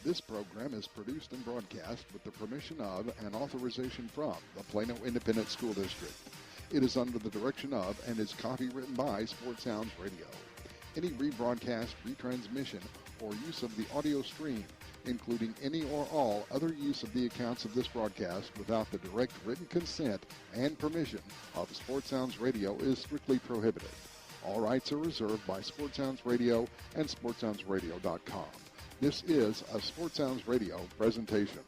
This program is produced and broadcast with the permission of and authorization from the Plano Independent School District. It is under the direction of and is copywritten by Sports Sounds Radio. Any rebroadcast, retransmission, or use of the audio stream, including any or all other use of the accounts of this broadcast without the direct written consent and permission of Sports Sounds Radio is strictly prohibited. All rights are reserved by Sports Sounds Radio and SportsSoundsRadio.com. This is a Sports Sounds Radio presentation.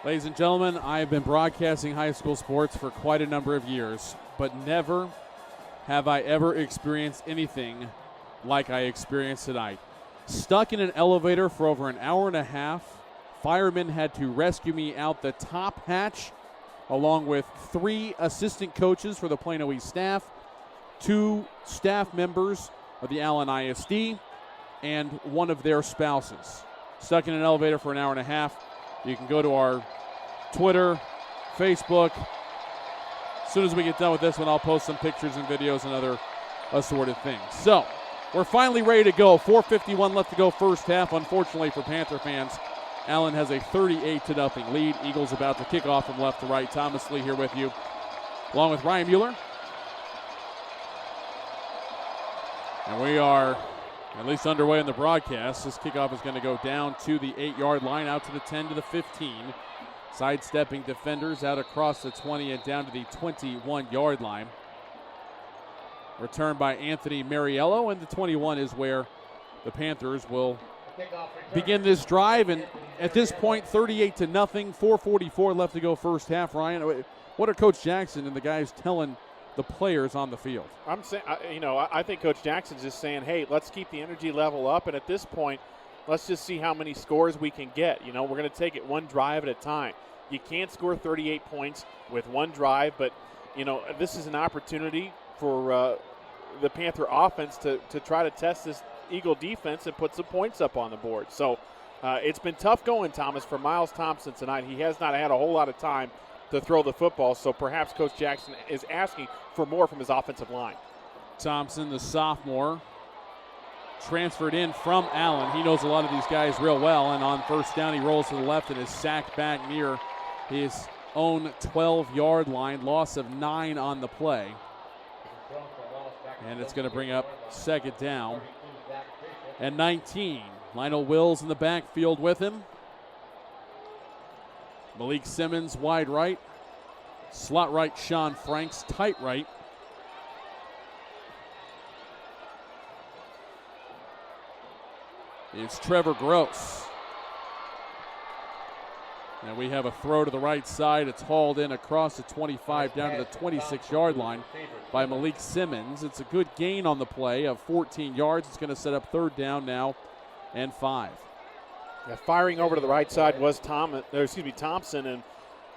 Ladies and gentlemen, I have been broadcasting high school sports for quite a number of years, but never have I ever experienced anything like I experienced tonight. Stuck in an elevator for over an hour and a half. Firemen had to rescue me out the top hatch, along with 3 assistant coaches for the Plano East staff, 2 staff members of the Allen ISD, and one of their spouses. Stuck in an elevator for an hour and a half. You can go to our Twitter, Facebook. As soon as we get done with this one, I'll post some pictures and videos and other assorted things. So, we're finally ready to go. 4:51 left to go first half. Unfortunately for Panther fans, Allen has a 38-0 lead. Eagles about to kick off from left to right. Thomas Lee here with you, along with Ryan Mueller. And we are at least underway in the broadcast. This kickoff is going to go down to the 8-yard line, out to the 10 to the 15. Sidestepping defenders out across the 20 and down to the 21-yard line. Returned by Anthony Mariello, and the 21 is where the Panthers will begin this drive. And at this point, 38-0, 4:44 left to go first half. Ryan, what are Coach Jackson and the guys telling the players on the field? I'm saying, I think Coach Jackson's just saying, hey, let's keep the energy level up, and at this point, let's just see how many scores we can get. We're going to take it one drive at a time. You can't score 38 points with one drive, but this is an opportunity for the Panther offense to try to test this Eagle defense and put some points up on the board. So it's been tough going, Thomas, for Miles Thompson tonight. He has not had a whole lot of time to throw the football, so perhaps Coach Jackson is asking for more from his offensive line. Thompson, the sophomore, transferred in from Allen. He knows a lot of these guys real well, and on first down he rolls to the left and is sacked back near his own 12-yard line. Loss of 9 on the play. And it's going to bring up second down and 19. Lionel Wills in the backfield with him. Malik Simmons wide right. Slot right Sean Franks, tight right. It's Trevor Gross. And we have a throw to the right side. It's hauled in across the 25 down to the 26-yard line by Malik Simmons. It's a good gain on the play of 14 yards. It's going to set up third down now and 5. Yeah, firing over to the right side was Thompson, and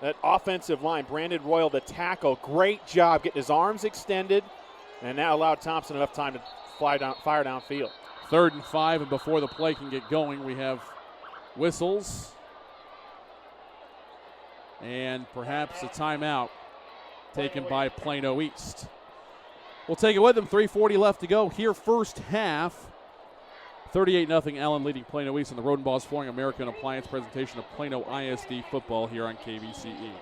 that offensive line, Brandon Royal, the tackle, great job getting his arms extended, and that allowed Thompson enough time to fire downfield. 3rd and 5, and before the play can get going, we have whistles and perhaps a timeout taken by Plano East. We'll take it with them. 3:40 left to go here first half. 38-0 Allen leading Plano East in the Rodenbaugh's Flooring American Appliance presentation of Plano ISD football here on KVCE.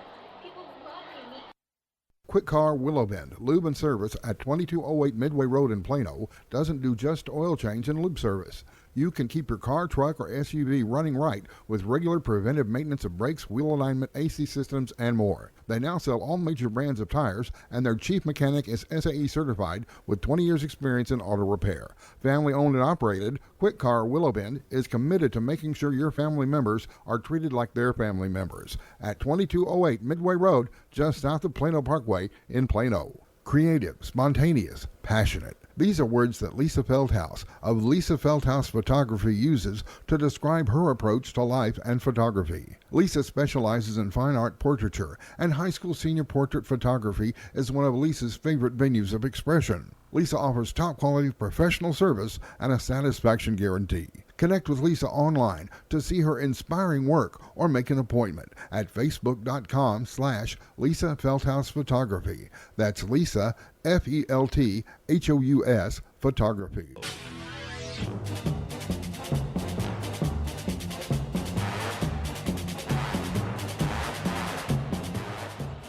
Quick Car Willow Bend Lube and Service at 2208 Midway Road in Plano doesn't do just oil change and lube service. You can keep your car, truck, or SUV running right with regular preventive maintenance of brakes, wheel alignment, AC systems, and more. They now sell all major brands of tires, and their chief mechanic is SAE certified with 20 years experience in auto repair. Family owned and operated, Quick Car Willow Bend is committed to making sure your family members are treated like their family members. At 2208 Midway Road, just south of Plano Parkway in Plano. Creative, spontaneous, passionate. These are words that Lisa Feldhaus of Lisa Feldhaus Photography uses to describe her approach to life and photography. Lisa specializes in fine art portraiture, and high school senior portrait photography is one of Lisa's favorite venues of expression. Lisa offers top quality professional service and a satisfaction guarantee. Connect with Lisa online to see her inspiring work or make an appointment at facebook.com/Lisa Feldhaus Photography. That's Lisa, Felthous Photography.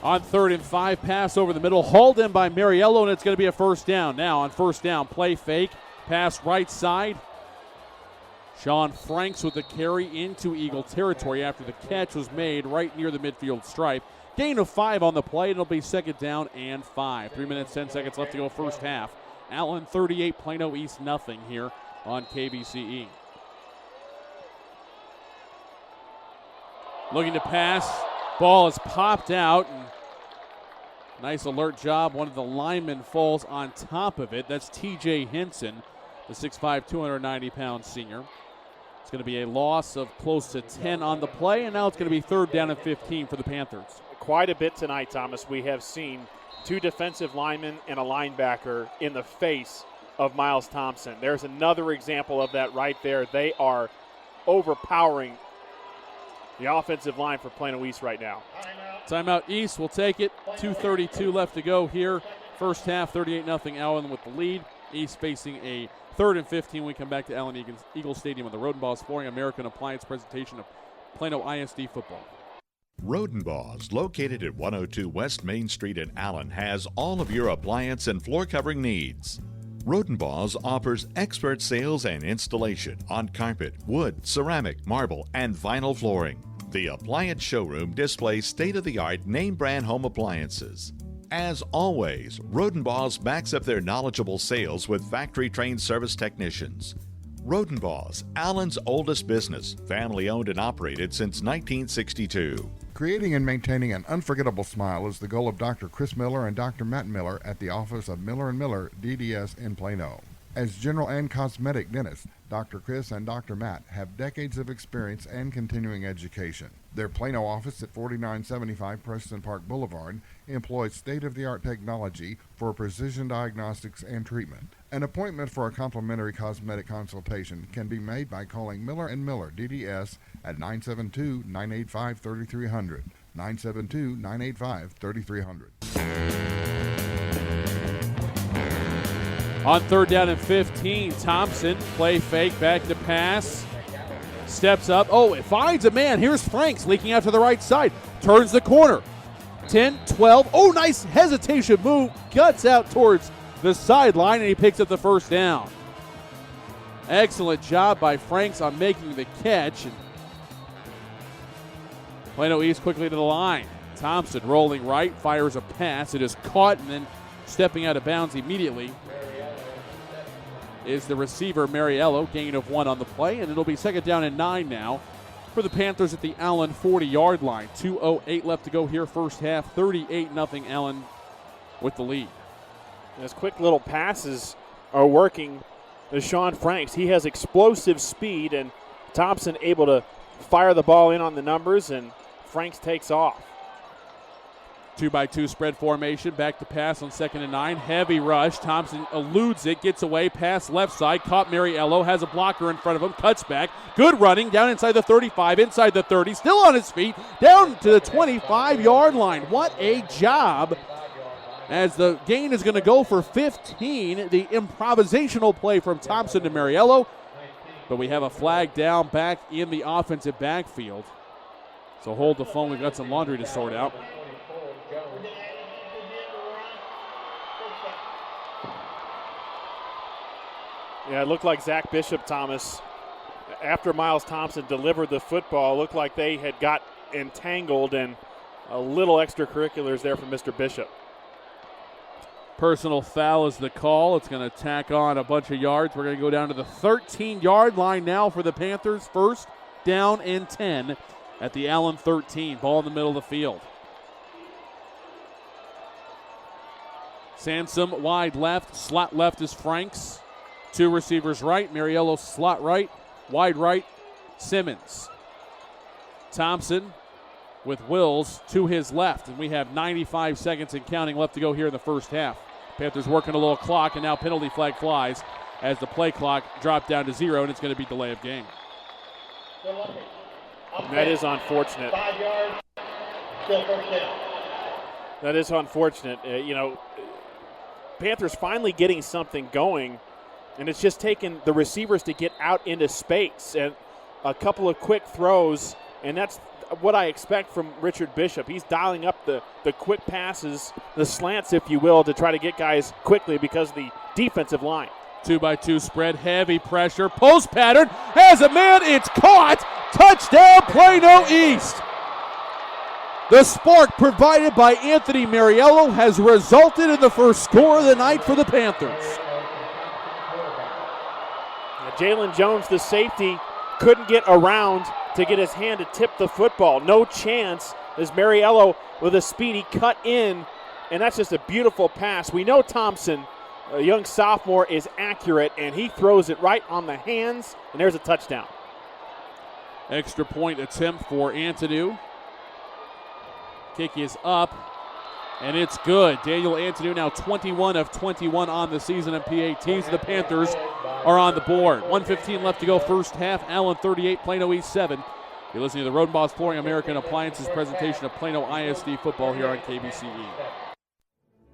On 3rd and 5, pass over the middle, hauled in by Mariello, and it's going to be a first down. Now on first down, play fake, pass right side. Sean Franks with the carry into Eagle territory after the catch was made right near the midfield stripe. Gain of 5 on the play, and it'll be 2nd down and 5. 3 minutes, 10 seconds left to go first half. Allen 38, Plano East nothing here on KBCE. Looking to pass. Ball is popped out. And nice alert job. One of the linemen falls on top of it. That's TJ Henson, the 6'5", 290-pound senior. It's going to be a loss of close to 10 on the play, and now it's going to be 3rd down and 15 for the Panthers. Quite a bit tonight, Thomas. We have seen 2 defensive linemen and a linebacker in the face of Miles Thompson. There's another example of that right there. They are overpowering the offensive line for Plano East right now. Timeout East will take it. 2:32 left to go here. First half, 38-0 Allen with the lead. East facing a 3rd and 15 when we come back to Allen Eagle Stadium on the Rodenbaugh's Flooring American Appliance presentation of Plano ISD football. Rodenbaugh's, located at 102 West Main Street in Allen, has all of your appliance and floor covering needs. Rodenbaugh's offers expert sales and installation on carpet, wood, ceramic, marble, and vinyl flooring. The appliance showroom displays state-of-the-art name-brand home appliances. As always, Rodenbaugh's backs up their knowledgeable sales with factory-trained service technicians. Rodenbaugh's, Allen's oldest business, family-owned and operated since 1962. Creating and maintaining an unforgettable smile is the goal of Dr. Chris Miller and Dr. Matt Miller at the office of Miller & Miller, DDS in Plano. As general and cosmetic dentists, Dr. Chris and Dr. Matt have decades of experience and continuing education. Their Plano office at 4975 Preston Park Boulevard employs state-of-the-art technology for precision diagnostics and treatment. An appointment for a complimentary cosmetic consultation can be made by calling Miller & Miller, DDS, at 972-985-3300, 972-985-3300. On 3rd down and 15, Thompson, play fake, back to pass. Steps up. Oh, it finds a man. Here's Franks leaking out to the right side. Turns the corner. 10, 12. Oh, nice hesitation move. Guts out towards the sideline, and he picks up the first down. Excellent job by Franks on making the catch. And Plano East quickly to the line. Thompson rolling right, fires a pass. It is caught, and then stepping out of bounds immediately is the receiver, Mariello, gain of 1 on the play, and it'll be 2nd down and 9 now for the Panthers at the Allen 40-yard line. 2:08 left to go here, first half, 38-0 Allen with the lead. His quick little passes are working. There's Sean Franks. He has explosive speed, and Thompson able to fire the ball in on the numbers, and Franks takes off. 2-by-2 spread formation, back to pass on 2nd and 9. Heavy rush. Thompson eludes it, gets away, pass left side, caught Mariello, has a blocker in front of him, cuts back. Good running, down inside the 35, inside the 30, still on his feet, down to the 25-yard line. What a job, as the gain is going to go for 15. The improvisational play from Thompson to Mariello, but we have a flag down back in the offensive backfield. So hold the phone, we've got some laundry to sort out. Yeah, it looked like Zach Bishop, Thomas, after Miles Thompson delivered the football, looked like they had got entangled, and a little extracurriculars there from Mr. Bishop. Personal foul is the call. It's going to tack on a bunch of yards. We're going to go down to the 13-yard line now for the Panthers. 1st down and 10 at the Allen 13. Ball in the middle of the field. Sansom wide left. Slot left is Franks. 2 receivers right. Mariello slot right. Wide right, Simmons. Thompson with Wills to his left. And we have 95 seconds and counting left to go here in the first half. Panthers working a little clock, and now penalty flag flies as the play clock dropped down to 0, and it's going to be delay of game. That is unfortunate. 5 yards, still first down. That is unfortunate. Panthers finally getting something going, and it's just taken the receivers to get out into space and a couple of quick throws, and that's what I expect from Richard Bishop. He's dialing up the quick passes, the slants, if you will, to try to get guys quickly because of the defensive line. 2-by-2 spread, heavy pressure, post pattern, has a man, it's caught, touchdown Plano East. The spark provided by Anthony Mariello has resulted in the first score of the night for the Panthers. Jalen Jones, the safety, couldn't get around to get his hand to tip the football. No chance as Mariello with a speedy cut in, and that's just a beautiful pass. We know Thompson, a young sophomore, is accurate, and he throws it right on the hands, and there's a touchdown. Extra point attempt for Antonu. Kick is up, and it's good. Daniel Antonu now 21 of 21 on the season in PATs. The Panthers are on the board. 1:15 left to go first half. Allen 38, Plano East 7. You're listening to the Road Boss Flooring American Appliances presentation of Plano ISD football here on KBCE.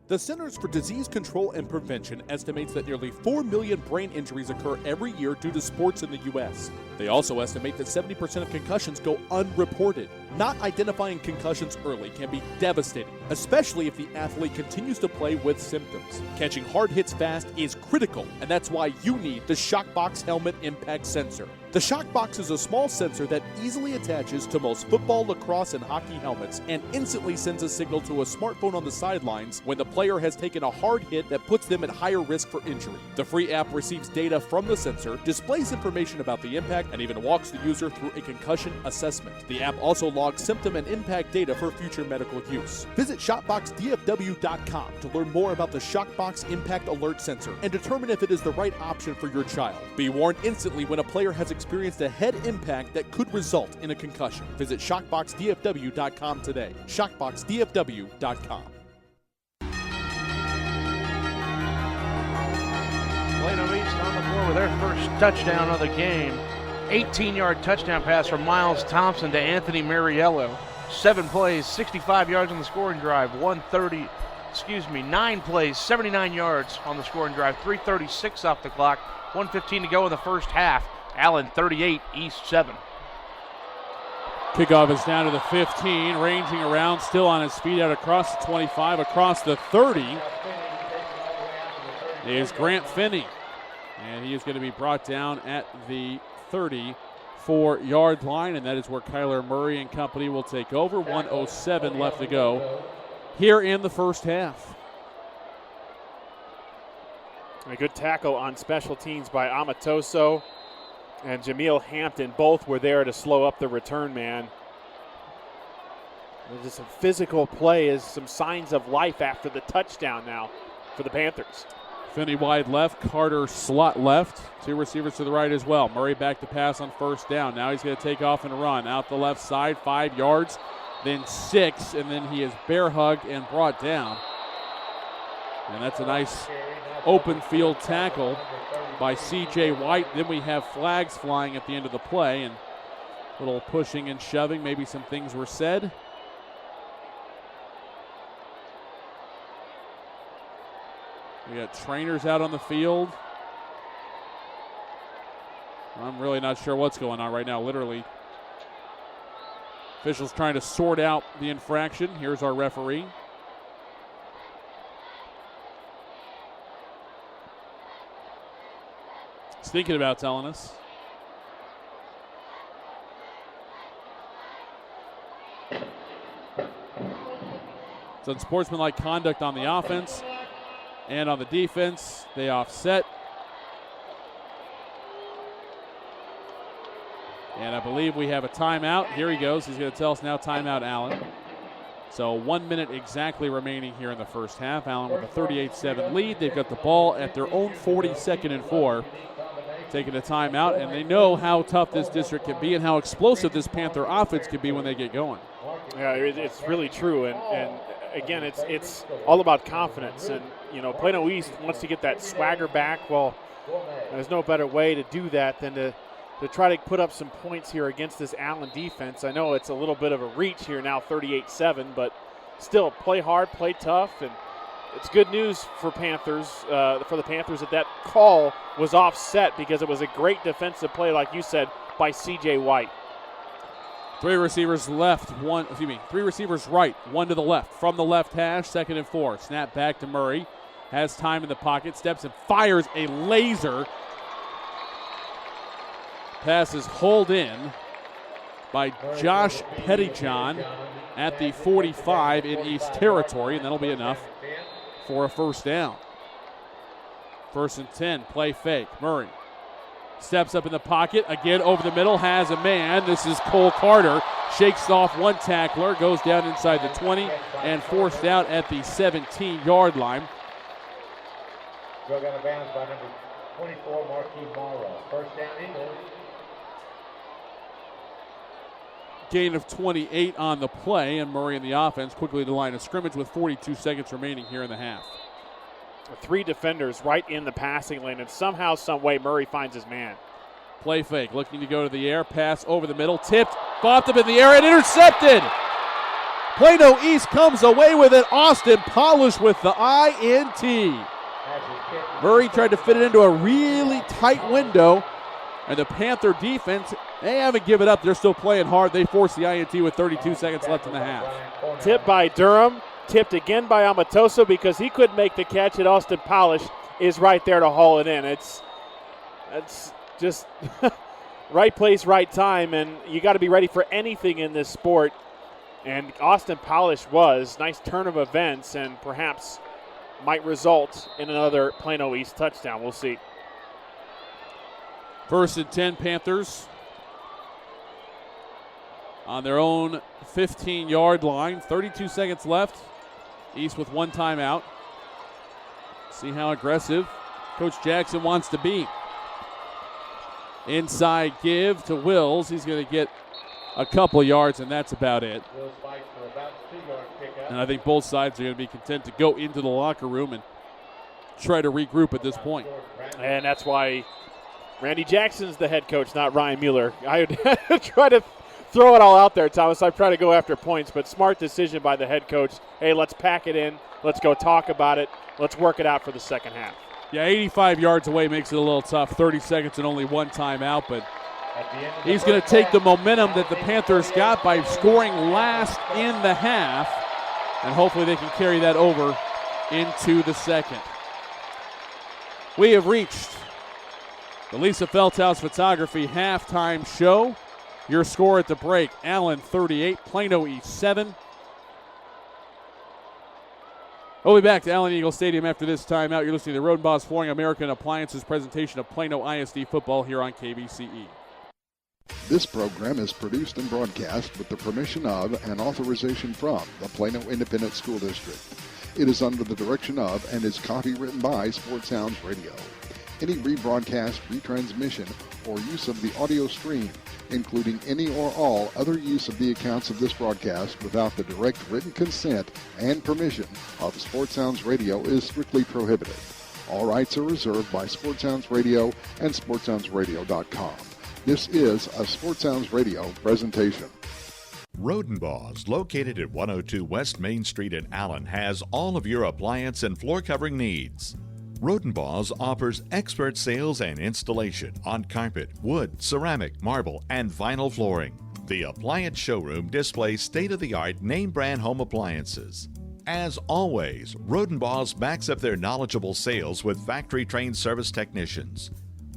The Centers for Disease Control and Prevention estimates that nearly 4 million brain injuries occur every year due to sports in the U.S. They also estimate that 70% of concussions go unreported. Not identifying concussions early can be devastating, especially if the athlete continues to play with symptoms. Catching hard hits fast is critical, and that's why you need the Shockbox Helmet Impact Sensor. The Shockbox is a small sensor that easily attaches to most football, lacrosse, and hockey helmets and instantly sends a signal to a smartphone on the sidelines when the player has taken a hard hit that puts them at higher risk for injury. The free app receives data from the sensor, displays information about the impact, and even walks the user through a concussion assessment. The app also logs symptom and impact data for future medical use. Visit ShopboxDFW.com to learn more about the Shockbox Impact Alert Sensor and determine if it is the right option for your child. Be warned instantly when a player has experienced a head impact that could result in a concussion. Visit ShopboxDFW.com today. ShopboxDFW.com. Plano East on the board with their first touchdown of the game. 18-yard touchdown pass from Miles Thompson to Anthony Mariello. 7 plays, 65 yards on the scoring drive. 9 plays, 79 yards on the scoring drive. 3:36 off the clock. 1:15 to go in the first half. Allen 38, East 7. Kickoff is down to the 15, ranging around, still on his feet out across the 25, across the 30 is Grant Finney. And he is going to be brought down at the 34-yard line, and that is where Kyler Murray and company will take over. 1:07 left to go here in the first half. A good tackle on special teams by Amatoso and Jameel Hampton. Both were there to slow up the return man. There's just some physical play, as some signs of life after the touchdown now for the Panthers. Finney wide left, Carter slot left. 2 receivers to the right as well. Murray back to pass on first down. Now he's going to take off and run. Out the left side, 5 yards, then 6, and then he is bear hugged and brought down. And that's a nice open field tackle by C.J. White. Then we have flags flying at the end of the play, and a little pushing and shoving. Maybe some things were said. We got trainers out on the field. I'm really not sure what's going on right now, literally. Officials trying to sort out the infraction. Here's our referee. He's thinking about telling us. It's unsportsmanlike conduct on the offense and on the defense. They offset. And I believe we have a timeout. Here he goes. He's going to tell us now, timeout, Allen. So 1 minute exactly remaining here in the first half. Allen with a 38-7 lead. They've got the ball at their own 42nd and 4. Taking a timeout, and they know how tough this district can be and how explosive this Panther offense can be when they get going. Yeah, it's really true. And again, it's all about confidence. And, Plano East wants to get that swagger back. Well, there's no better way to do that than to try to put up some points here against this Allen defense. I know it's a little bit of a reach here now, 38-7, but still play hard, play tough, and it's good news for the Panthers that call was offset because it was a great defensive play, like you said, by C.J. White. Three receivers right, one to the left. From the left hash, 2nd and 4. Snap back to Murray. Has time in the pocket, steps and fires a laser. Pass is hauled in by Josh Pettyjohn at the 45 in East Territory, and that'll be enough for a first down. 1st and 10, play fake. Murray steps up in the pocket, again over the middle, has a man. This is Cole Carter. Shakes off one tackler, goes down inside the 20, and forced out at the 17-yard line. Drug out of bounds by number 24, Marquis Morrow. First down, Eagles. Gain of 28 on the play, and Murray in the offense quickly to the line of scrimmage with 42 seconds remaining here in the half. 3 defenders right in the passing lane, and somehow, some way, Murray finds his man. Play fake, looking to go to the air, pass over the middle, tipped, bopped up in the air, and intercepted. Plano East comes away with it. Austin Polish with the INT. Murray tried to fit it into a really tight window, and the Panther defense, they haven't given up. They're still playing hard. They forced the INT with 32 seconds left in the half. Tipped by Durham, tipped again by Amatoso because he couldn't make the catch, and Austin Polish is right there to haul it in. It's just right place, right time, and you got to be ready for anything in this sport. And Austin Polish was. Nice turn of events, and perhaps might result in another Plano East touchdown. We'll see. 1st and 10, Panthers on their own 15-yard line. 32 seconds left. East with 1 timeout. See how aggressive Coach Jackson wants to be. Inside give to Wills. He's going to get a couple yards, and that's about it. And I think both sides are going to be content to go into the locker room and try to regroup at this point. And that's why Randy Jackson's the head coach, not Ryan Mueller. I would try to throw it all out there, Thomas. I try to go after points, but smart decision by the head coach. Hey, let's pack it in. Let's go talk about it. Let's work it out for the second half. Yeah, 85 yards away makes it a little tough. 30 seconds and only 1 timeout, but he's going to take the momentum that the Panthers got by scoring last in the half, and hopefully they can carry that over into the second. We have reached the Lisa Feldhaus Photography halftime show. Your score at the break: Allen 38, Plano East 7. We'll be back to Allen Eagle Stadium after this timeout. You're listening to Rodenbaugh's Flooring American Appliances presentation of Plano ISD football here on KBCE. This program is produced and broadcast with the permission of and authorization from the Plano Independent School District. It is under the direction of and is copywritten by Sports Sounds Radio. Any rebroadcast, retransmission, or use of the audio stream, including any or all other use of the accounts of this broadcast without the direct written consent and permission of Sports Sounds Radio is strictly prohibited. All rights are reserved by Sports Sounds Radio and SportsSoundsRadio.com. This is a Sports Sounds Radio presentation. Rodenbaugh's, located at 102 West Main Street in Allen, has all of your appliance and floor covering needs. Rodenbaugh's offers expert sales and installation on carpet, wood, ceramic, marble, and vinyl flooring. The appliance showroom displays state-of-the-art name-brand home appliances. As always, Rodenbaugh's backs up their knowledgeable sales with factory-trained service technicians.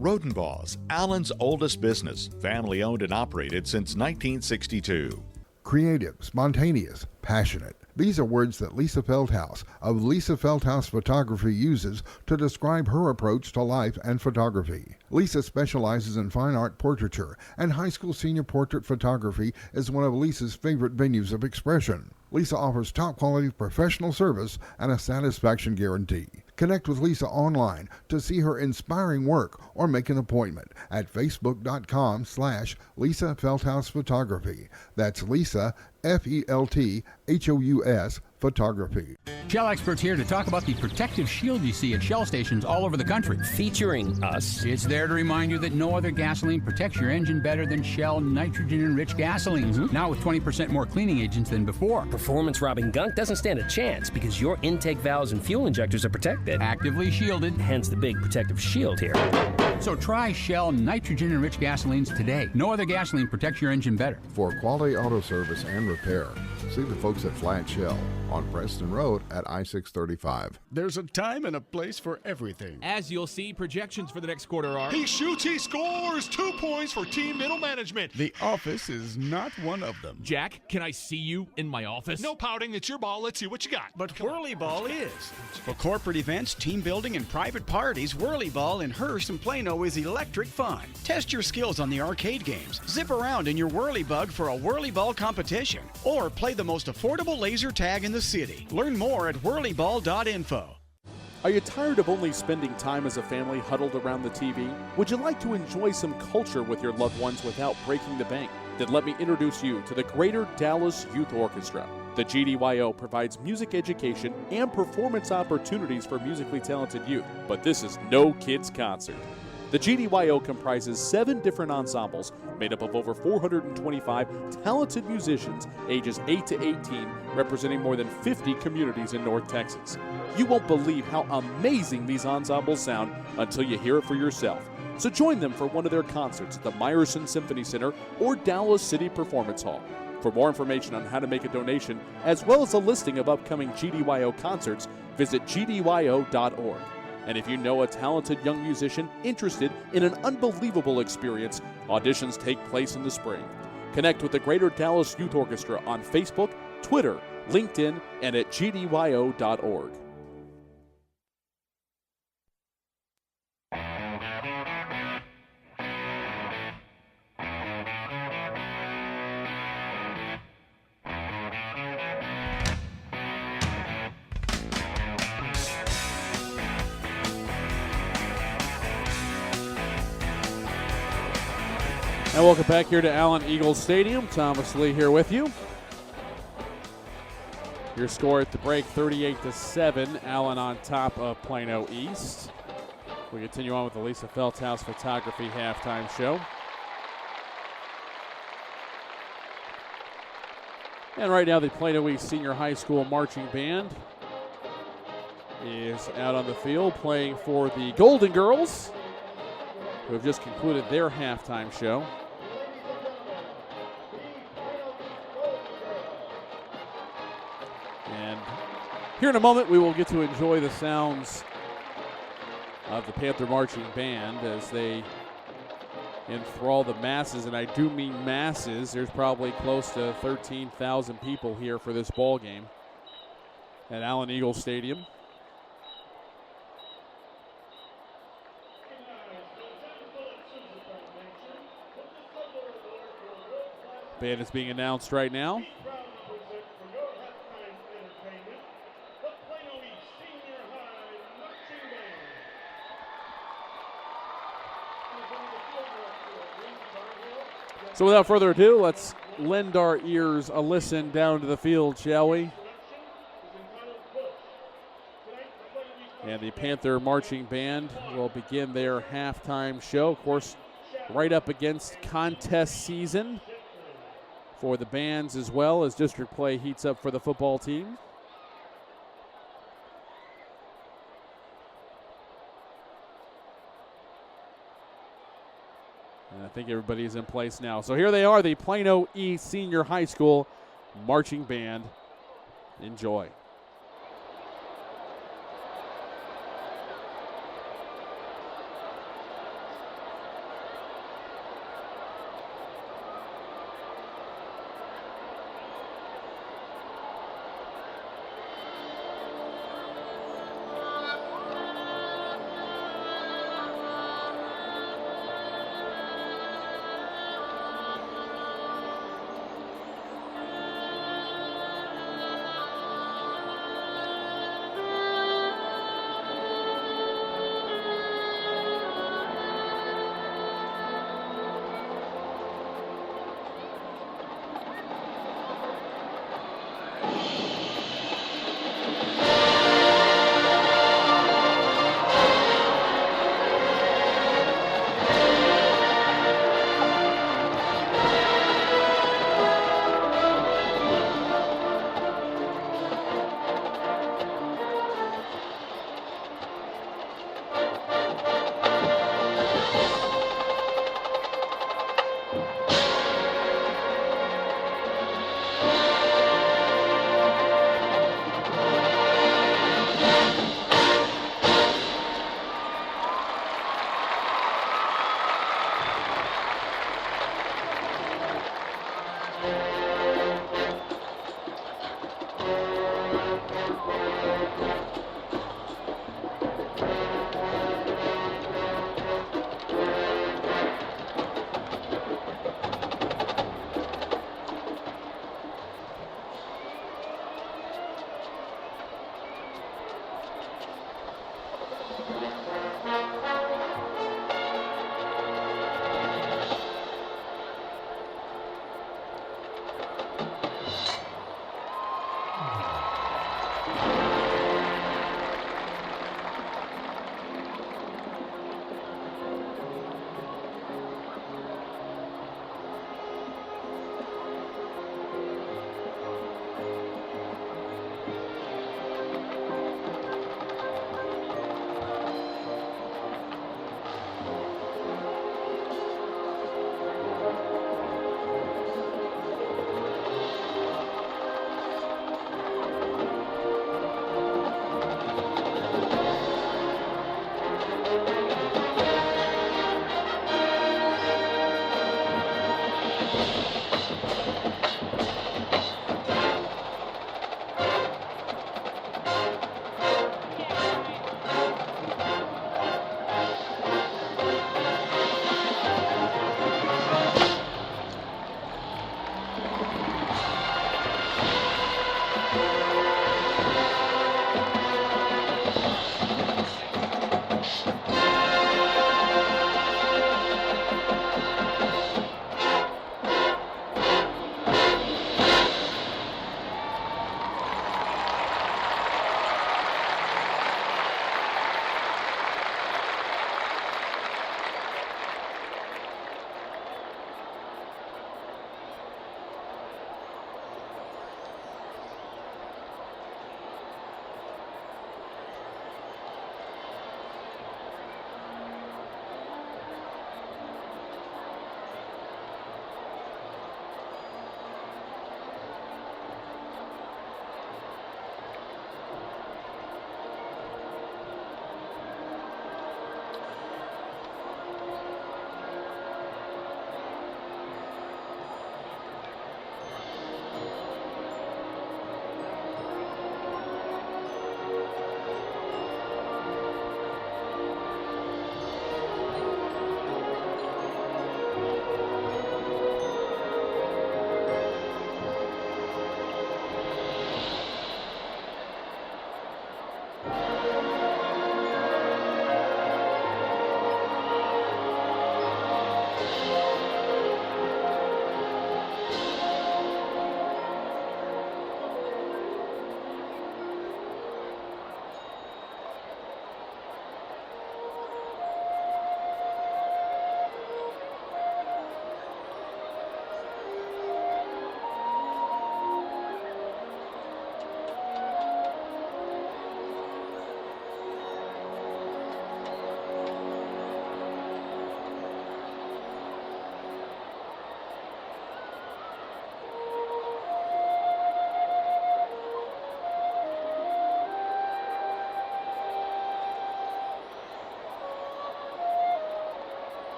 Rodenbaugh's, Allen's oldest business, family-owned and operated since 1962. Creative, spontaneous, passionate. These are words that Lisa Feldhaus of Lisa Feldhaus Photography uses to describe her approach to life and photography. Lisa specializes in fine art portraiture, and high school senior portrait photography is one of Lisa's favorite venues of expression. Lisa offers top-quality professional service and a satisfaction guarantee. Connect with Lisa online to see her inspiring work or make an appointment at facebook.com/Lisa Feldhaus Photography. That's Lisa, Felthous, Photography. Shell experts here to talk about the protective shield you see at Shell stations all over the country. Featuring us. It's there to remind you that no other gasoline protects your engine better than Shell nitrogen-enriched gasolines. Mm-hmm. Now with 20% more cleaning agents than before. Performance-robbing gunk doesn't stand a chance because your intake valves and fuel injectors are protected. Actively shielded. Hence the big protective shield here. So try Shell nitrogen-enriched gasolines today. No other gasoline protects your engine better. For quality auto service and repair, see the folks at Flat Shell on Preston Road at I-635. There's a time and a place for everything. As you'll see, projections for the next quarter are... He shoots, he scores! 2 points for team middle management. The office is not one of them. Jack, can I see you in my office? No pouting, it's your ball. Let's see what you got. But Whirly Ball is. For corporate events, team building, and private parties, Whirly Ball in Hearst and Plano is electric fun. Test your skills on the arcade games. Zip around in your Whirly Bug for a Whirly Ball competition. Or play the most affordable laser tag in the city. Learn more at whirlyball.info. Are you tired of only spending time as a family huddled around the TV? Would you like to enjoy some culture with your loved ones without breaking the bank? Then let me introduce you to the Greater Dallas Youth Orchestra. The GDYO provides music education and performance opportunities for musically talented youth, but this is no kids' concert. The GDYO comprises 7 different ensembles made up of over 425 talented musicians ages 8 to 18, representing more than 50 communities in North Texas. You won't believe how amazing these ensembles sound until you hear it for yourself. So join them for one of their concerts at the Meyerson Symphony Center or Dallas City Performance Hall. For more information on how to make a donation, as well as a listing of upcoming GDYO concerts, visit gdyo.org. And if you know a talented young musician interested in an unbelievable experience, auditions take place in the spring. Connect with the Greater Dallas Youth Orchestra on Facebook, Twitter, LinkedIn, and at gdyo.org. And welcome back here to Allen Eagles Stadium. Thomas Lee here with you. Your score at the break, 38-7. Allen on top of Plano East. We continue on with the Lisa Feldhaus Photography halftime show. And right now the Plano East Senior High School Marching Band is out on the field playing for the Golden Girls, who have just concluded their halftime show. And here in a moment, we will get to enjoy the sounds of the Panther Marching Band as they enthrall the masses, and I do mean masses. There's probably close to 13,000 people here for this ball game at Allen Eagles Stadium. Band is being announced right now. So without further ado, let's lend our ears a listen down to the field, shall we? And the Panther Marching Band will begin their halftime show. Of course, right up against contest season for the bands as well as district play heats up for the football team. And I think everybody is in place now. So here they are, the Plano East Senior High School Marching Band. Enjoy.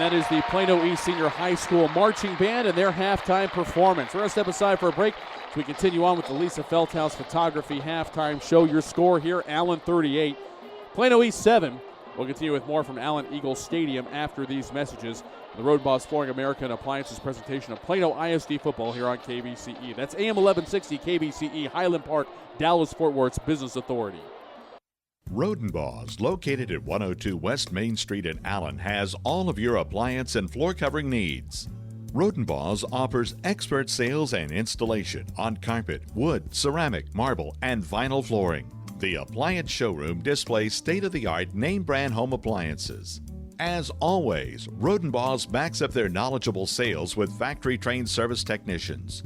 that is the Plano East Senior High School Marching Band and their halftime performance. We're going to step aside for a break as we continue on with the Lisa Feldhaus Photography halftime show. Your score here, Allen 38, Plano East 7. We'll continue with more from Allen Eagle Stadium after these messages. The Road Boss Flooring America and Appliances presentation of Plano ISD football here on KBCE. That's AM 1160 KBCE, Highland Park, Dallas-Fort Worth's Business Authority. Rodenbaugh's, located at 102 West Main Street in Allen, has all of your appliance and floor covering needs. Rodenbaugh's offers expert sales and installation on carpet, wood, ceramic, marble, and vinyl flooring. The appliance showroom displays state-of-the-art name-brand home appliances. As always, Rodenbaugh's backs up their knowledgeable sales with factory-trained service technicians.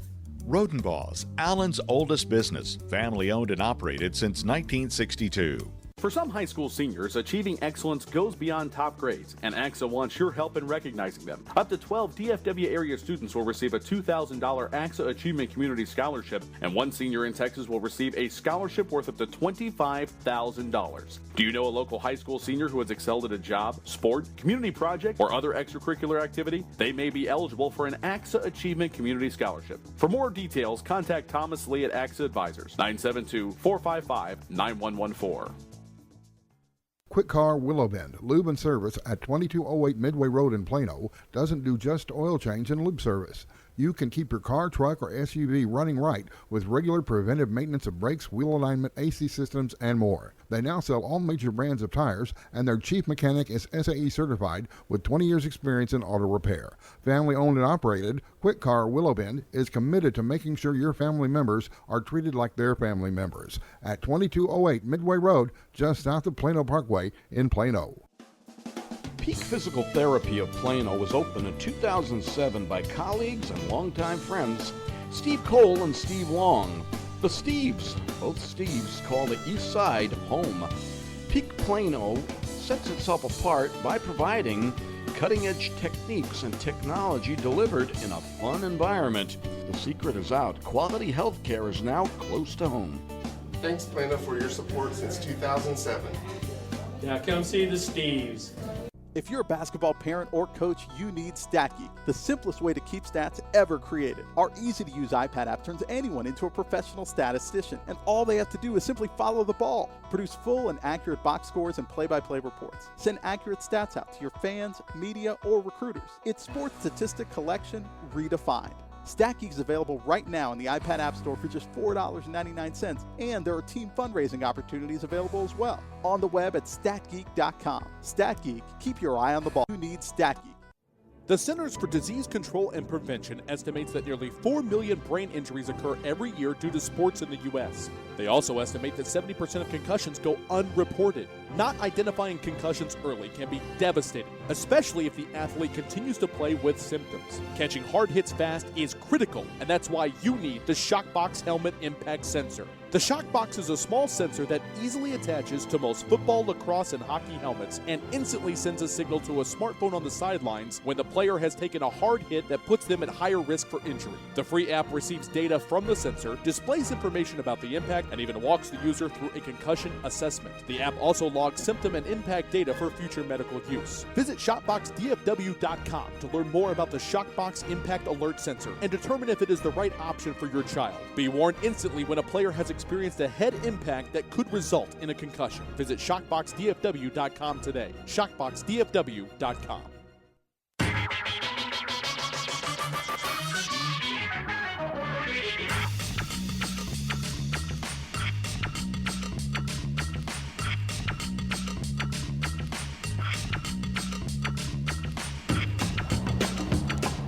Rodenbaugh's, Allen's oldest business, family-owned and operated since 1962. For some high school seniors, achieving excellence goes beyond top grades, and AXA wants your help in recognizing them. Up to 12 DFW area students will receive a $2,000 AXA Achievement Community Scholarship, and one senior in Texas will receive a scholarship worth up to $25,000. Do you know a local high school senior who has excelled at a job, sport, community project, or other extracurricular activity? They may be eligible for an AXA Achievement Community Scholarship. For more details, contact Thomas Lee at AXA Advisors, 972-455-9114. Quick Car Willow Bend Lube and Service at 2208 Midway Road in Plano doesn't do just oil change and lube service. You can keep your car, truck, or SUV running right with regular preventive maintenance of brakes, wheel alignment, AC systems, and more. They now sell all major brands of tires, and their chief mechanic is SAE certified with 20 years experience in auto repair. Family owned and operated, Quick Car Willow Bend is committed to making sure your family members are treated like their family members. At 2208 Midway Road, just south of Plano Parkway in Plano. Peak Physical Therapy of Plano was opened in 2007 by colleagues and longtime friends Steve Cole and Steve Long. The Steves, both Steves, call the East Side home. Peak Plano sets itself apart by providing cutting-edge techniques and technology delivered in a fun environment. The secret is out. Quality health care is now close to home. Thanks, Plano, for your support since 2007. Now come see the Steves. If you're a basketball parent or coach, you need StatGeek, the simplest way to keep stats ever created. Our easy-to-use iPad app turns anyone into a professional statistician, and all they have to do is simply follow the ball. Produce full and accurate box scores and play-by-play reports. Send accurate stats out to your fans, media, or recruiters. It's sports statistic collection redefined. StatGeek is available right now in the iPad App Store for just $4.99, and there are team fundraising opportunities available as well. On the web at statgeek.com. StatGeek, keep your eye on the ball. You need StatGeek. The Centers for Disease Control and Prevention estimates that nearly 4 million brain injuries occur every year due to sports in the U.S. They also estimate that 70% of concussions go unreported. Not identifying concussions early can be devastating, especially if the athlete continues to play with symptoms. Catching hard hits fast is critical, and that's why you need the Shockbox Helmet Impact Sensor. The Shockbox is a small sensor that easily attaches to most football, lacrosse, and hockey helmets and instantly sends a signal to a smartphone on the sidelines when the player has taken a hard hit that puts them at higher risk for injury. The free app receives data from the sensor, displays information about the impact, and even walks the user through a concussion assessment. The app also logs symptom and impact data for future medical use. Visit ShopboxDFW.com to learn more about the Shockbox Impact Alert Sensor and determine if it is the right option for your child. Be warned instantly when a player has experienced a head impact that could result in a concussion. Visit ShockboxDFW.com today. ShockboxDFW.com.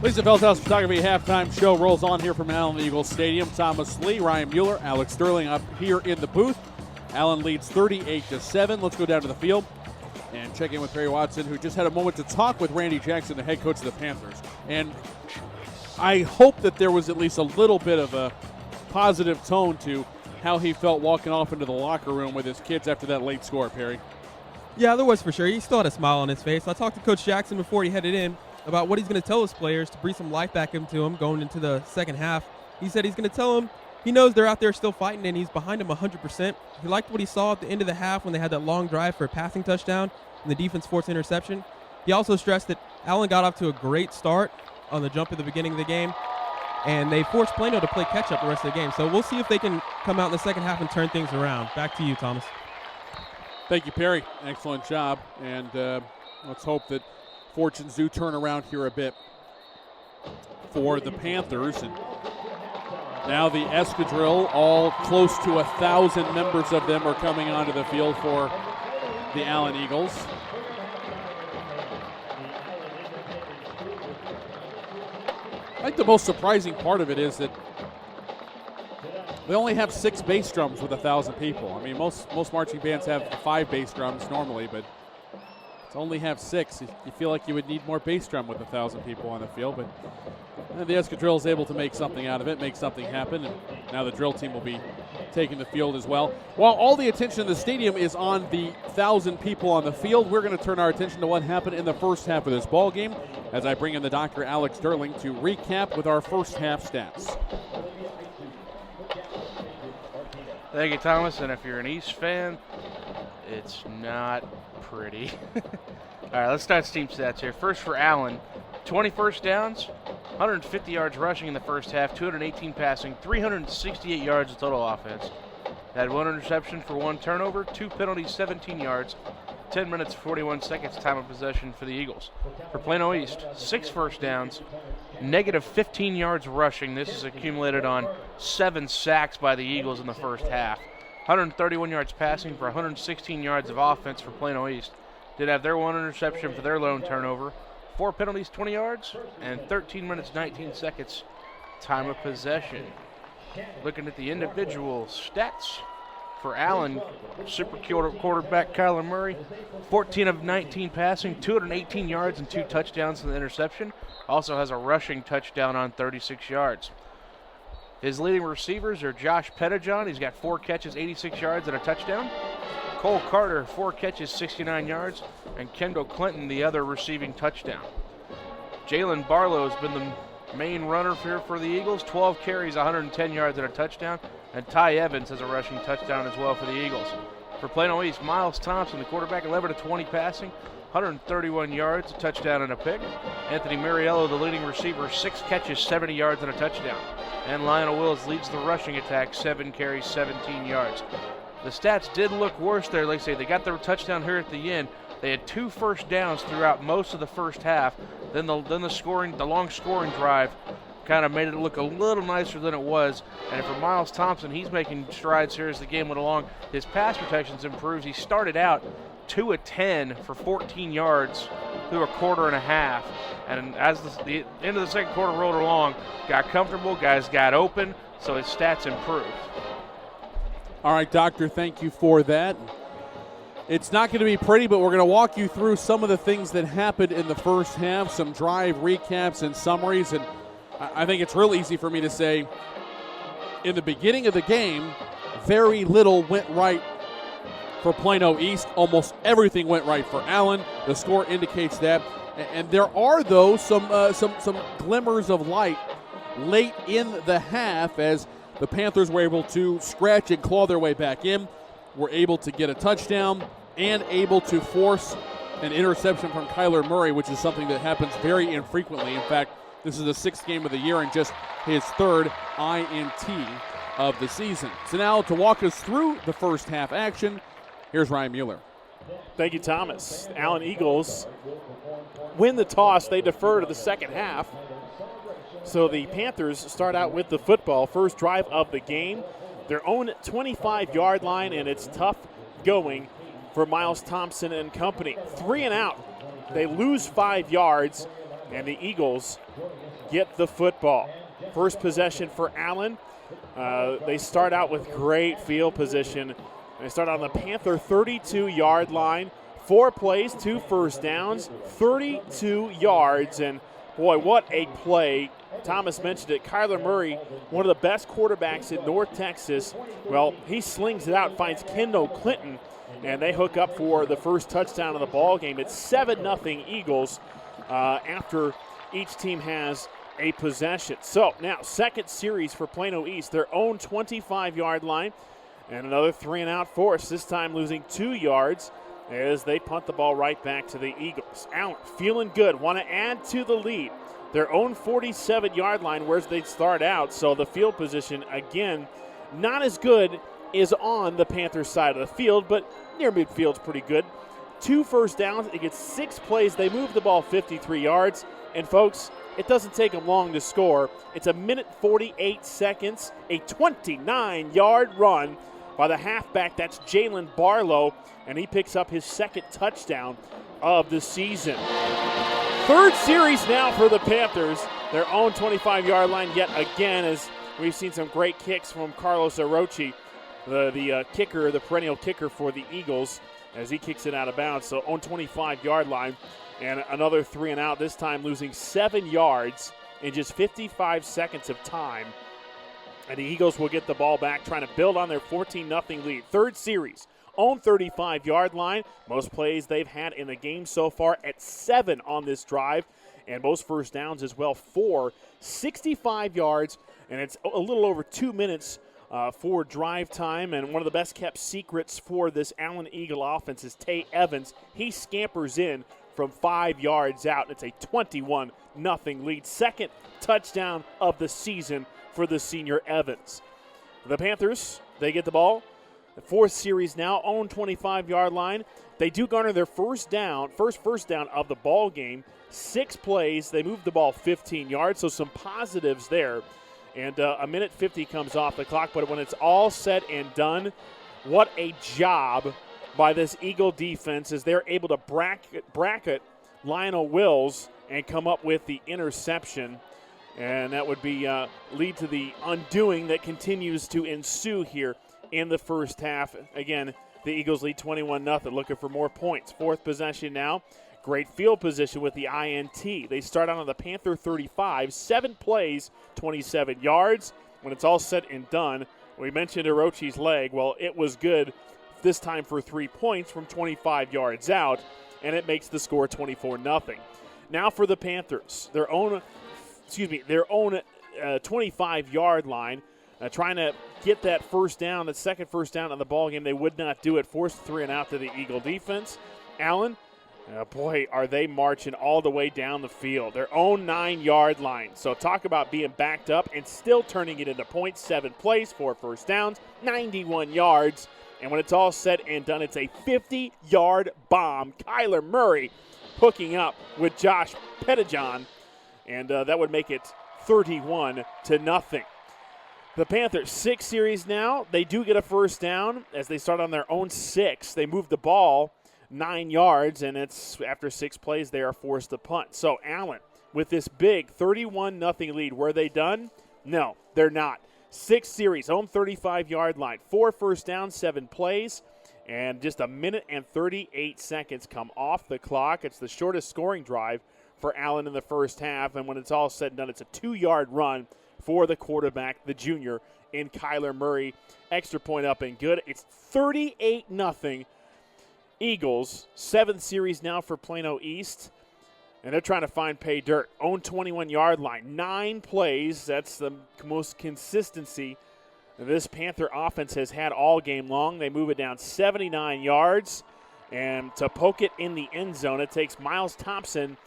Lisa Feldhaus Photography halftime show rolls on here from Allen Eagle Stadium. Thomas Lee, Ryan Mueller, Alex Sterling up here in the booth. Allen leads 38-7. Let's go down to the field and check in with Perry Watson, who just had a moment to talk with Randy Jackson, the head coach of the Panthers. And I hope that there was at least a little bit of a positive tone to how he felt walking off into the locker room with his kids after that late score, Perry. Yeah, there was for sure. He still had a smile on his face. I talked to Coach Jackson before he headed in about what he's going to tell his players to breathe some life back into them going into the second half. He said he's going to tell them he knows they're out there still fighting and he's behind them 100%. He liked what he saw at the end of the half when they had that long drive for a passing touchdown and the defense forced interception. He also stressed that Allen got off to a great start on the jump at the beginning of the game, and they forced Plano to play catch-up the rest of the game. So we'll see if they can come out in the second half and turn things around. Back to you, Thomas. Thank you, Perry. Excellent job. And let's hope that fortunes do turn around here a bit for the Panthers. And now the Escadrille, all close to 1,000 members of them are coming onto the field for the Allen Eagles. I think the most surprising part of it is that they only have 6 bass drums with 1,000 people. I mean, most marching bands have 5 bass drums normally, but to only have 6, you feel like you would need more bass drum with 1,000 people on the field. But the Escadrille is able to make something out of it, make something happen, and now the drill team will be taking the field as well. While all the attention in the stadium is on the 1,000 people on the field, we're going to turn our attention to what happened in the first half of this ball game as I bring in the Dr. Alex Sterling to recap with our first half stats. Thank you, Thomas. And if you're an East fan, it's not pretty. All right, let's start team stats here. First for Allen, 20 first downs, 150 yards rushing in the first half, 218 passing, 368 yards of total offense. Had 1 interception for 1 turnover, 2 penalties, 17 yards, 10 minutes, 41 seconds time of possession for the Eagles. For Plano East, 6 first downs, negative 15 yards rushing. This is accumulated on 7 sacks by the Eagles in the first half. 131 yards passing for 116 yards of offense for Plano East. Did have their 1 interception for their lone turnover, 4 penalties, 20 yards, and 13 minutes, 19 seconds time of possession. Looking at the individual stats for Allen, super quarterback Kyler Murray, 14 of 19 passing, 218 yards and 2 touchdowns in the interception. Also has a rushing touchdown on 36 yards. His leading receivers are Josh Pettijohn. He's got 4 catches, 86 yards, and a touchdown. Cole Carter, 4 catches, 69 yards, and Kendall Clinton, the other receiving touchdown. Jalen Barlow has been the main runner here for the Eagles, 12 carries, 110 yards, and a touchdown. And Ty Evans has a rushing touchdown as well for the Eagles. For Plano East, Miles Thompson, the quarterback, 11 of 20 passing, 131 yards, a touchdown and a pick. Anthony Mariello, the leading receiver, 6 catches, 70 yards, and a touchdown. And Lionel Wills leads the rushing attack, 7 carries, 17 yards. The stats did look worse there. Like I say, they got their touchdown here at the end. They had 2 first downs throughout most of the first half. Then the long scoring drive kind of made it look a little nicer than it was. And for Miles Thompson, he's making strides here as the game went along. His pass protections improves. He started out 2 of 10 for 14 yards through a quarter and a half. And as the end of the second quarter rolled along, got comfortable, guys got open, so his stats improved. All right, Doctor, thank you for that. It's not going to be pretty, but we're going to walk you through some of the things that happened in the first half, some drive recaps and summaries. And I think it's real easy for me to say, in the beginning of the game, very little went right for Plano East. Almost everything went right for Allen. The score indicates that. And there are, though, some glimmers of light late in the half as the Panthers were able to scratch and claw their way back in, were able to get a touchdown, and able to force an interception from Kyler Murray, which is something that happens very infrequently. In fact, this is the 6th game of the year and just his 3rd INT of the season. So now to walk us through the first half action, here's Ryan Mueller. Thank you, Thomas. Allen Eagles win the toss. They defer to the second half. So the Panthers start out with the football. First drive of the game. Their own 25-yard line, and it's tough going for Miles Thompson and company. 3 and out. They lose 5 yards, and the Eagles get the football. First possession for Allen. They start out with great field position. They start on the Panther 32-yard line. 4 plays, 2 first downs, 32 yards, and boy, what a play. Thomas mentioned it. Kyler Murray, one of the best quarterbacks in North Texas. Well, he slings it out, finds Kendall Clinton, and they hook up for the first touchdown of the ball game. It's 7-0 Eagles after each team has a possession. So now, second series for Plano East, their own 25-yard line, and another 3 and out for us, this time losing 2 yards. as they punt the ball right back to the Eagles. Allen feeling good, want to add to the lead. Their own 47-yard line where they start out, so the field position, again, not as good as on the Panthers side of the field, but near midfield's pretty good. 2 first downs, it gets 6 plays. They move the ball 53 yards, and folks, it doesn't take them long to score. It's 1:48 seconds, a 29-yard run by the halfback. That's Jalen Barlow, and he picks up his second touchdown of the season. Third series now for the Panthers. Their own 25-yard line yet again, as we've seen some great kicks from Carlos Arochi, the kicker, the perennial kicker for the Eagles, as he kicks it out of bounds. So own 25-yard line, and another 3 and out, this time losing 7 yards in just 55 seconds of time. And the Eagles will get the ball back, trying to build on their 14-0 lead. Third series, own 35-yard line. Most plays they've had in the game so far at 7 on this drive. And most first downs as well, 4. 65 yards, and it's a little over 2 minutes for drive time. And one of the best kept secrets for this Allen Eagle offense is Tay Evans. He scampers in from 5 yards out. It's a 21-0 lead. Second touchdown of the season for the senior Evans. The Panthers, they get the ball. The fourth series now, own 25-yard line. They do garner their first first down of the ball game. 6 plays. They move the ball 15 yards, so some positives there. And 1:50 comes off the clock, but when it's all said and done, what a job by this Eagle defense as they're able to bracket Lionel Wills and come up with the interception. And that would be lead to the undoing that continues to ensue here in the first half. Again, the Eagles lead 21-0, looking for more points. Fourth possession now. Great field position with the INT. They start out on the Panther 35, 7 plays, 27 yards. When it's all said and done, we mentioned Orochi's leg. Well, it was good this time for 3 points from 25 yards out, and it makes the score 24-0. Now for the Panthers, their own 25-yard line, trying to get that first down, the second first down of the ball game. They would not do it. Forced 3 and out to the Eagle defense. Allen, boy, are they marching all the way down the field. Their own 9-yard line. So talk about being backed up and still turning it into points. 7 plays, 4 first downs, 91 yards. And when it's all said and done, it's a 50-yard bomb. Kyler Murray hooking up with Josh Pettijohn. And that would make it 31-0. The Panthers, 6 series now. They do get a first down as they start on their own 6. They move the ball 9 yards, and it's after 6 plays they are forced to punt. So Allen with this big 31-0 lead. Were they done? No, they're not. 6 series, own 35-yard line. 4 first downs, 7 plays, and just 1:38 come off the clock. It's the shortest scoring drive for Allen in the first half, and when it's all said and done, it's a 2-yard run for the quarterback, the junior, in Kyler Murray. Extra point up and good. It's 38-0 Eagles. 7th series now for Plano East, and they're trying to find pay dirt. Own 21-yard line. 9 plays. That's the most consistency this Panther offense has had all game long. They move it down 79 yards, and to poke it in the end zone, it takes Miles Thompson.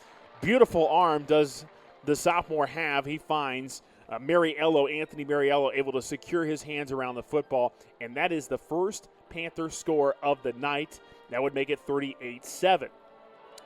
Beautiful arm does the sophomore have. He finds Anthony Mariello, able to secure his hands around the football, and that is the first Panther score of the night. That would make it 38-7.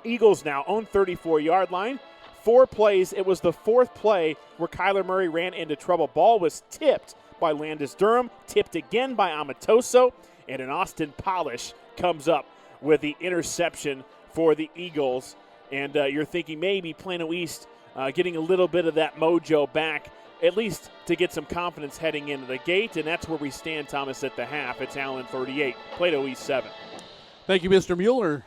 Eagles now own 34-yard line. 4 plays. It was the 4th play where Kyler Murray ran into trouble. Ball was tipped by Landis Durham, tipped again by Amatoso, and an Austin Polish comes up with the interception for the Eagles. And you're thinking maybe Plano East getting a little bit of that mojo back, at least to get some confidence heading into the gate. And that's where we stand, Thomas, at the half. It's Allen 38, Plano East 7. Thank you, Mr. Mueller.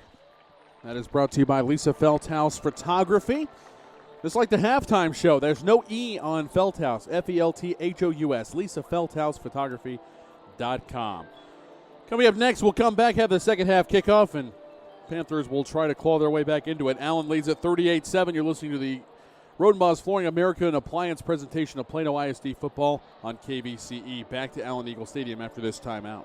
That is brought to you by Lisa Feldhaus Photography. Just like the halftime show, there's no E on Feldhaus, Felthous, LisaFeldhausPhotography.com. Coming up next, we'll come back, have the second half kickoff, and Panthers will try to claw their way back into it. Allen leads at 38-7. You're listening to the Rodenbaugh's Flooring America and Appliance presentation of Plano ISD football on KVCE. Back to Allen Eagle Stadium after this timeout.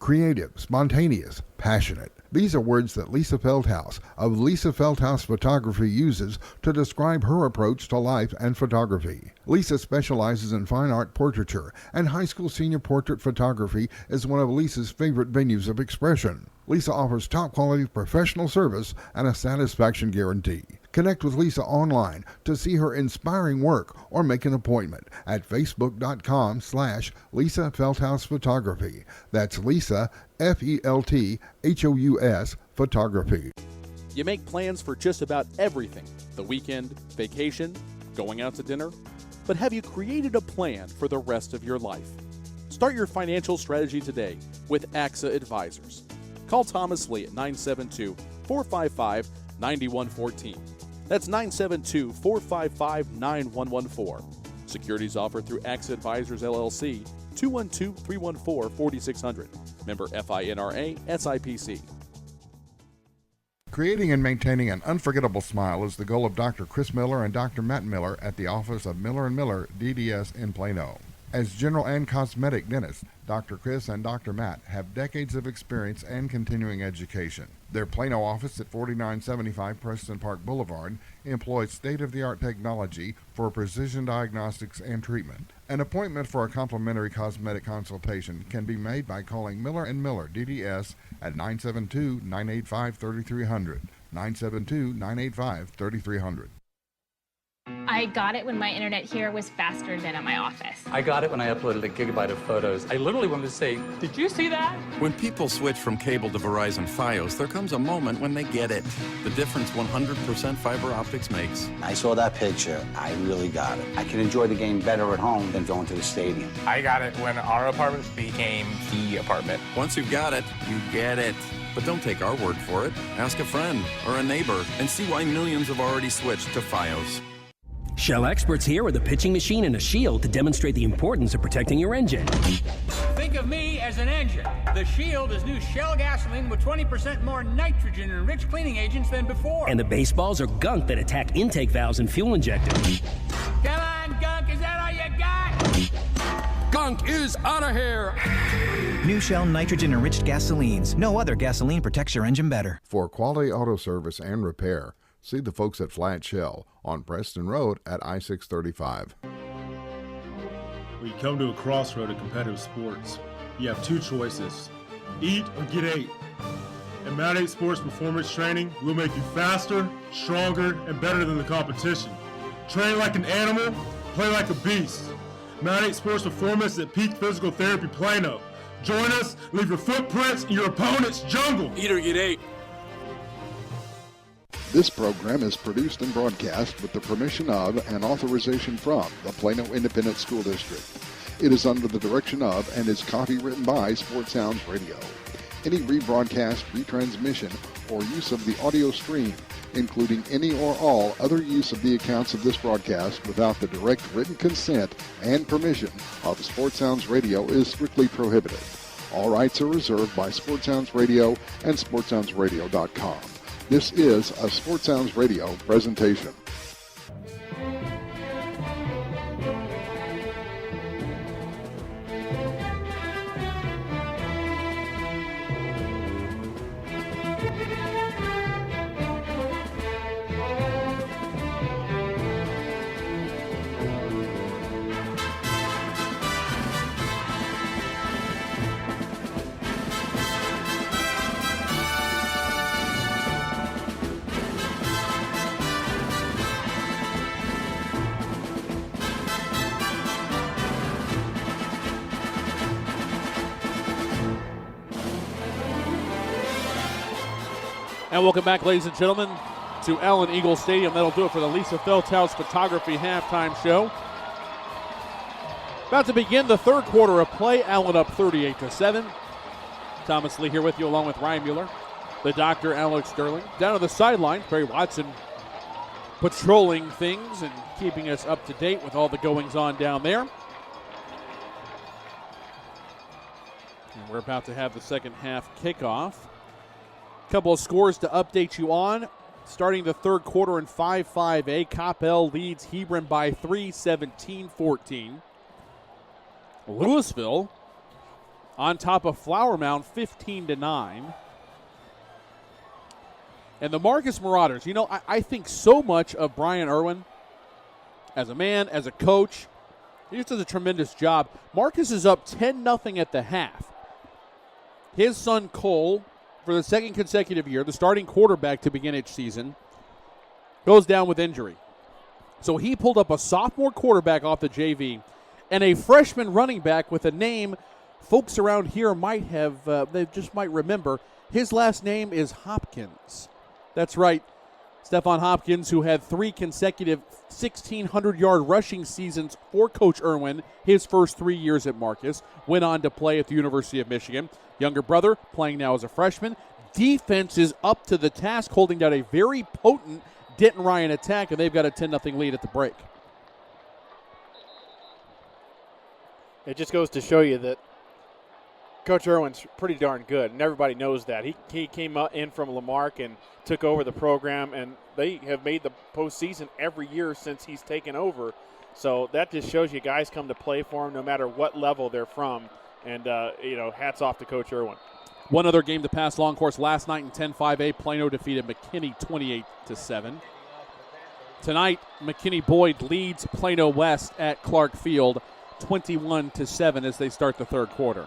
creative, spontaneous, passionate. These are words that Lisa Feldhaus of Lisa Feldhaus Photography uses to describe her approach to life and photography. Lisa specializes in fine art portraiture, and high school senior portrait photography is one of Lisa's favorite venues of expression. Lisa offers top-quality professional service and a satisfaction guarantee. Connect with Lisa online to see her inspiring work or make an appointment at facebook.com/Lisa Feldhaus Photography. That's Lisa, Felthous Photography. You make plans for just about everything: the weekend, vacation, going out to dinner. But have you created a plan for the rest of your life? Start your financial strategy today with AXA Advisors. Call Thomas Lee at 972-455-9114. That's 972-455-9114. Securities offered through AXA Advisors LLC, 212-314-4600. Member FINRA SIPC. Creating and maintaining an unforgettable smile is the goal of Dr. Chris Miller and Dr. Matt Miller at the office of Miller & Miller, DDS in Plano. As general and cosmetic dentists, Dr. Chris and Dr. Matt have decades of experience and continuing education. Their Plano office at 4975 Preston Park Boulevard employs state-of-the-art technology for precision diagnostics and treatment. An appointment for a complimentary cosmetic consultation can be made by calling Miller & Miller, DDS at 972-985-3300, 972-985-3300. I got it when my internet here was faster than at my office. I got it when I uploaded a gigabyte of photos. I literally wanted to say, did you see that? When people switch from cable to Verizon Fios, there comes a moment when they get it. The difference 100% fiber optics makes. I saw that picture. I really got it. I can enjoy the game better at home than going to the stadium. I got it when our apartment became the apartment. Once you've got it, you get it. But don't take our word for it. Ask a friend or a neighbor and see why millions have already switched to Fios. Shell experts here with a pitching machine and a shield to demonstrate the importance of protecting your engine. Think of me as an engine. The Shield is new Shell gasoline with 20% more nitrogen and rich cleaning agents than before. And the baseballs are gunk that attack intake valves and fuel injectors. Come on, gunk, is that all you got? Gunk is out of here. New Shell nitrogen-enriched gasolines. No other gasoline protects your engine better. For quality auto service and repair, see the folks at Flat Shell on Preston Road at I-635. When you come to a crossroad of competitive sports, you have two choices: eat or get ate. At Mount 8 Sports Performance Training, we'll make you faster, stronger, and better than the competition. Train like an animal, play like a beast. Mount 8 Sports Performance at Peak Physical Therapy Plano. Join us, leave your footprints in your opponent's jungle. Eat or get ate. This program is produced and broadcast with the permission of and authorization from the Plano Independent School District. It is under the direction of and is copywritten by Sports Sounds Radio. Any rebroadcast, retransmission, or use of the audio stream, including any or all other use of the accounts of this broadcast without the direct written consent and permission of Sports Sounds Radio is strictly prohibited. All rights are reserved by Sports Sounds Radio and SportsSoundsRadio.com. This is a Sports Sounds Radio presentation. And welcome back, ladies and gentlemen, to Allen Eagle Stadium. That'll do it for the Lisa Feldhaus Photography halftime show. About to begin the third quarter of play. Allen up 38-7. Thomas Lee here with you, along with Ryan Mueller, the doctor, Alex Sterling. Down to the sideline, Barry Watson patrolling things and keeping us up to date with all the goings-on down there. And we're about to have the second half kickoff. Couple of scores to update you on. Starting the third quarter in 5-5A, Coppell leads Hebron by 3, 17-14. Louisville on top of Flower Mound 15-9. And the Marcus Marauders, I think so much of Brian Irwin as a man, as a coach. He just does a tremendous job. Marcus is up 10-0 at the half. His son Cole, for the second consecutive year, the starting quarterback to begin each season, goes down with injury. So he pulled up a sophomore quarterback off the JV and a freshman running back with a name folks around here might have, they just might remember. His last name is Hopkins. That's right. Stephon Hopkins, who had 3 consecutive 1,600-yard rushing seasons for Coach Irwin his first 3 years at Marcus, went on to play at the University of Michigan. Younger brother playing now as a freshman. Defense is up to the task, holding down a very potent Denton Ryan attack, and they've got a 10-0 lead at the break. It just goes to show you that Coach Irwin's pretty darn good, and everybody knows that. He came in from Lamarck and took over the program, and they have made the postseason every year since he's taken over. So that just shows you guys come to play for him no matter what level they're from. And, hats off to Coach Irwin. One other game to pass along course last night in 10-5A. Plano defeated McKinney 28-7. Tonight, McKinney Boyd leads Plano West at Clark Field 21-7 as they start the third quarter.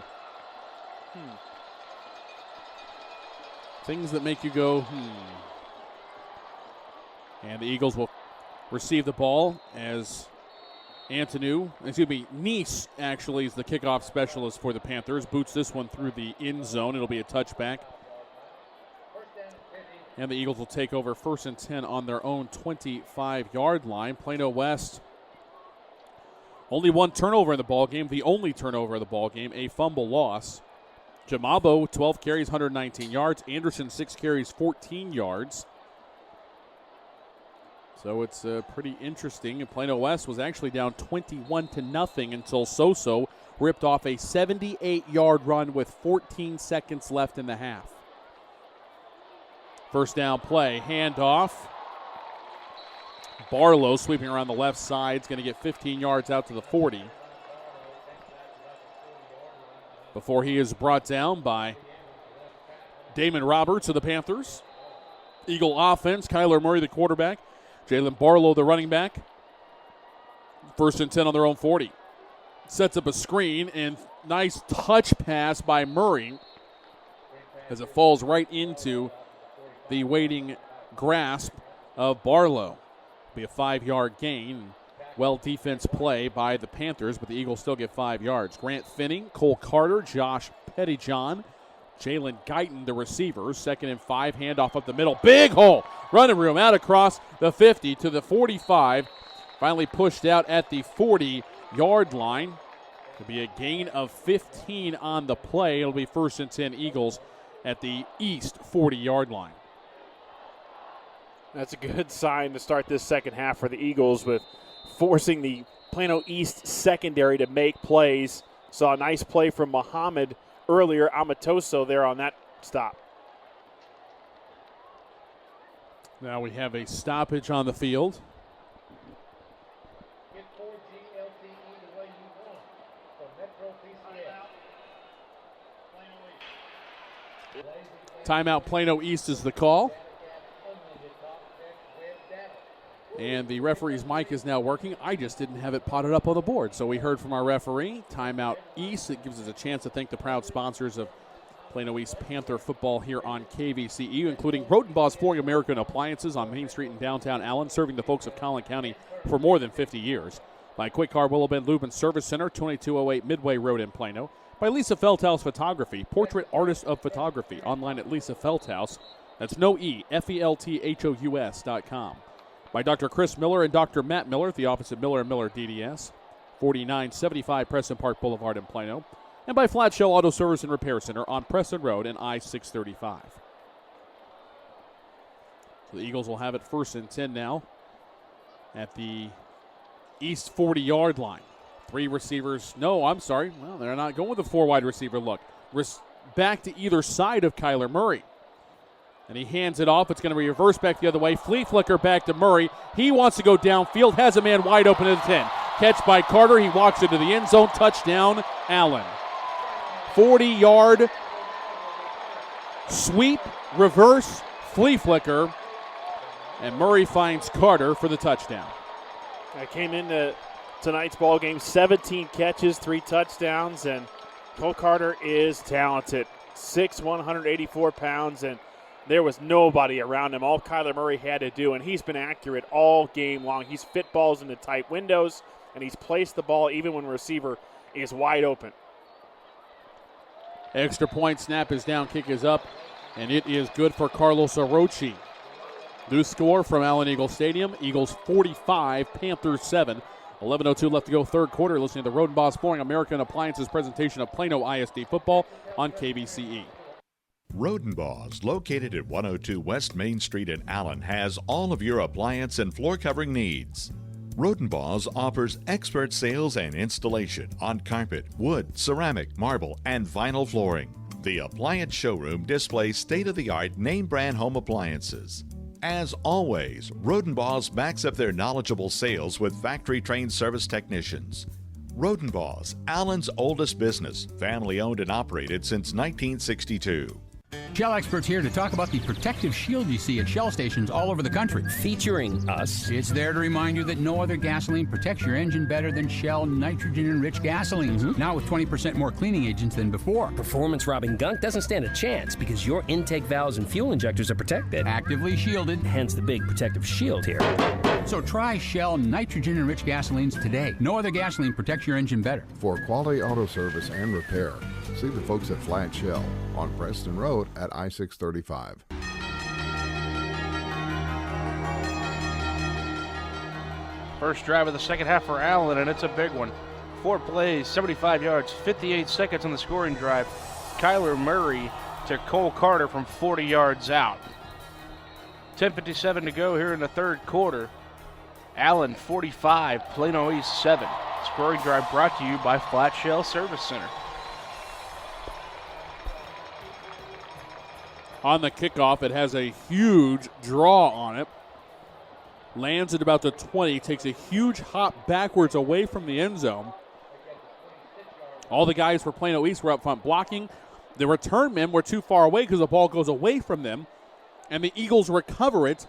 Things that make you go, And the Eagles will receive the ball as Nice actually is the kickoff specialist for the Panthers. Boots this one through the end zone. It'll be a touchback. And the Eagles will take over 1st and 10 on their own 25-yard line. Plano West, only one turnover in the ballgame, the only turnover of the ballgame, a fumble loss. Jamabo, 12 carries, 119 yards. Anderson, 6 carries, 14 yards. So it's pretty interesting. And Plano West was actually down 21-0 until Soso ripped off a 78-yard run with 14 seconds left in the half. First down play, handoff. Barlow sweeping around the left side is going to get 15 yards out to the 40. Before he is brought down by Damon Roberts of the Panthers. Eagle offense, Kyler Murray the quarterback, Jalen Barlow the running back. 1st and 10 on their own 40. Sets up a screen and nice touch pass by Murray as it falls right into the waiting grasp of Barlow. Be a 5-yard gain. Well defense play by the Panthers, but the Eagles still get 5 yards. Grant Finning, Cole Carter, Josh Pettyjohn, Jalen Guyton, the receivers. 2nd and 5, handoff up the middle. Big hole. Running room out across the 50 to the 45. Finally pushed out at the 40-yard line. It'll be a gain of 15 on the play. It'll be 1st and 10 Eagles at the east 40-yard line. That's a good sign to start this second half for the Eagles with forcing the Plano East secondary to make plays. Saw a nice play from Muhammad earlier. Amatoso there on that stop. Now we have a stoppage on the field. Timeout Plano East is the call. And the referee's mic is now working. I just didn't have it potted up on the board. So we heard from our referee, Timeout East. It gives us a chance to thank the proud sponsors of Plano East Panther football here on KVCU, including Rotenbaugh's Flooring American Appliances on Main Street in downtown Allen, serving the folks of Collin County for more than 50 years. By Quick Car Willow Bend Lube and Service Center, 2208 Midway Road in Plano. By Lisa Feldhaus Photography, portrait artist of photography, online at Lisa Feldhaus. That's no E, FELTHOUS.com. By Dr. Chris Miller and Dr. Matt Miller at the office of Miller & Miller DDS, 4975 Preston Park Boulevard in Plano. And by Flat Shell Auto Service and Repair Center on Preston Road and I-635. So the Eagles will have it 1st and 10 now at the east 40-yard line. 3 receivers. No, I'm sorry. Well, they're not going with a 4-wide receiver look. Back to either side of Kyler Murray. And he hands it off. It's going to be reversed back the other way. Flea flicker back to Murray. He wants to go downfield. Has a man wide open at the 10. Catch by Carter. He walks into the end zone. Touchdown, Allen. 40-yard sweep, reverse, flea flicker, and Murray finds Carter for the touchdown. I came into tonight's ball game, 17 catches, 3 touchdowns, and Cole Carter is talented. 6'1", 184 pounds, and there was nobody around him. All Kyler Murray had to do, and he's been accurate all game long. He's fit balls into tight windows, and he's placed the ball even when the receiver is wide open. Extra point, snap is down, kick is up, and it is good for Carlos Orochi. New score from Allen Eagle Stadium, Eagles 45, Panthers 7. 11:02 left to go, third quarter. Listening to the Roden Boss Flooring American Appliances presentation of Plano ISD football on KBCE. Rodenbaugh's, located at 102 West Main Street in Allen, has all of your appliance and floor covering needs. Rodenbaugh's offers expert sales and installation on carpet, wood, ceramic, marble, and vinyl flooring. The appliance showroom displays state-of-the-art name-brand home appliances. As always, Rodenbaugh's backs up their knowledgeable sales with factory-trained service technicians. Rodenbaugh's, Allen's oldest business, family-owned and operated since 1962. Shell experts here to talk about the protective shield you see at Shell stations all over the country. Featuring us. It's there to remind you that no other gasoline protects your engine better than Shell nitrogen-enriched gasolines. Now with 20% more cleaning agents than before. Performance-robbing gunk doesn't stand a chance because your intake valves and fuel injectors are protected. Actively shielded. Hence the big protective shield here. So try Shell nitrogen-enriched gasolines today. No other gasoline protects your engine better. For quality auto service and repair, see the folks at Flat Shell on Preston Road at I-635. First drive of the second half for Allen, and it's a big one. 4 plays, 75 yards, 58 seconds on the scoring drive. Kyler Murray to Cole Carter from 40 yards out. 10:57 to go here in the third quarter. Allen 45, Plano East 7. Scoring drive brought to you by Flat Shell Service Center. On the kickoff, it has a huge draw on it. Lands at about the 20, takes a huge hop backwards away from the end zone. All the guys for Plano East were up front blocking. The return men were too far away because the ball goes away from them, and the Eagles recover it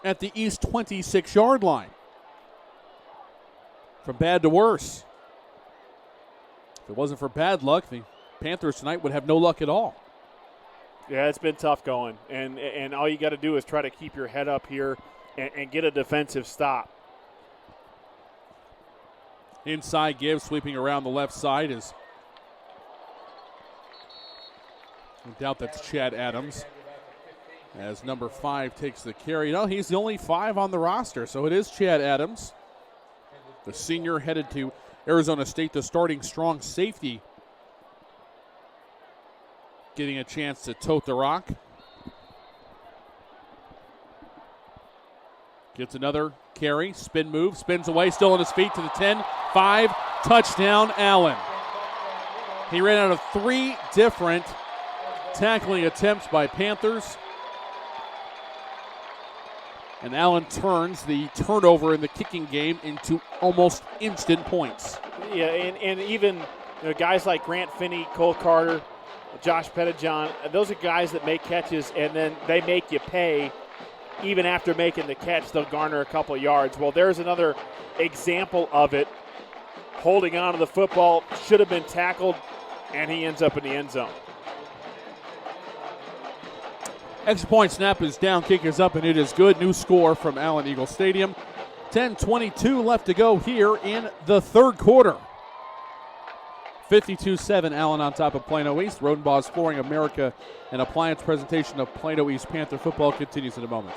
at the East 26-yard line. From bad to worse. If it wasn't for bad luck, the Panthers tonight would have no luck at all. Yeah, it's been tough going, and all you got to do is try to keep your head up here and get a defensive stop. Inside give, sweeping around the left side is, I doubt that's Chad Adams, as number 5 takes the carry. No, he's the only 5 on the roster, so it is Chad Adams. The senior headed to Arizona State, the starting strong safety, getting a chance to tote the rock. Gets another carry, spin move, spins away, still on his feet to the 10, 5, touchdown Allen. He ran out of 3 different tackling attempts by Panthers. And Allen turns the turnover in the kicking game into almost instant points. Yeah, and even guys like Grant Finney, Cole Carter, Josh Pettijohn, those are guys that make catches, and then they make you pay. Even after making the catch, they'll garner a couple yards. Well, there's another example of it. Holding on to the football, should have been tackled, and he ends up in the end zone. Extra point snap is down, kick is up, and it is good. New score from Allen Eagle Stadium. 10:22 left to go here in the third quarter. 52-7, Allen on top of Plano East. Rodenbaugh's Flooring America and Appliance presentation of Plano East Panther football continues in a moment.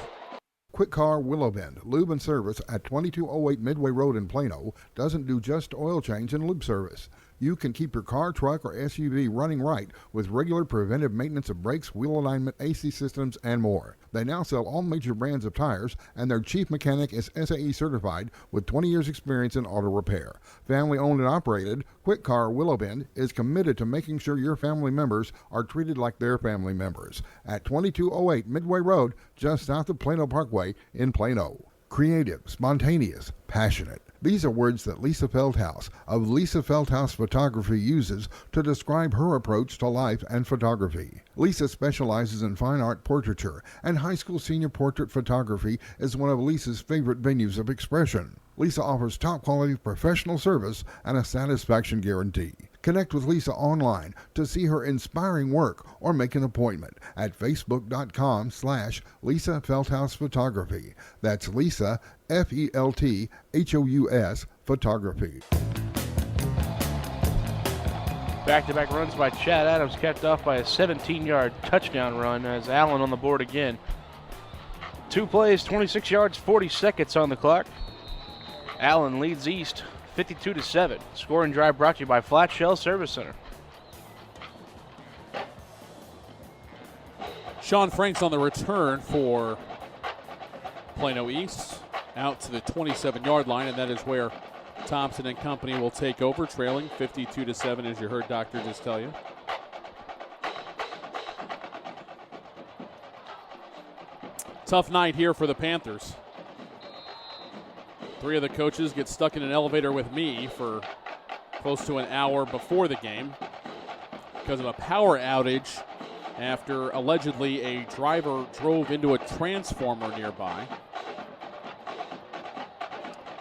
Quick Car Willow Bend, lube and service at 2208 Midway Road in Plano, doesn't do just oil change and lube service. You can keep your car, truck, or SUV running right with regular preventive maintenance of brakes, wheel alignment, AC systems, and more. They now sell all major brands of tires, and their chief mechanic is SAE certified with 20 years experience in auto repair. Family owned and operated, Quick Car Willow Bend is committed to making sure your family members are treated like their family members. At 2208 Midway Road, just south of Plano Parkway in Plano. Creative, spontaneous, passionate. These are words that Lisa Feldhaus of Lisa Feldhaus Photography uses to describe her approach to life and photography. Lisa specializes in fine art portraiture, and high school senior portrait photography is one of Lisa's favorite venues of expression. Lisa offers top-quality professional service and a satisfaction guarantee. Connect with Lisa online to see her inspiring work or make an appointment at facebook.com/Lisa Feldhaus Photography. That's Lisa, Felthous Photography. Back-to-back runs by Chad Adams, capped off by a 17-yard touchdown run as Allen on the board again. 2 plays, 26 yards, 40 seconds on the clock. Allen leads East 52-7. Scoring drive brought to you by Flat Shell Service Center. Sean Franks on the return for Plano East, out to the 27-yard line, and that is where Thompson and company will take over, trailing 52-7, as you heard Doctor just tell you. Tough night here for the Panthers. 3 of the coaches get stuck in an elevator with me for close to an hour before the game because of a power outage after allegedly a driver drove into a transformer nearby.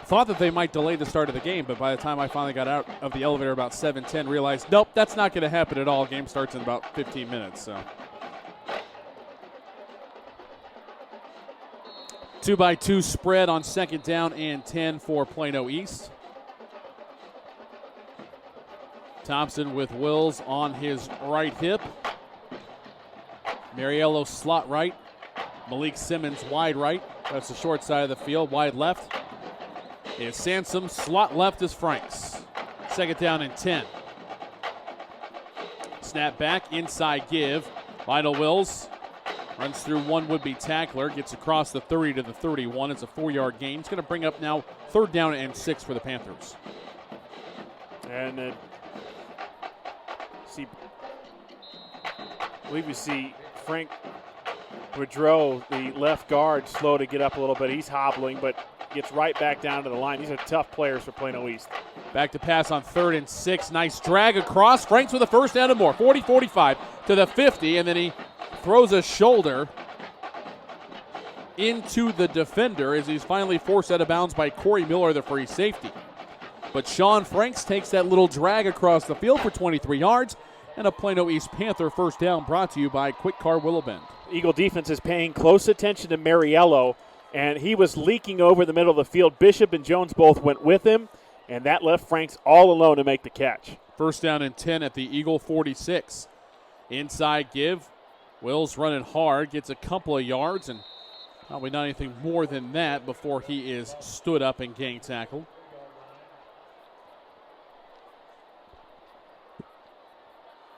Thought that they might delay the start of the game, but by the time I finally got out of the elevator about 7:10, realized, nope, that's not going to happen at all. Game starts in about 15 minutes, so. 2-by-2 spread on 2nd down and 10 for Plano East. Thompson with Wills on his right hip. Mariello slot right. Malik Simmons wide right. That's the short side of the field. Wide left is Sansom. Slot left is Franks. 2nd down and 10. Snap back, inside give. Lionel Wills runs through one would-be tackler, gets across the 30 to the 31. It's a 4-yard gain. It's going to bring up now 3rd down and 6 for the Panthers. And I believe we see Frank Boudreau, the left guard, slow to get up a little bit. He's hobbling, but gets right back down to the line. These are tough players for Plano East. Back to pass on 3rd and 6. Nice drag across. Franks with a 1st down and more. 40-45 to the 50, and then he throws a shoulder into the defender as he's finally forced out of bounds by Corey Miller, the free safety. But Sean Franks takes that little drag across the field for 23 yards, and a Plano East Panther 1st down brought to you by Quick Car Willow Bend. Eagle defense is paying close attention to Mariello, and he was leaking over the middle of the field. Bishop and Jones both went with him, and that left Franks all alone to make the catch. 1st down and 10 at the Eagle 46. Inside give. Wills running hard, gets a couple of yards, and probably not anything more than that before he is stood up and gang tackled.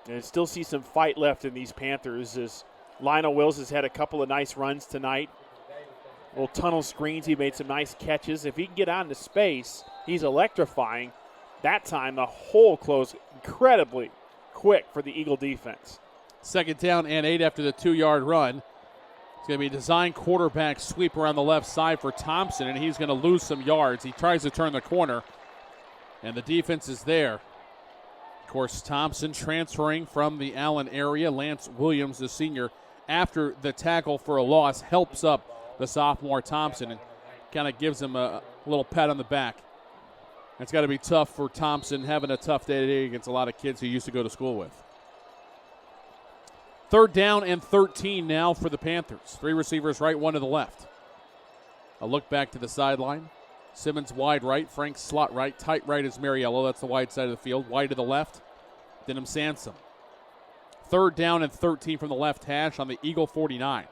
And I still see some fight left in these Panthers as Lionel Wills has had a couple of nice runs tonight. Little tunnel screens, he made some nice catches. If he can get out into space, he's electrifying. That time, the hole closed incredibly quick for the Eagle defense. 2nd down and 8 after the 2-yard run. It's going to be a design quarterback sweep around the left side for Thompson, and he's going to lose some yards. He tries to turn the corner, and the defense is there. Of course, Thompson transferring from the Allen area. Lance Williams, the senior, after the tackle for a loss, helps up the sophomore Thompson and kind of gives him a little pat on the back. It's got to be tough for Thompson, having a tough day today against a lot of kids he used to go to school with. 3rd down and 13 now for the Panthers. 3 receivers right, 1 to the left. A look back to the sideline. Simmons wide right, Frank slot right, tight right is Mariello. That's the wide side of the field. Wide to the left, Denham Sansom. 3rd down and 13 from the left hash on the Eagle 49.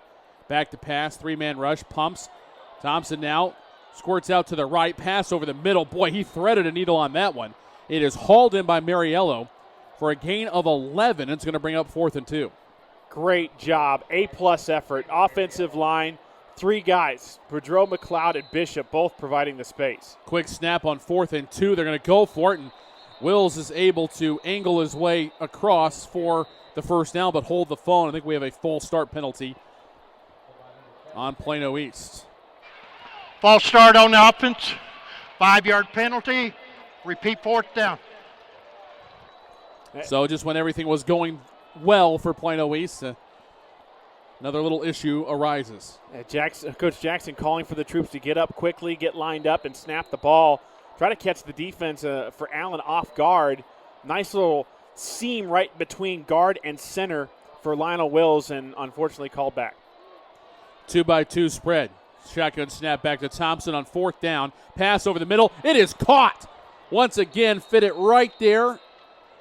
Back to pass, 3-man rush, pumps. Thompson now squirts out to the right, pass over the middle. Boy, he threaded a needle on that one. It is hauled in by Mariello for a gain of 11. It's going to bring up 4th and 2. Great job. A-plus effort. Offensive line, 3 guys. Boudreau, McLeod, and Bishop both providing the space. Quick snap on 4th and 2. They're going to go for it, and Wills is able to angle his way across for the 1st down, but hold the phone. I think we have a full start penalty on Plano East. False start on the offense. 5-yard penalty. Repeat 4th down. So just when everything was going well for Plano East, another little issue arises. Coach Jackson calling for the troops to get up quickly, get lined up, and snap the ball. Try to catch the defense for Allen off guard. Nice little seam right between guard and center for Lionel Wills, and unfortunately called back. 2-by-2 spread. Shotgun snap back to Thompson on 4th down. Pass over the middle. It is caught. Once again, fit it right there,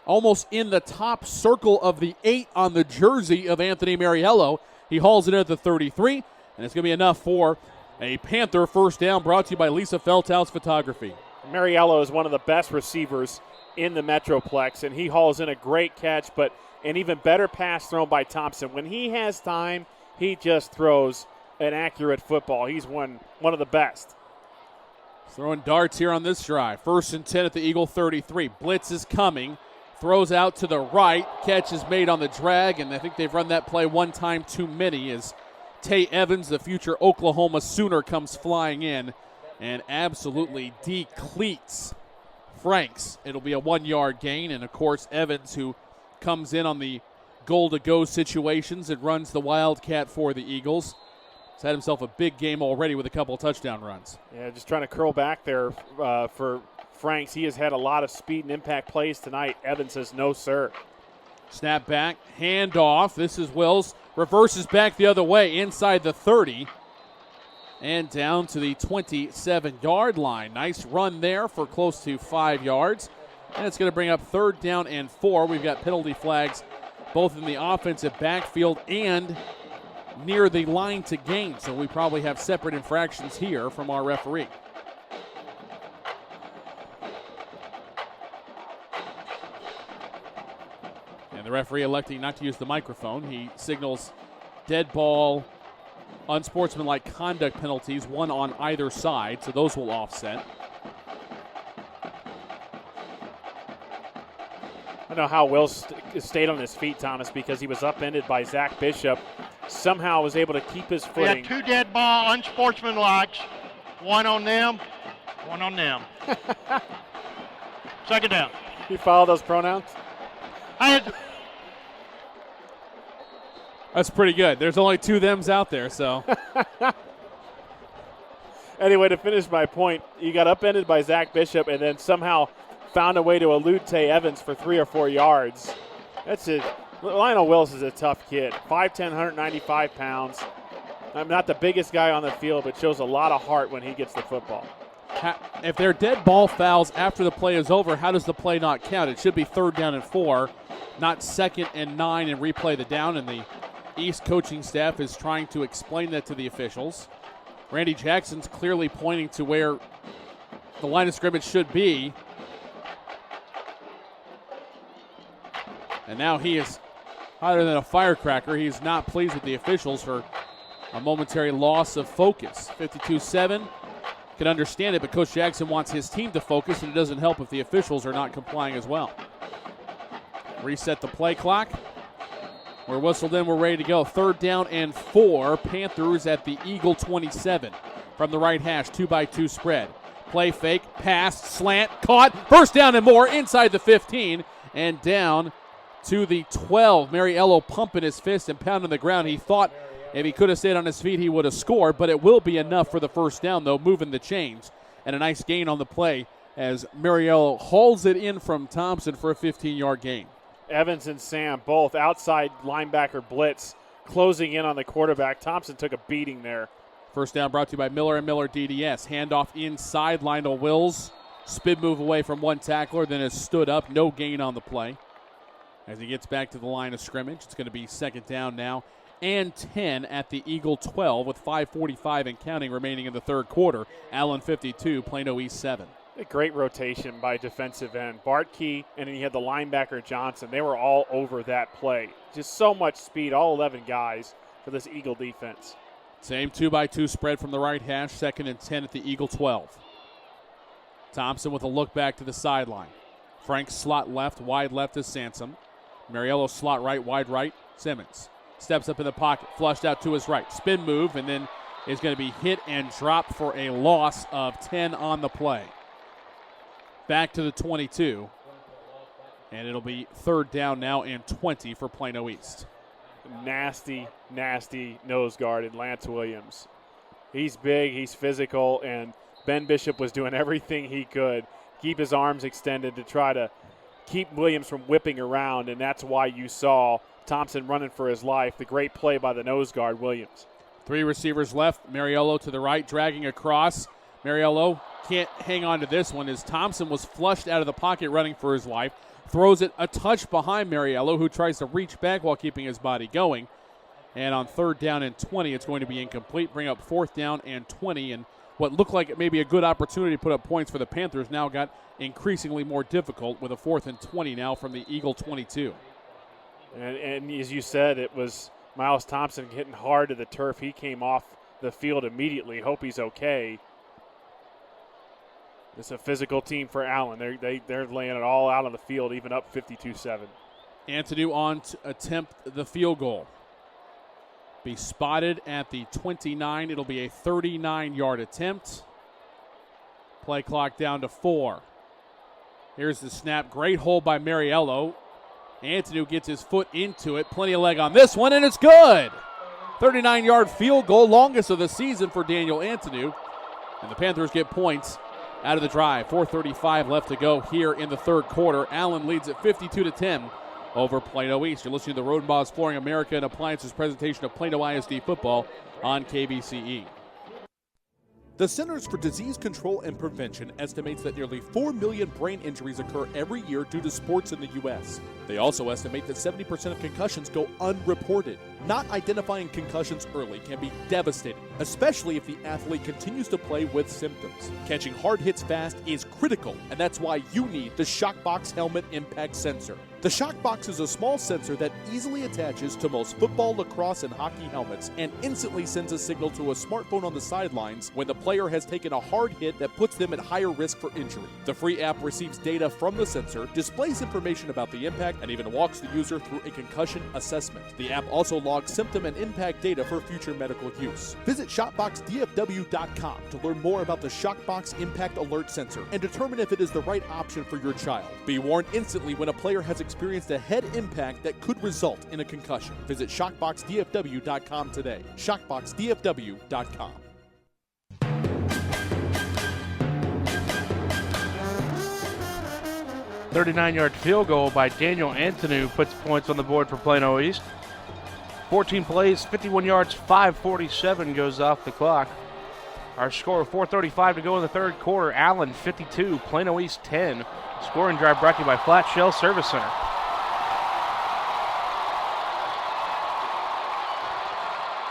almost in the top circle of the 8 on the jersey of Anthony Mariello. He hauls it in at the 33, and it's going to be enough for a Panther first down, brought to you by Lisa Feldhaus Photography. Mariello is one of the best receivers in the Metroplex, and he hauls in a great catch, but an even better pass thrown by Thompson. When he has time, he just throws an accurate football. He's one of the best. Throwing darts here on this drive. 1st and 10 at the Eagle 33. Blitz is coming. Throws out to the right. Catch is made on the drag, and I think they've run that play one time too many as Tay Evans, the future Oklahoma Sooner, comes flying in and absolutely decleats Franks. It'll be a 1-yard gain, and, of course, Evans, who comes in on the goal-to-go situations and runs the Wildcat for the Eagles. He's had himself a big game already with a couple of touchdown runs. Yeah, just trying to curl back there for Franks. He has had a lot of speed and impact plays tonight. Evans says no, sir. Snap back, handoff. This is Wills. Reverses back the other way inside the 30 and down to the 27-yard line. Nice run there for close to 5 yards. And it's going to bring up 3rd down and 4. We've got penalty flags both in the offensive backfield and near the line to gain. So we probably have separate infractions here from our referee. And the referee electing not to use the microphone. He signals dead ball, unsportsmanlike conduct penalties, one on either side, so those will offset. I don't know how Wills stayed on his feet, Thomas, because he was upended by Zach Bishop. Somehow was able to keep his footing. We had 2 dead ball, unsportsmanlike. One on them, one on them. 2nd down. You follow those pronouns? That's pretty good. There's only 2 thems out there, so. Anyway, to finish my point, you got upended by Zach Bishop and then somehow found a way to elude Tay Evans for 3 or 4 yards. That's it. Lionel Wills is a tough kid. 5'10", 195 pounds. I'm not the biggest guy on the field, but shows a lot of heart when he gets the football. If they're dead ball fouls after the play is over, how does the play not count? It should be 3rd down and 4, not 2nd and 9 and replay the down, and the East coaching staff is trying to explain that to the officials. Randy Jackson's clearly pointing to where the line of scrimmage should be. And now he is hotter than a firecracker. He's not pleased with the officials for a momentary loss of focus. 52-7. Can understand it, but Coach Jackson wants his team to focus, and it doesn't help if the officials are not complying as well. Reset the play clock. We're whistled in. We're ready to go. 3rd down and 4. Panthers at the Eagle 27. From the right hash, 2-by-2 spread. Play fake, pass, slant, caught. 1st down and more inside the 15 and down to the 12. Mariello pumping his fist and pounding the ground. He thought if he could have stayed on his feet, he would have scored, but it will be enough for the 1st down, though, moving the chains. And a nice gain on the play as Mariello hauls it in from Thompson for a 15-yard gain. Evans and Sam both outside linebacker blitz closing in on the quarterback. Thompson took a beating there. 1st down brought to you by Miller and Miller DDS. Handoff inside. Lionel Wills. Spin move away from one tackler, then is stood up. No gain on the play. As he gets back to the line of scrimmage, it's going to be 2nd down now and 10 at the Eagle 12 with 5:45 and counting remaining in the 3rd quarter. Allen 52, Plano East 7. A great rotation by defensive end. Bartkey, and then you had the linebacker Johnson. They were all over that play. Just so much speed, all 11 guys for this Eagle defense. Same 2-by-2 spread from the right hash, 2nd and 10 at the Eagle 12. Thompson with a look back to the sideline. Frank slot left, wide left is Sansom. Mariello slot right, wide right, Simmons. Steps up in the pocket, flushed out to his right. Spin move, and then is going to be hit and dropped for a loss of 10 on the play. back to the 22. And it'll be 3rd down now and 20 for Plano East. Nasty, nasty nose guard in Lance Williams. He's big, he's physical, and Ben Bishop was doing everything he could, keep his arms extended to try to keep Williams from whipping around, and that's why you saw Thompson running for his life. The great play by the nose guard, Williams. 3 receivers left. Mariello to the right, dragging across. Mariello can't hang on to this one as Thompson was flushed out of the pocket running for his life. Throws it a touch behind Mariello, who tries to reach back while keeping his body going. And on 3rd down and 20, it's going to be incomplete. Bring up 4th down and 20. And what looked like it may be a good opportunity to put up points for the Panthers now got increasingly more difficult with a 4th and 20 now from the Eagle 22. And as you said, it was Miles Thompson hitting hard to the turf. He came off the field immediately. Hope he's okay. It's a physical team for Allen. They're laying it all out on the field, even up 52-7. Antonu on to attempt the field goal. Be spotted at the 29. It'll be a 39-yard attempt. Play clock down to 4. Here's the snap. Great hold by Mariello. Antonu gets his foot into it. Plenty of leg on this one, and it's good. 39-yard field goal, longest of the season for Daniel Antonu. And the Panthers get points out of the drive. 4:35 left to go here in the 3rd quarter. Allen leads at 52-10 over Plano East. You're listening to the Rodenbaugh's Flooring America and Appliances presentation of Plano ISD football on KBCE. The Centers for Disease Control and Prevention estimates that nearly 4 million brain injuries occur every year due to sports in the U.S. They also estimate that 70% of concussions go unreported. Not identifying concussions early can be devastating, especially if the athlete continues to play with symptoms. Catching hard hits fast is critical, and that's why you need the Shockbox Helmet Impact Sensor. The Shockbox is a small sensor that easily attaches to most football, lacrosse, and hockey helmets and instantly sends a signal to a smartphone on the sidelines when the player has taken a hard hit that puts them at higher risk for injury. The free app receives data from the sensor, displays information about the impact, and even walks the user through a concussion assessment. The app also logs symptom and impact data for future medical use. Visit ShopboxDFW.com to learn more about the Shockbox Impact Alert Sensor and determine if it is the right option for your child. Be warned instantly when a player has experienced a head impact that could result in a concussion. Visit ShockboxDFW.com today. ShockboxDFW.com. A 39-yard field goal by Daniel Antonu puts points on the board for Plano East. 14 plays, 51 yards, 5:47 goes off the clock. Our score, 4:35 to go in the 3rd quarter. Allen 52, Plano East 10. Scoring drive brought to you by Flat Shell Service Center.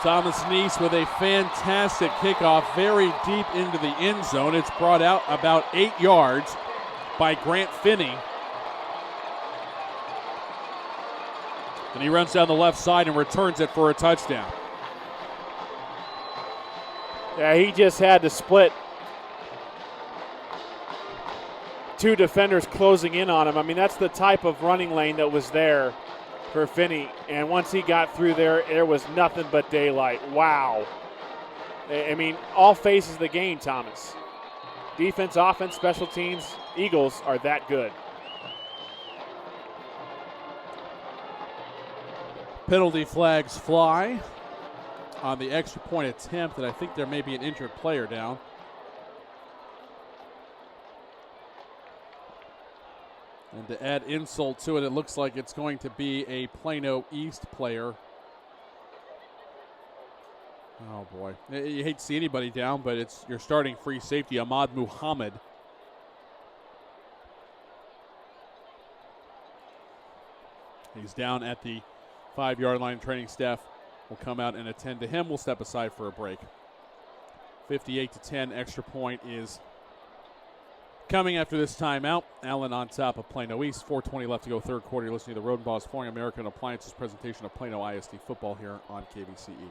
Thomas Neese with a fantastic kickoff very deep into the end zone. It's brought out about 8 yards by Grant Finney. And he runs down the left side and returns it for a touchdown. Yeah, he just had to split 2 defenders closing in on him. I mean, that's the type of running lane that was there for Finney. And once he got through there was nothing but daylight. Wow. I mean, all phases of the game, Thomas. Defense, offense, special teams, Eagles are that good. Penalty flags fly on the extra point attempt, and I think there may be an injured player down. And to add insult to it, it looks like it's going to be a Plano East player. Oh, boy. You hate to see anybody down, but it's your starting free safety, Ahmad Muhammad. He's down at the 5-yard line. Training staff will come out and attend to him. We'll step aside for a break. 58-10, extra point is coming after this timeout. Allen on top of Plano East. 4:20 left to go, 3rd quarter. You're listening to the Rodenbaugh's Flooring America and Appliances presentation of Plano ISD football here on KBCE.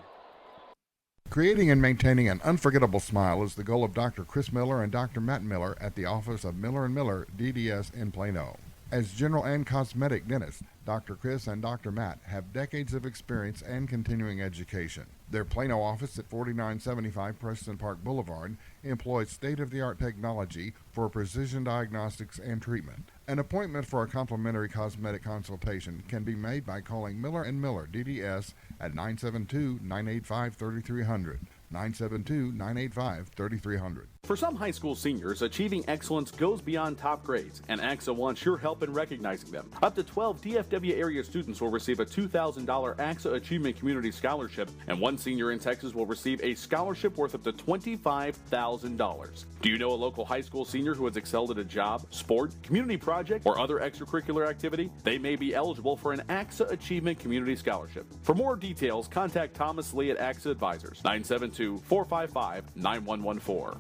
Creating and maintaining an unforgettable smile is the goal of Dr. Chris Miller and Dr. Matt Miller at the office of Miller & Miller DDS in Plano. As general and cosmetic dentists, Dr. Chris and Dr. Matt have decades of experience and continuing education. Their Plano office at 4975 Preston Park Boulevard employs state-of-the-art technology for precision diagnostics and treatment. An appointment for a complimentary cosmetic consultation can be made by calling Miller & Miller, DDS, at 972-985-3300. 972-985-3300. For some high school seniors, achieving excellence goes beyond top grades, and AXA wants your help in recognizing them. Up to 12 DFW area students will receive a $2,000 AXA Achievement Community Scholarship, and one senior in Texas will receive a scholarship worth up to $25,000. Do you know a local high school senior who has excelled at a job, sport, community project, or other extracurricular activity? They may be eligible for an AXA Achievement Community Scholarship. For more details, contact Thomas Lee at AXA Advisors, 972-455-9114.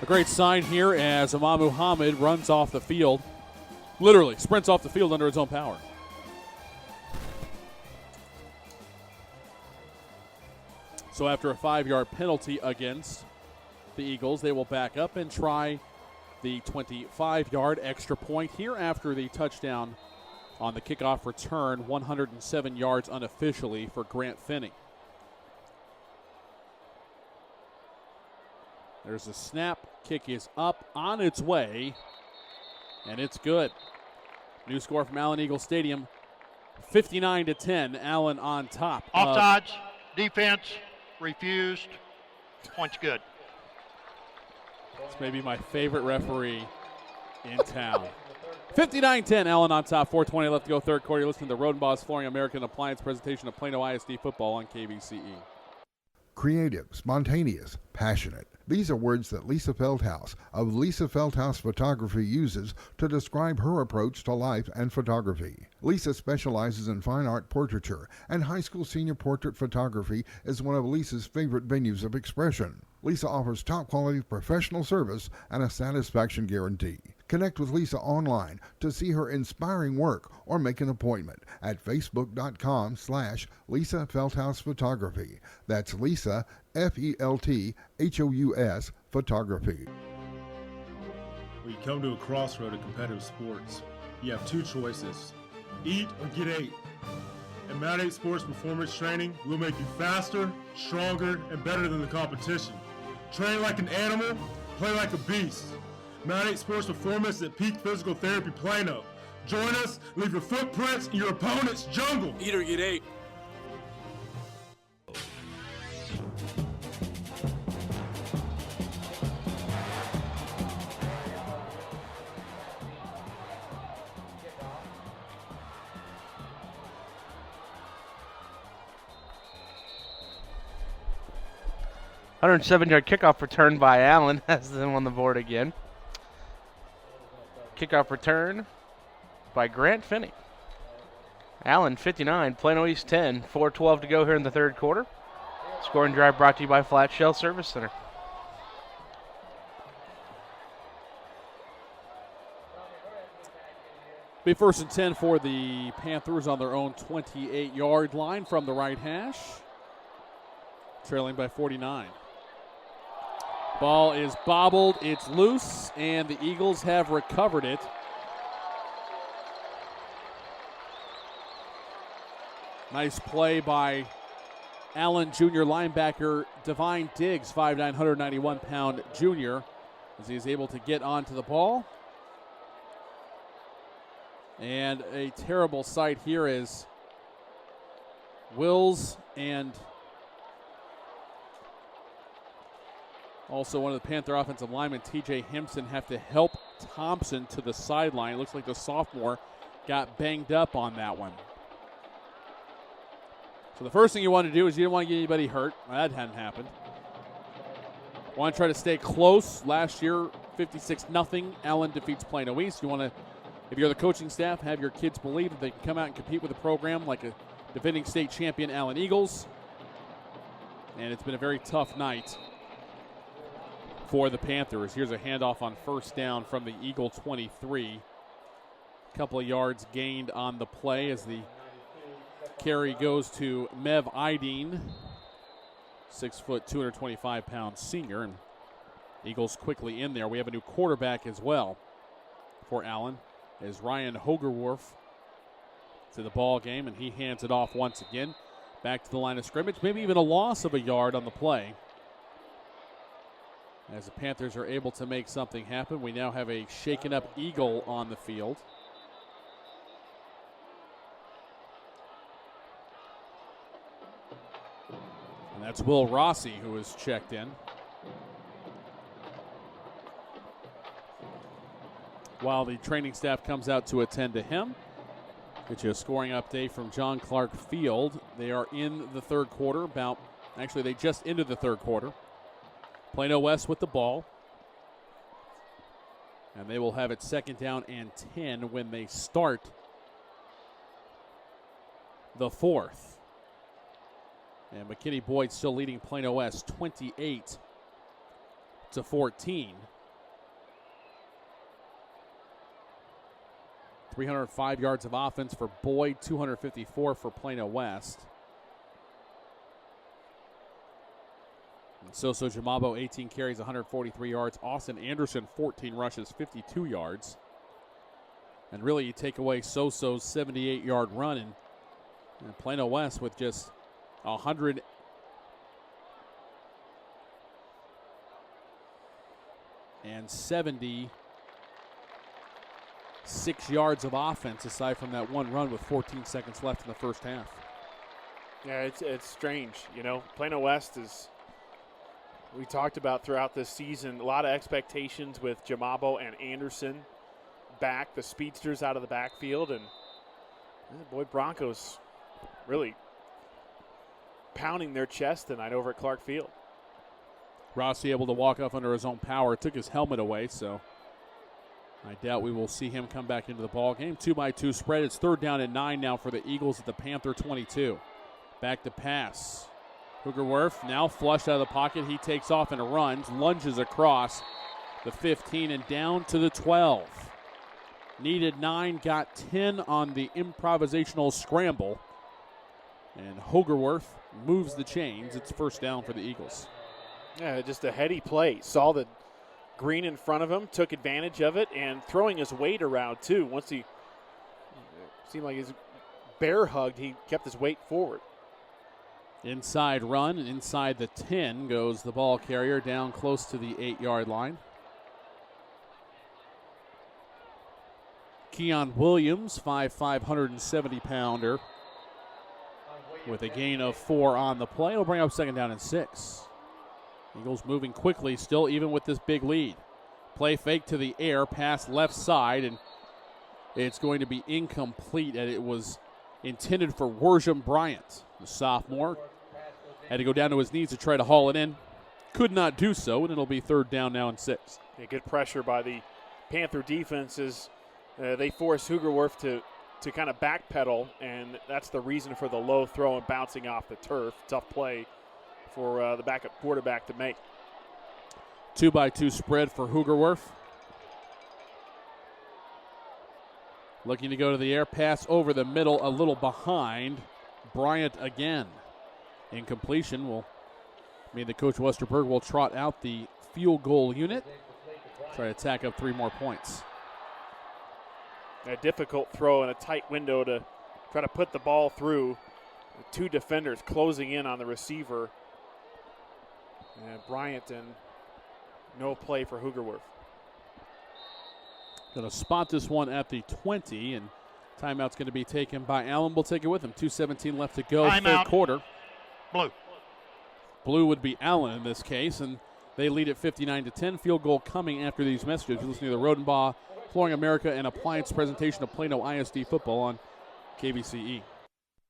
A great sign here as Imam Muhammad runs off the field. Literally sprints off the field under his own power. So after a 5-yard penalty against the Eagles, they will back up and try the 25-yard extra point here after the touchdown on the kickoff return, 107 yards unofficially for Grant Finney. There's a snap. Kick is up, on its way, and it's good. New score from Allen Eagle Stadium, 59-10. Allen on top. Offsides, defense, refused. Point's good. It's maybe my favorite referee in town. 59-10, Allen on top, 4:20 left to go third quarter. You're listening to Rodenbaugh's Flooring American Appliance presentation of Plano ISD football on KVCE. Creative, spontaneous, passionate. These are words that Lisa Feldhaus of Lisa Feldhaus Photography uses to describe her approach to life and photography. Lisa specializes in fine art portraiture, and high school senior portrait photography is one of Lisa's favorite venues of expression. Lisa offers top-quality professional service and a satisfaction guarantee. Connect with Lisa online to see her inspiring work or make an appointment at facebook.com/Lisa Feldhaus Photography. That's Lisa, Felthous Photography. When you come to a crossroad of competitive sports, you have two choices: eat or get ate. At Mount 8 Sports Performance Training, we'll make you faster, stronger, and better than the competition. Train like an animal, play like a beast. Mount 8 Sports Performance at Peak Physical Therapy Plano. Join us, leave your footprints in your opponent's jungle. Eat or get ate. $107-yard kickoff return by Allen has them on the board again. Kickoff return by Grant Finney. Allen 59, Plano East 10, 4:12 to go here in the third quarter. Scoring drive brought to you by Flat Shell Service Center. Be first and 10 for the Panthers on their own 28-yard line from the right hash. Trailing by 49. Ball is bobbled, it's loose, and the Eagles have recovered it. Nice play by Allen junior linebacker Devine Diggs, 5'9", 191-pound junior, as he is able to get onto the ball. And a terrible sight here is Wills and also one of the Panther offensive linemen, TJ Himpson, have to help Thompson to the sideline. It looks like the sophomore got banged up on that one. So the first thing you want to do is you don't want to get anybody hurt. Well, that hadn't happened. Want to try to stay close. Last year, 56-0. Allen defeats Plano East. You want to, if you're the coaching staff, have your kids believe that they can come out and compete with a program like a defending state champion Allen Eagles. And it's been a very tough night for the Panthers. Here's a handoff on first down from the Eagle 23. A couple of yards gained on the play as the carry goes to Mev Ideen, 6 foot, 225-pound senior. And Eagles quickly in there. We have a new quarterback as well for Allen, as Ryan Hogerworth to the ball game, and he hands it off once again. Back to the line of scrimmage, maybe even a loss of a yard on the play. As the Panthers are able to make something happen, we now have a shaken up Eagle on the field. And that's Will Rossi, who is checked in. While the training staff comes out to attend to him, get you a scoring update from John Clark Field. They are in the third quarter. They just ended the third quarter. Plano West with the ball. And they will have it 2nd down and 10 when they start the fourth. And McKinney Boyd still leading Plano West 28-14. 305 yards of offense for Boyd, 254 for Plano West. And Soso Jamabo, 18 carries, 143 yards. Austin Anderson, 14 rushes, 52 yards. And really, you take away Soso's 78-yard run, and Plano West with just 176 yards of offense, aside from that one run with 14 seconds left in the first half. Yeah, it's strange. Plano West is, we talked about throughout this season, a lot of expectations with Jamabo and Anderson back, the speedsters out of the backfield, and boy, Broncos really pounding their chest tonight over at Clark Field. Rossi able to walk off under his own power, took his helmet away, so I doubt we will see him come back into the ball game. 2-by-2 spread. It's 3rd down and 9 now for the Eagles at the Panther 22. Back to pass. Hogerworth now flushed out of the pocket. He takes off and runs, lunges across the 15 and down to the 12. Needed 9, got 10 on the improvisational scramble. And Hogerworth moves the chains. It's 1st down for the Eagles. Yeah, just a heady play. Saw the green in front of him, took advantage of it, and throwing his weight around too. Once he seemed like he's bear hugged, he kept his weight forward. Inside run, and inside the 10 goes the ball carrier down close to the 8-yard line. Keon Williams, 5'5", 170-pounder, with a gain of 4 on the play. It'll bring up 2nd down and 6. Eagles moving quickly still, even with this big lead. Play fake to the air, pass left side, and it's going to be incomplete, and it was intended for Wersham Bryant. The sophomore had to go down to his knees to try to haul it in. Could not do so, and it'll be 3rd down now and 6. Yeah, good pressure by the Panther defense as they force Hogerworth to kind of backpedal, and that's the reason for the low throw and bouncing off the turf. Tough play for the backup quarterback to make. 2-by-2 spread for Hogerworth. Looking to go to the air, pass over the middle, a little behind. Bryant again. Incompletion will mean that Coach Westerberg will trot out the field goal unit. Try to tack up 3 more points. A difficult throw in a tight window to try to put the ball through. 2 defenders closing in on the receiver. And Bryant, and no play for Hogerworth. Going to spot this one at the 20, and timeout's going to be taken by Allen. We'll take it with him. 2:17 left to go, third quarter. Blue would be Allen in this case, and they lead at 59-10. Field goal coming after these messages. You're listening to the Rodenbaugh Flooring America and Appliance presentation of Plano ISD football on KVCE.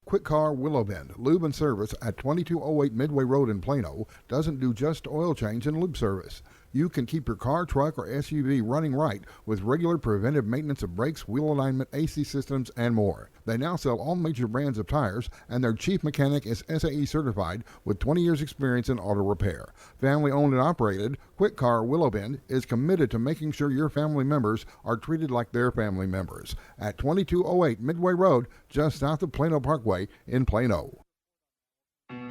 Quick Car Willow Bend, lube and service at 2208 Midway Road in Plano, doesn't do just oil change and lube service. You can keep your car, truck, or SUV running right with regular preventive maintenance of brakes, wheel alignment, AC systems, and more. They now sell all major brands of tires, and their chief mechanic is SAE certified with 20 years experience in auto repair. Family owned and operated, Quick Car Willow Bend is committed to making sure your family members are treated like their family members. At 2208 Midway Road, just south of Plano Parkway in Plano.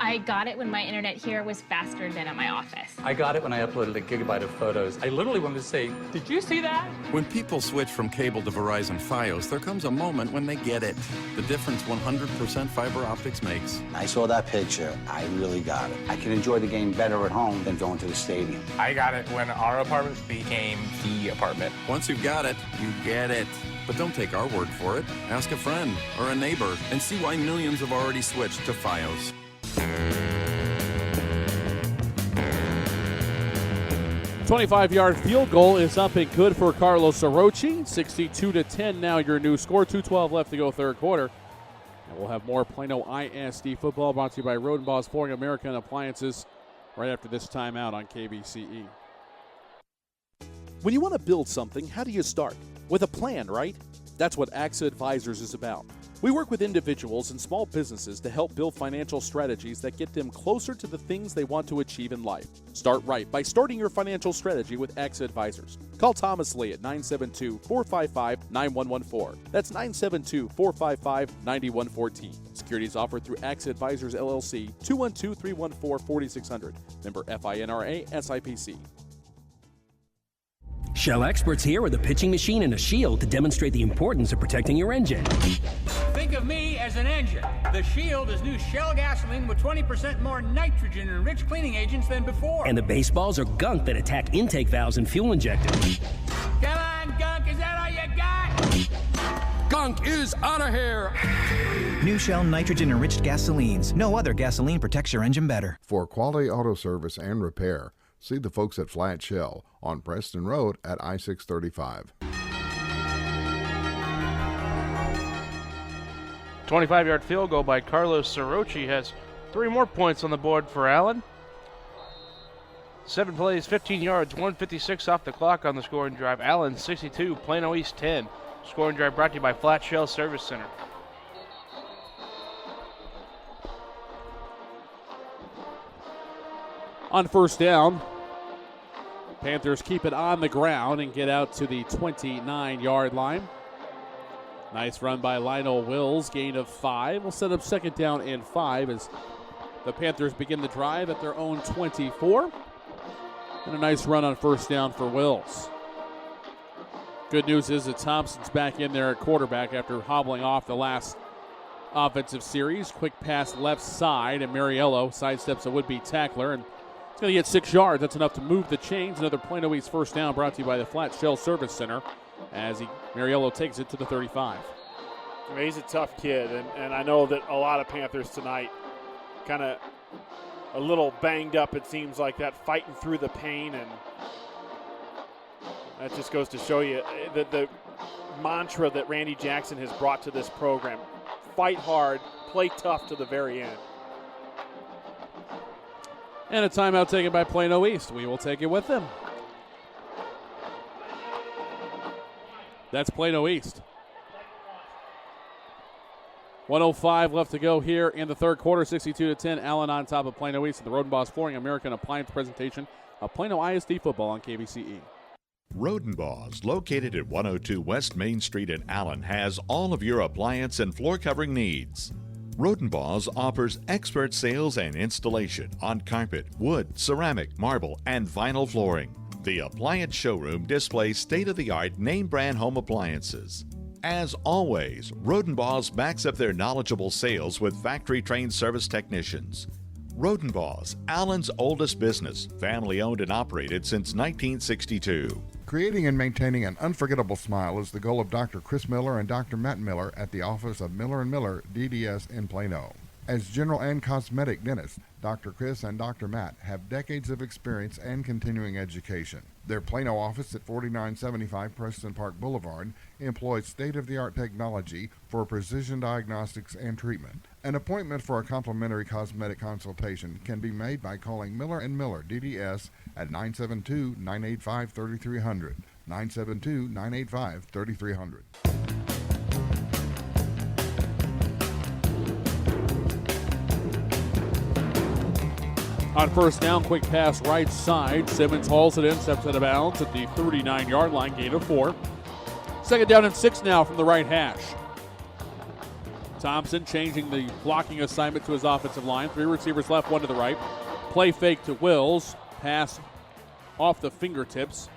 I got it when my internet here was faster than at my office. I got it when I uploaded a gigabyte of photos. I literally wanted to say, did you see that? When people switch from cable to Verizon Fios, there comes a moment when they get it. The difference 100% fiber optics makes. I saw that picture. I really got it. I can enjoy the game better at home than going to the stadium. I got it when our apartment became the apartment. Once you've got it, you get it. But don't take our word for it. Ask a friend or a neighbor and see why millions have already switched to Fios. 25-yard field goal is up and good for Carlos Sorochi. 62-10 now your new score. 2:12 left to go third quarter. And we'll have more Plano ISD football brought to you by Rodenbaugh's Flooring American Appliances right after this timeout on KBCE. When you want to build something, how do you start? With a plan, right? That's what AXA Advisors is about. We work with individuals and small businesses to help build financial strategies that get them closer to the things they want to achieve in life. Start right by starting your financial strategy with AXA Advisors. Call Thomas Lee at 972-455-9114. That's 972-455-9114. Securities offered through AXA Advisors LLC, 212-314-4600. Member FINRA SIPC. Shell experts here with a pitching machine and a shield to demonstrate the importance of protecting your engine. Think of me as an engine. The Shield is new Shell gasoline with 20% more nitrogen and rich cleaning agents than before. And the baseballs are gunk that attack intake valves and fuel injectors. Come on, Gunk, is that all you got? Gunk is out of here. New Shell nitrogen-enriched gasolines. No other gasoline protects your engine better. For quality auto service and repair, see the folks at Flat Shell on Preston Road at I-635. 25-yard field goal by Carlos Sorochi has 3 more points on the board for Allen. 7 plays, 15 yards, 156 off the clock on the scoring drive. Allen 62, Plano East 10. Scoring drive brought to you by Flat Shell Service Center. On first down, Panthers keep it on the ground and get out to the 29-yard line. Nice run by Lionel Wills, gain of 5. We'll set up second down and 5 as the Panthers begin the drive at their own 24. And a nice run on first down for Wills. Good news is that Thompson's back in there at quarterback after hobbling off the last offensive series. Quick pass left side, and Mariello sidesteps a would-be tackler, and it's going to get 6 yards. That's enough to move the chains. Another Plano East first down brought to you by the Flat Shell Service Center as Mariello takes it to the 35. I mean, he's a tough kid, and I know that a lot of Panthers tonight kind of a little banged up, it seems like that, fighting through the pain, and that just goes to show you the mantra that Randy Jackson has brought to this program. Fight hard, play tough to the very end. And a timeout taken by Plano East. We will take it with them. That's Plano East. 1:05 left to go here in the third quarter. 62-10. Allen on top of Plano East. The Rodenbaugh's Flooring American Appliance presentation of Plano ISD football on KBCE. Rodenbaugh's, located at 102 West Main Street in Allen, has all of your appliance and floor covering needs. Rodenbaugh's offers expert sales and installation on carpet, wood, ceramic, marble, and vinyl flooring. The appliance showroom displays state-of-the-art name-brand home appliances. As always, Rodenbaugh's backs up their knowledgeable sales with factory-trained service technicians. Rodenbaugh's, Allen's oldest business, family-owned and operated since 1962. Creating and maintaining an unforgettable smile is the goal of Dr. Chris Miller and Dr. Matt Miller at the office of Miller & Miller DDS in Plano. As general and cosmetic dentists, Dr. Chris and Dr. Matt have decades of experience and continuing education. Their Plano office at 4975 Preston Park Boulevard employs state-of-the-art technology for precision diagnostics and treatment. An appointment for a complimentary cosmetic consultation can be made by calling Miller & Miller, DDS, at 972-985-3300, 972-985-3300. On first down, quick pass right side. Simmons hauls it in, steps out of bounds at the 39-yard line, gain of 4. Second down and 6 now from the right hash. Thompson changing the blocking assignment to his offensive line. 3 receivers left, 1 to the right. Play fake to Wills. Pass off the fingertips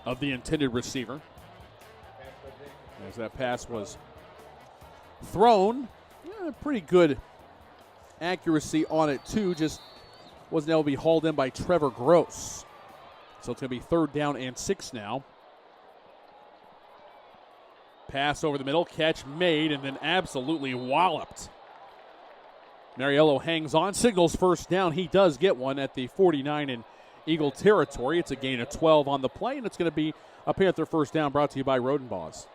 of the intended receiver. As that pass was thrown, pretty good accuracy on it too, just wasn't able to be hauled in by Trevor Gross. So it's going to be third down and 6 now. Pass over the middle, catch made, and then absolutely walloped. Mariello hangs on, signals first down. He does get one at the 49 in Eagle territory. It's a gain of 12 on the play, and it's going to be a Panther first down brought to you by Rodenbaugh.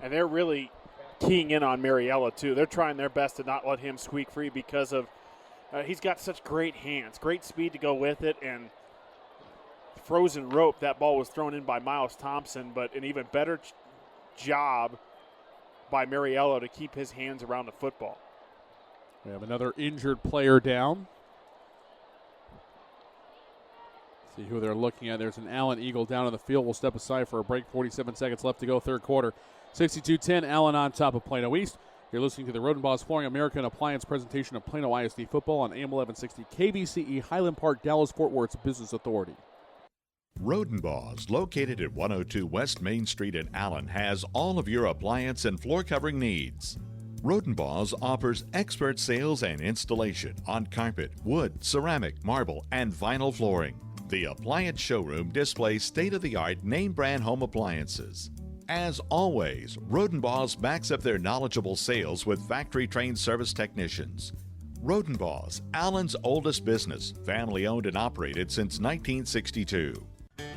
And they're really keying in on Mariello, too. They're trying their best to not let him squeak free because of he's got such great hands, great speed to go with it, and frozen rope. That ball was thrown in by Miles Thompson, but an even better job by Mariello to keep his hands around the football. We have another injured player down. See who they're looking at. There's an Allen Eagle down on the field. We'll step aside for a break. 47 seconds left to go, third quarter. 62-10, Allen on top of Plano East. You're listening to the Rodenbaugh Flooring American Appliance presentation of Plano ISD football on AM 1160 KBCE, Highland Park, Dallas-Fort Worth's Business Authority. Rodenbaugh, located at 102 West Main Street in Allen, has all of your appliance and floor covering needs. Rodenbaugh offers expert sales and installation on carpet, wood, ceramic, marble, and vinyl flooring. The appliance showroom displays state-of-the-art name-brand home appliances. As always, Rodenbaugh backs up their knowledgeable sales with factory-trained service technicians. Rodenbaugh, Allen's oldest business, family-owned and operated since 1962.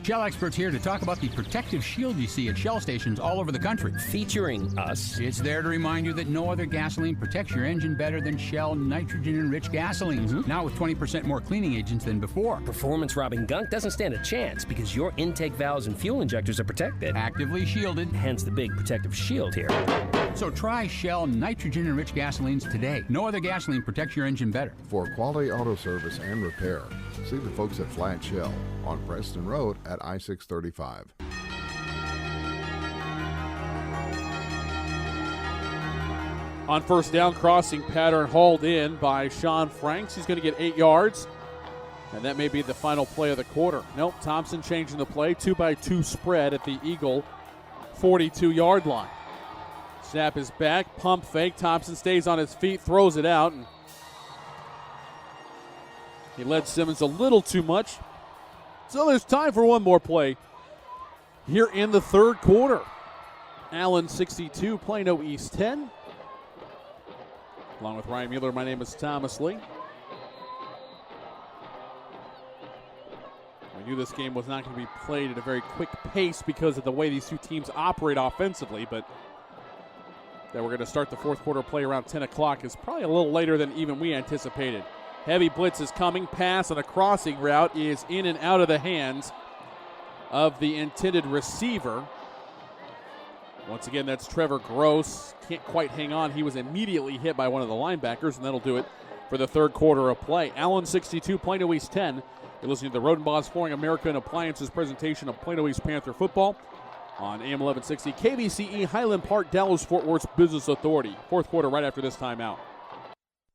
Shell experts here to talk about the protective shield you see at Shell stations all over the country. Featuring us. It's there to remind you that no other gasoline protects your engine better than Shell nitrogen-enriched gasolines. Now with 20% more cleaning agents than before. Performance-robbing gunk doesn't stand a chance because your intake valves and fuel injectors are protected. Actively shielded. Hence the big protective shield here. So try Shell nitrogen-enriched gasolines today. No other gasoline protects your engine better. For quality auto service and repair, see the folks at Flat Shell on Preston Road at I-635. On first down, crossing pattern hauled in by Sean Franks. He's going to get 8 yards, and that may be the final play of the quarter. Nope, Thompson changing the play. 2-by-2 spread at the Eagle 42-yard line. Snap is back, pump fake. Thompson stays on his feet, throws it out, and he led Simmons a little too much. So there's time for one more play here in the third quarter. Allen 62, Plano East 10. Along with Ryan Mueller, my name is Thomas Lee. We knew this game was not going to be played at a very quick pace because of the way these two teams operate offensively, but that we're going to start the fourth quarter play around 10 o'clock is probably a little later than even we anticipated. Heavy blitz is coming. Pass on a crossing route is in and out of the hands of the intended receiver. Once again, that's Trevor Gross. Can't quite hang on. He was immediately hit by one of the linebackers, and that'll do it for the third quarter of play. Allen 62, Plano East 10. You're listening to the Rodenbaugh Flooring American Appliances presentation of Plano East Panther football on AM 1160 KBCE, Highland Park, Dallas-Fort Worth's Business Authority. Fourth quarter right after this timeout.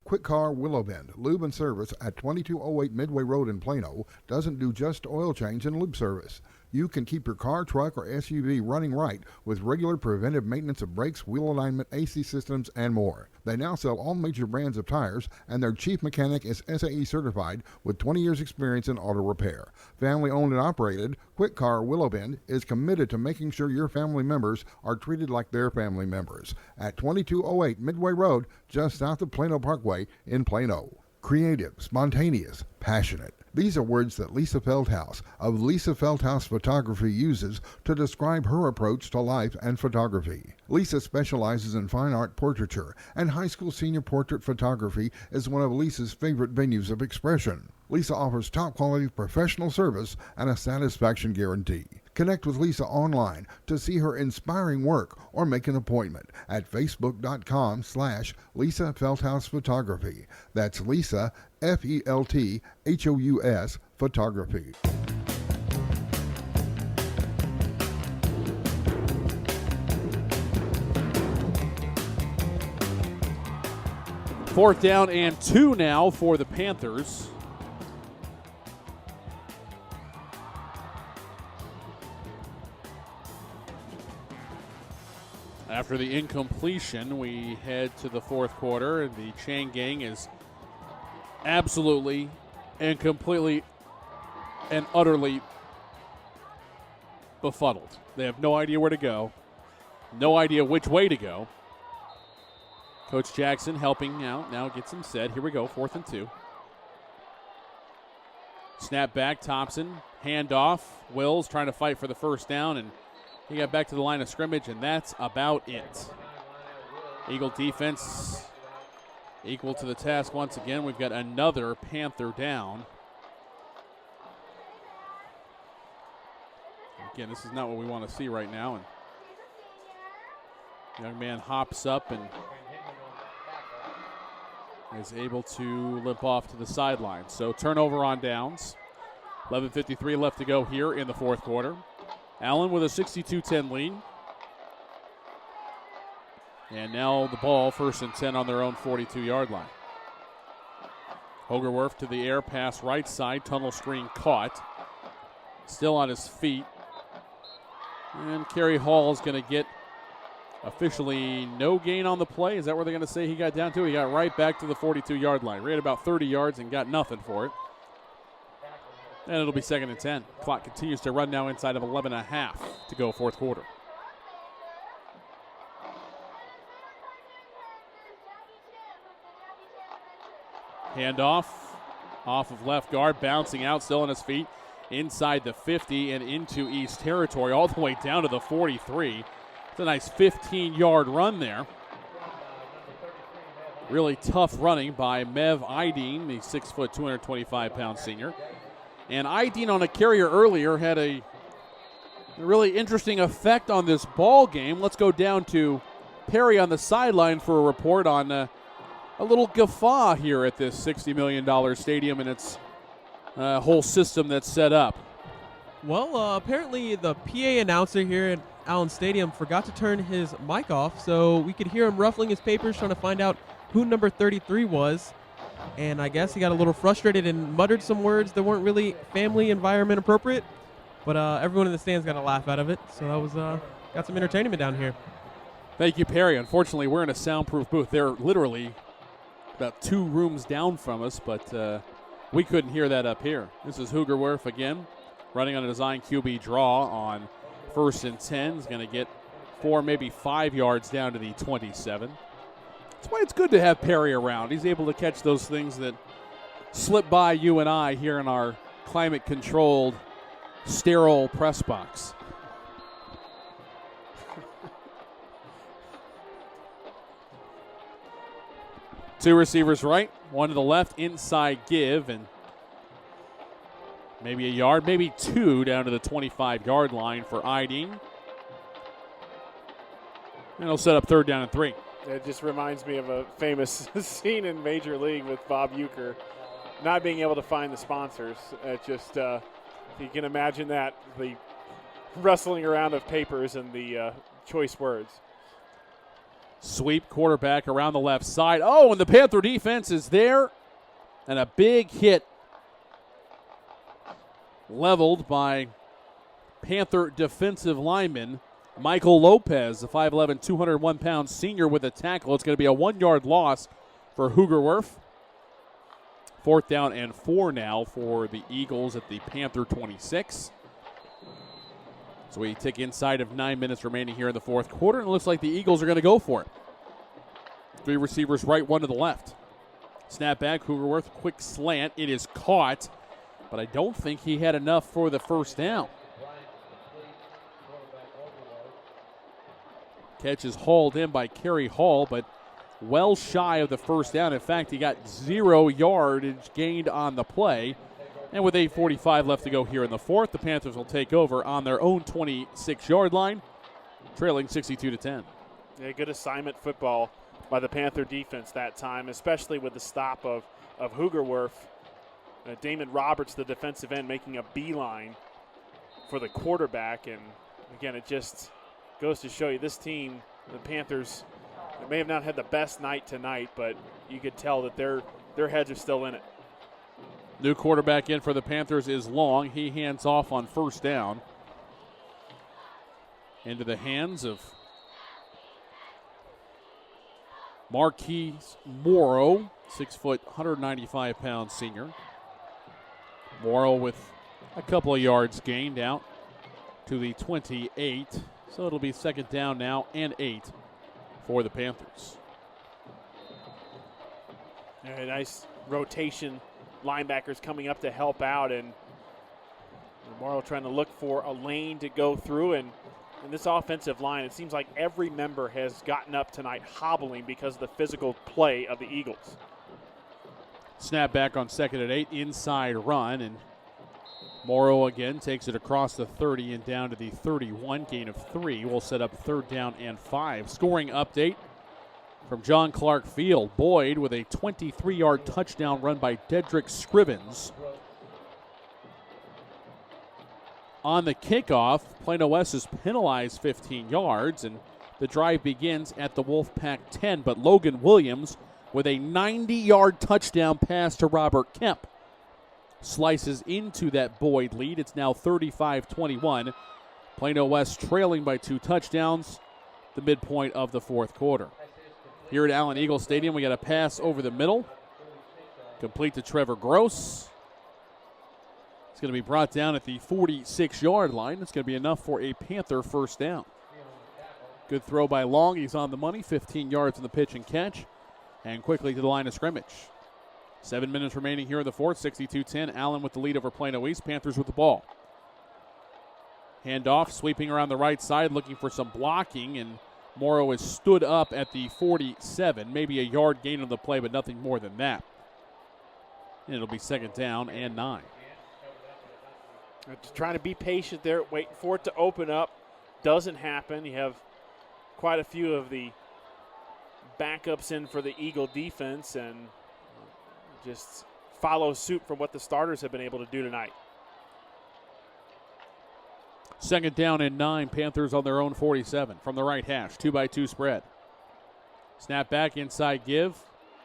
Quick Car Willow Bend Lube and Service at 2208 Midway Road in Plano doesn't do just oil change and lube service. You can keep your car, truck, or SUV running right with regular preventive maintenance of brakes, wheel alignment, AC systems, and more. They now sell all major brands of tires, and their chief mechanic is SAE certified with 20 years experience in auto repair. Family owned and operated, Quick Car Willow Bend is committed to making sure your family members are treated like their family members. At 2208 Midway Road, just south of Plano Parkway in Plano. Creative, spontaneous, passionate. These are words that Lisa Feldhaus of Lisa Feldhaus Photography uses to describe her approach to life and photography. Lisa specializes in fine art portraiture, and high school senior portrait photography is one of Lisa's favorite venues of expression. Lisa offers top-quality professional service and a satisfaction guarantee. Connect with Lisa online to see her inspiring work or make an appointment at facebook.com/Lisa Feldhaus Photography. That's Lisa, Felthous Photography. Fourth down and 2 now for the Panthers. After the incompletion, we head to the fourth quarter, and the chain gang is absolutely and completely and utterly befuddled. They have no idea where to go, no idea which way to go. Coach Jackson helping out, now gets him set. Here we go, 4th and 2. Snap back, Thompson, handoff. Wills trying to fight for the first down, and he got back to the line of scrimmage, and that's about it. Eagle defense equal to the task once again. We've got another Panther down. Again, this is not what we want to see right now. And young man hops up and is able to limp off to the sideline. So turnover on downs. 11:53 left to go here in the fourth quarter. Allen with a 62-10 lead. And now the ball, 1st and 10 on their own 42-yard line. Hogerwerf to the air, pass right side, tunnel screen caught. Still on his feet. And Kerry Hall is going to get officially no gain on the play. Is that where they're going to say he got down to? He got right back to the 42-yard line. Ran about 30 yards and got nothing for it. And it'll be 2nd and 10. Clock continues to run now inside of 11.5 to go fourth quarter. Handoff off of left guard, bouncing out, still on his feet, inside the 50 and into East territory, all the way down to the 43. It's a nice 15-yard run there. Really tough running by Mev Ideen, the 6', 225-pound senior. And Ideen on a carrier earlier had a really interesting effect on this ball game. Let's go down to Perry on the sideline for a report on a little guffaw here at this $60 million stadium and its whole system that's set up. Well, apparently the PA announcer here at Allen Stadium forgot to turn his mic off, so we could hear him ruffling his papers trying to find out who number 33 was. And I guess he got a little frustrated and muttered some words that weren't really family environment appropriate. But everyone in the stands got a laugh out of it, so that was got some entertainment down here. Thank you, Perry. Unfortunately, we're in a soundproof booth. They're literally about 2 rooms down from us, but we couldn't hear that up here. This is Hogerwerf again, running on a design QB draw on 1st and 10. He's going to get 4, maybe 5 yards down to the 27. That's why it's good to have Perry around. He's able to catch those things that slip by you and I here in our climate-controlled, sterile press box. Two receivers right, one to the left, inside give, and maybe a yard, maybe 2 down to the 25-yard line for Ideen. And he'll set up 3rd down and 3. It just reminds me of a famous scene in Major League with Bob Uecker not being able to find the sponsors. It just, you can imagine that, the rustling around of papers and the choice words. Sweep quarterback around the left side. Oh, and the Panther defense is there. And a big hit leveled by Panther defensive lineman, Michael Lopez, the 5'11", 201-pound senior with a tackle. It's going to be a 1-yard loss for Hoogerwerf. 4th down and 4 now for the Eagles at the Panther 26. So we tick inside of 9 minutes remaining here in the fourth quarter, and it looks like the Eagles are going to go for it. 3 receivers right, 1 to the left. Snap back, Hoogerwerf, quick slant. It is caught, but I don't think he had enough for the first down. Catch is hauled in by Kerry Hall, but well shy of the first down. In fact, he got 0 yardage gained on the play. And with 8:45 left to go here in the fourth, the Panthers will take over on their own 26-yard line, trailing 62-10. Yeah, good assignment football by the Panther defense that time, especially with the stop of Hoogerwerf. Damon Roberts, the defensive end, making a beeline for the quarterback. And, again, it just goes to show you this team, the Panthers, they may have not had the best night tonight, but you could tell that their heads are still in it. New quarterback in for the Panthers is Long. He hands off on first down. Into the hands of Marquise Morrow, 6 foot, 195-pound senior. Morrow with a couple of yards gained out to the 28. So it'll be 2nd down now and 8 for the Panthers. A nice rotation. Linebackers coming up to help out, and Morrow trying to look for a lane to go through. And in this offensive line, it seems like every member has gotten up tonight hobbling because of the physical play of the Eagles. Snap back on 2nd and 8, inside run, and Morrow again takes it across the 30 and down to the 31, gain of 3. Will set up 3rd down and 5. Scoring update from John Clark Field. Boyd with a 23-yard touchdown run by Dedrick Scrivens. On the kickoff, Plano West is penalized 15 yards, and the drive begins at the Wolfpack 10, but Logan Williams with a 90-yard touchdown pass to Robert Kemp slices into that Boyd lead. It's now 35-21. Plano West trailing by 2 touchdowns, the midpoint of the fourth quarter. Here at Allen Eagle Stadium, we got a pass over the middle, complete to Trevor Gross. It's going to be brought down at the 46-yard line. It's going to be enough for a Panther first down. Good throw by Long. He's on the money, 15 yards in the pitch and catch, and quickly to the line of scrimmage. 7 minutes remaining here in the fourth, 62-10. Allen with the lead over Plano East. Panthers with the ball. Handoff, sweeping around the right side, looking for some blocking, and Morrow is stood up at the 47. Maybe a yard gain on the play, but nothing more than that. And it'll be 2nd down and 9. Just trying to be patient there, waiting for it to open up. Doesn't happen. You have quite a few of the backups in for the Eagle defense, and just follow suit from what the starters have been able to do tonight. 2nd down and 9. Panthers on their own 47 from the right hash. 2-by-2 spread. Snap back, inside give.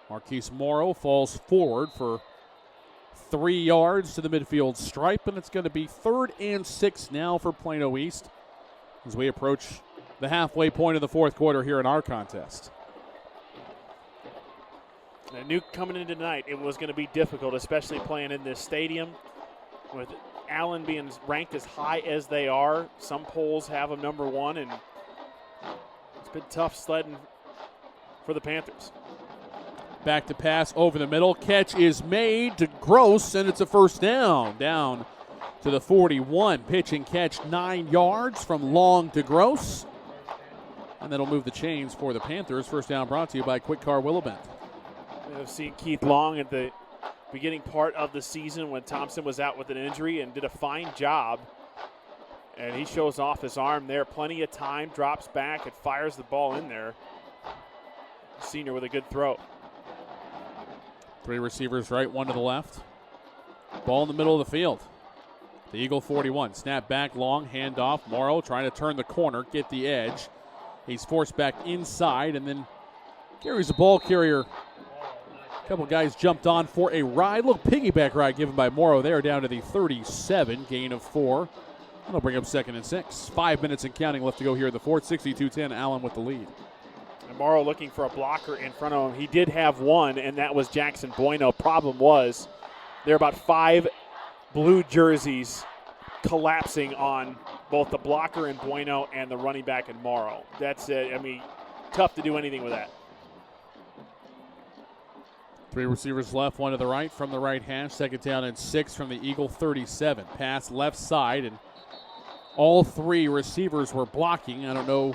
Marquise Morrow falls forward for 3 yards to the midfield stripe, and it's going to be 3rd and 6 now for Plano East as we approach the halfway point of the fourth quarter here in our contest. I knew coming into tonight it was going to be difficult, especially playing in this stadium with Allen being ranked as high as they are. Some polls have them number 1, and it's been tough sledding for the Panthers. Back to pass over the middle. Catch is made to Gross, and it's a first down. Down to the 41. Pitch and catch 9 yards from Long to Gross. And that'll move the chains for the Panthers. First down brought to you by Quick Car Willowbend. I've seen Keith Long at the beginning part of the season when Thompson was out with an injury and did a fine job. And he shows off his arm there. Plenty of time, drops back, and fires the ball in there. Senior with a good throw. 3 receivers right, 1 to the left. Ball in the middle of the field. The Eagle 41. Snap back, Long, handoff. Morrow trying to turn the corner, get the edge. He's forced back inside and then carries the ball carrier. A couple guys jumped on for a ride. Look, piggyback ride given by Morrow there down to the 37. Gain of 4. That'll bring up 2nd and 6. 5 minutes and counting left to go here in the fourth. 62-10, Allen with the lead. And Morrow looking for a blocker in front of him. He did have one, and that was Jackson Bueno. Problem was there are about 5 blue jerseys collapsing on both the blocker in Bueno and the running back in Morrow. That's it. I mean, tough to do anything with that. 3 receivers left, 1 to the right from the right hash. 2nd down and 6 from the Eagle 37. Pass left side, and all 3 receivers were blocking. I don't know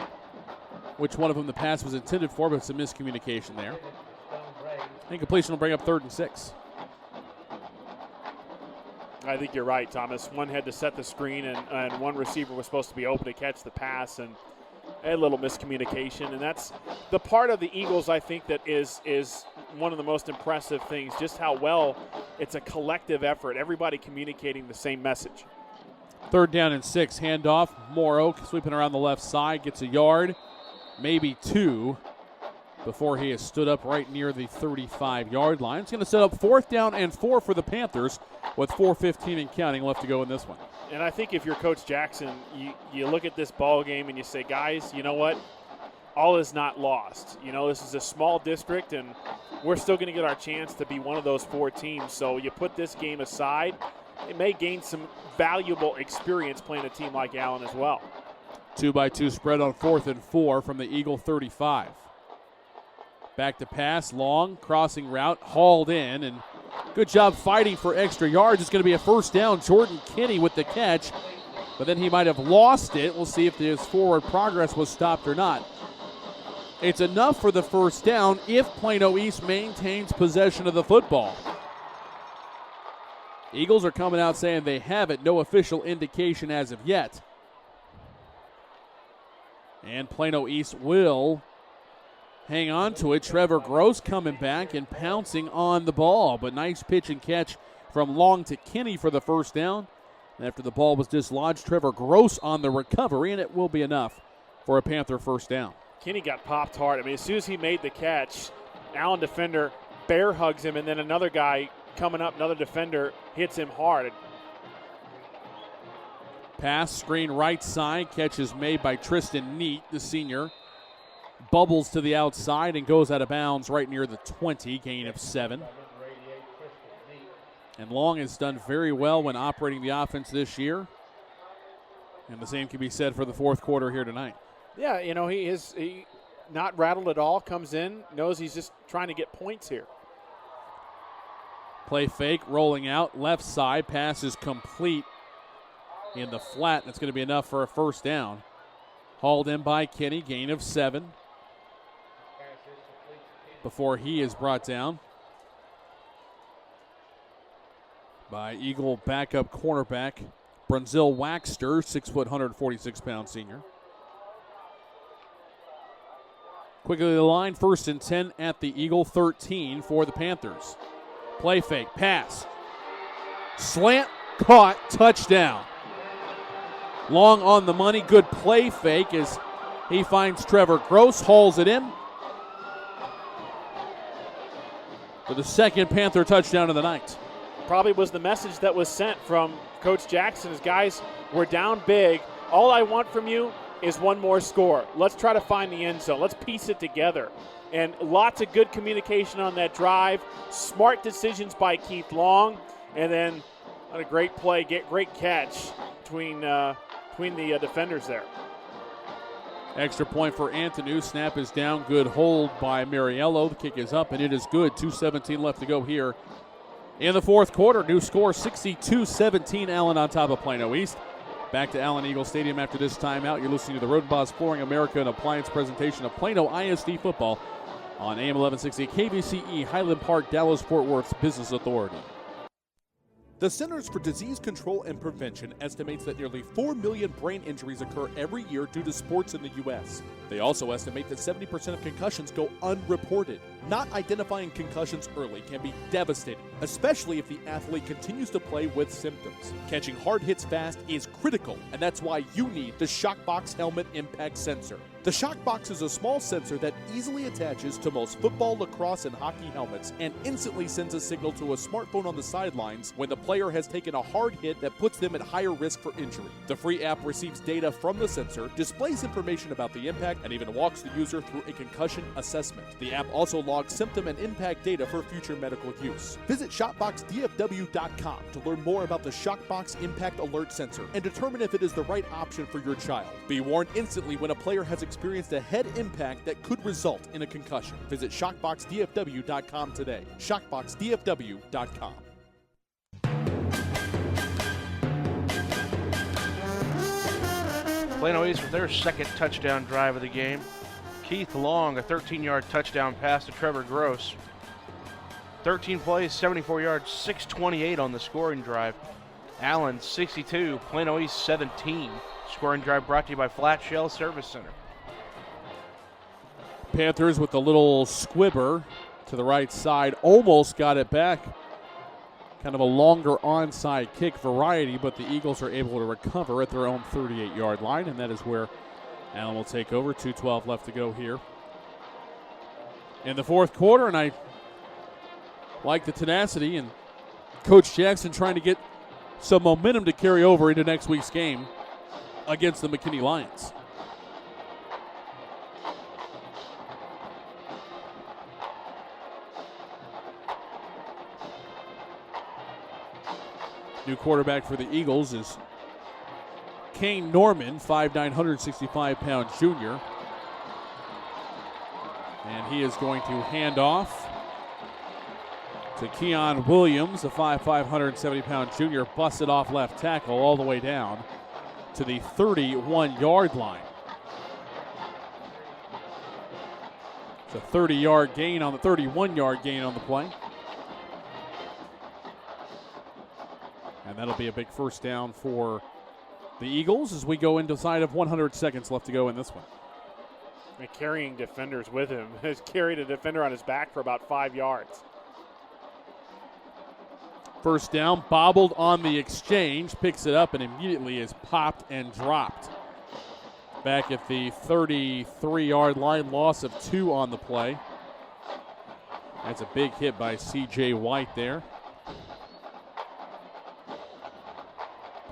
which one of them the pass was intended for, but it's a miscommunication there. Incompletion will bring up 3rd and 6. I think you're right, Thomas. One had to set the screen, and one receiver was supposed to be open to catch the pass, and a little miscommunication. And that's the part of the Eagles, I think, that is one of the most impressive things, just how well it's a collective effort, everybody communicating the same message. 3rd down and 6, handoff. Morrow sweeping around the left side, gets a yard, maybe 2, before he has stood up right near the 35-yard line. It's going to set up 4th down and 4 for the Panthers with 4:15 and counting left to go in this one. And I think if you're Coach Jackson, you look at this ball game and you say, guys, you know what? All is not lost. You know, this is a small district, and we're still going to get our chance to be one of those 4 teams. So you put this game aside, it may gain some valuable experience playing a team like Allen as well. 2-by-2 spread on 4th and 4 from the Eagle 35. Back to pass, long, crossing route, hauled in, and good job fighting for extra yards. It's going to be a 1st down. Jordan Kinney with the catch, but then he might have lost it. We'll see if his forward progress was stopped or not. It's enough for the 1st down if Plano East maintains possession of the football. Eagles are coming out saying they have it. No official indication as of yet. And Plano East will hang on to it. Trevor Gross coming back and pouncing on the ball. But nice pitch and catch from Long to Kinney for the 1st down. And after the ball was dislodged, Trevor Gross on the recovery, and it will be enough for a Panther 1st down. Kinney got popped hard. I mean, as soon as he made the catch, Allen defender bear hugs him, and then another guy coming up, another defender, hits him hard. Pass, screen right side, catch is made by Tristan Neat, the senior. Bubbles to the outside and goes out of bounds right near the 20, gain of 7. And Long has done very well when operating the offense this year. And the same can be said for the 4th quarter here tonight. Yeah, you know, he not rattled at all, comes in, knows he's just trying to get points here. Play fake, rolling out, left side, pass is complete in the flat. That's going to be enough for a 1st down. Hauled in by Kinney, gain of 7. Before he is brought down by Eagle backup cornerback Brunzil Waxter, 6 foot, 146-pound senior. Quickly to the line, 1st and 10 at the Eagle 13 for the Panthers. Play fake, pass, slant, caught, touchdown. Long on the money, good play fake as he finds Trevor Gross, hauls it in for the 2nd Panther touchdown of the night. Probably was the message that was sent from Coach Jackson is, guys, we're down big. All I want from you is one more score. Let's try to find the end zone. Let's piece it together. And lots of good communication on that drive. Smart decisions by Keith Long. And then on a great play, great catch between the defenders there. Extra point for Antonu. Snap is down. Good hold by Mariello. The kick is up, and it is good. 2:17 left to go here in the 4th quarter. New score 62-17. Allen on top of Plano East. Back to Allen Eagle Stadium after this timeout. You're listening to the Rodenbos Flooring America and Appliance presentation of Plano ISD football on AM 1160 KVCE, Highland Park, Dallas-Fort Worth's Business Authority. The Centers for Disease Control and Prevention estimates that nearly 4 million brain injuries occur every year due to sports in the U.S. They also estimate that 70% of concussions go unreported. Not identifying concussions early can be devastating, especially if the athlete continues to play with symptoms. Catching hard hits fast is critical, and that's why you need the Shockbox Helmet Impact Sensor. The Shockbox is a small sensor that easily attaches to most football, lacrosse, and hockey helmets and instantly sends a signal to a smartphone on the sidelines when the player has taken a hard hit that puts them at higher risk for injury. The free app receives data from the sensor, displays information about the impact, and even walks the user through a concussion assessment. The app also logs symptom and impact data for future medical use. Visit ShopboxDFW.com to learn more about the Shockbox Impact Alert Sensor and determine if it is the right option for your child. Be warned instantly when a player has experienced a head impact that could result in a concussion. Visit ShockboxDFW.com today. ShockboxDFW.com. Plano East with their second touchdown drive of the game. Keith Long, a 13-yard touchdown pass to Trevor Gross. 13 plays, 74 yards, 628 on the scoring drive. Allen, 62, Plano East, 17. Scoring drive brought to you by Flat Shell Service Center. Panthers with a little squibber to the right side. Almost got it back. Kind of a longer onside kick variety, but the Eagles are able to recover at their own 38-yard line, and that is where Allen will take over. 2:12 left to go here in the fourth quarter, and I like the tenacity and Coach Jackson trying to get some momentum to carry over into next week's game against the McKinney Lions. New quarterback for the Eagles is Kane Norman, 5'9", 165-pound junior. And he is going to hand off to Keon Williams, a 5'5", 170-pound junior, busted off left tackle all the way down to the 31-yard line. It's a 30-yard gain on the 31-yard gain on the play. And that'll be a big first down for the Eagles as we go inside of 100 seconds left to go in this one. And carrying defenders with him. Has carried a defender on his back for about 5 yards. First down, bobbled on the exchange, picks it up and immediately is popped and dropped. Back at the 33-yard line, loss of 2 on the play. That's a big hit by C.J. White there.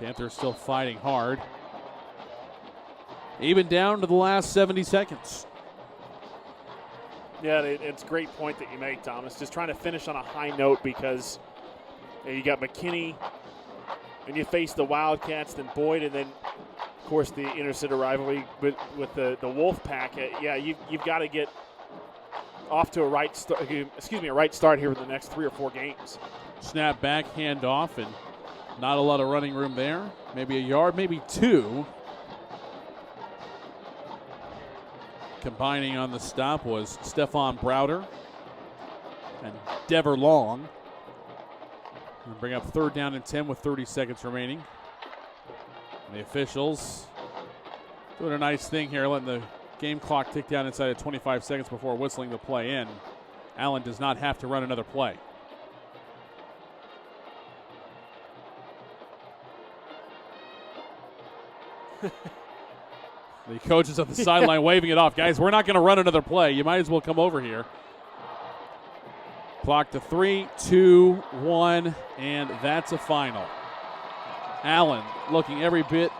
Panthers still fighting hard. Even down to the last 70 seconds. Yeah, it's a great point that you make, Thomas. Just trying to finish on a high note because you got McKinney and you face the Wildcats, then Boyd, and then, of course, the inter-city rivalry with the Wolf Pack. Yeah, you've got to get off to a right start here in the next 3 or 4 games. Snap back, handoff, and not a lot of running room there. Maybe a yard, maybe 2. Combining on the stop was Stephon Browder and Dever Long. We'll bring up 3rd down and 10 with 30 seconds remaining. And the officials doing a nice thing here, letting the game clock tick down inside of 25 seconds before whistling the play in. Allen does not have to run another play. The coaches on the sideline waving it off. Guys, we're not going to run another play. You might as well come over here. Clock to 3, 2, 1, and that's a final. Allen looking every bit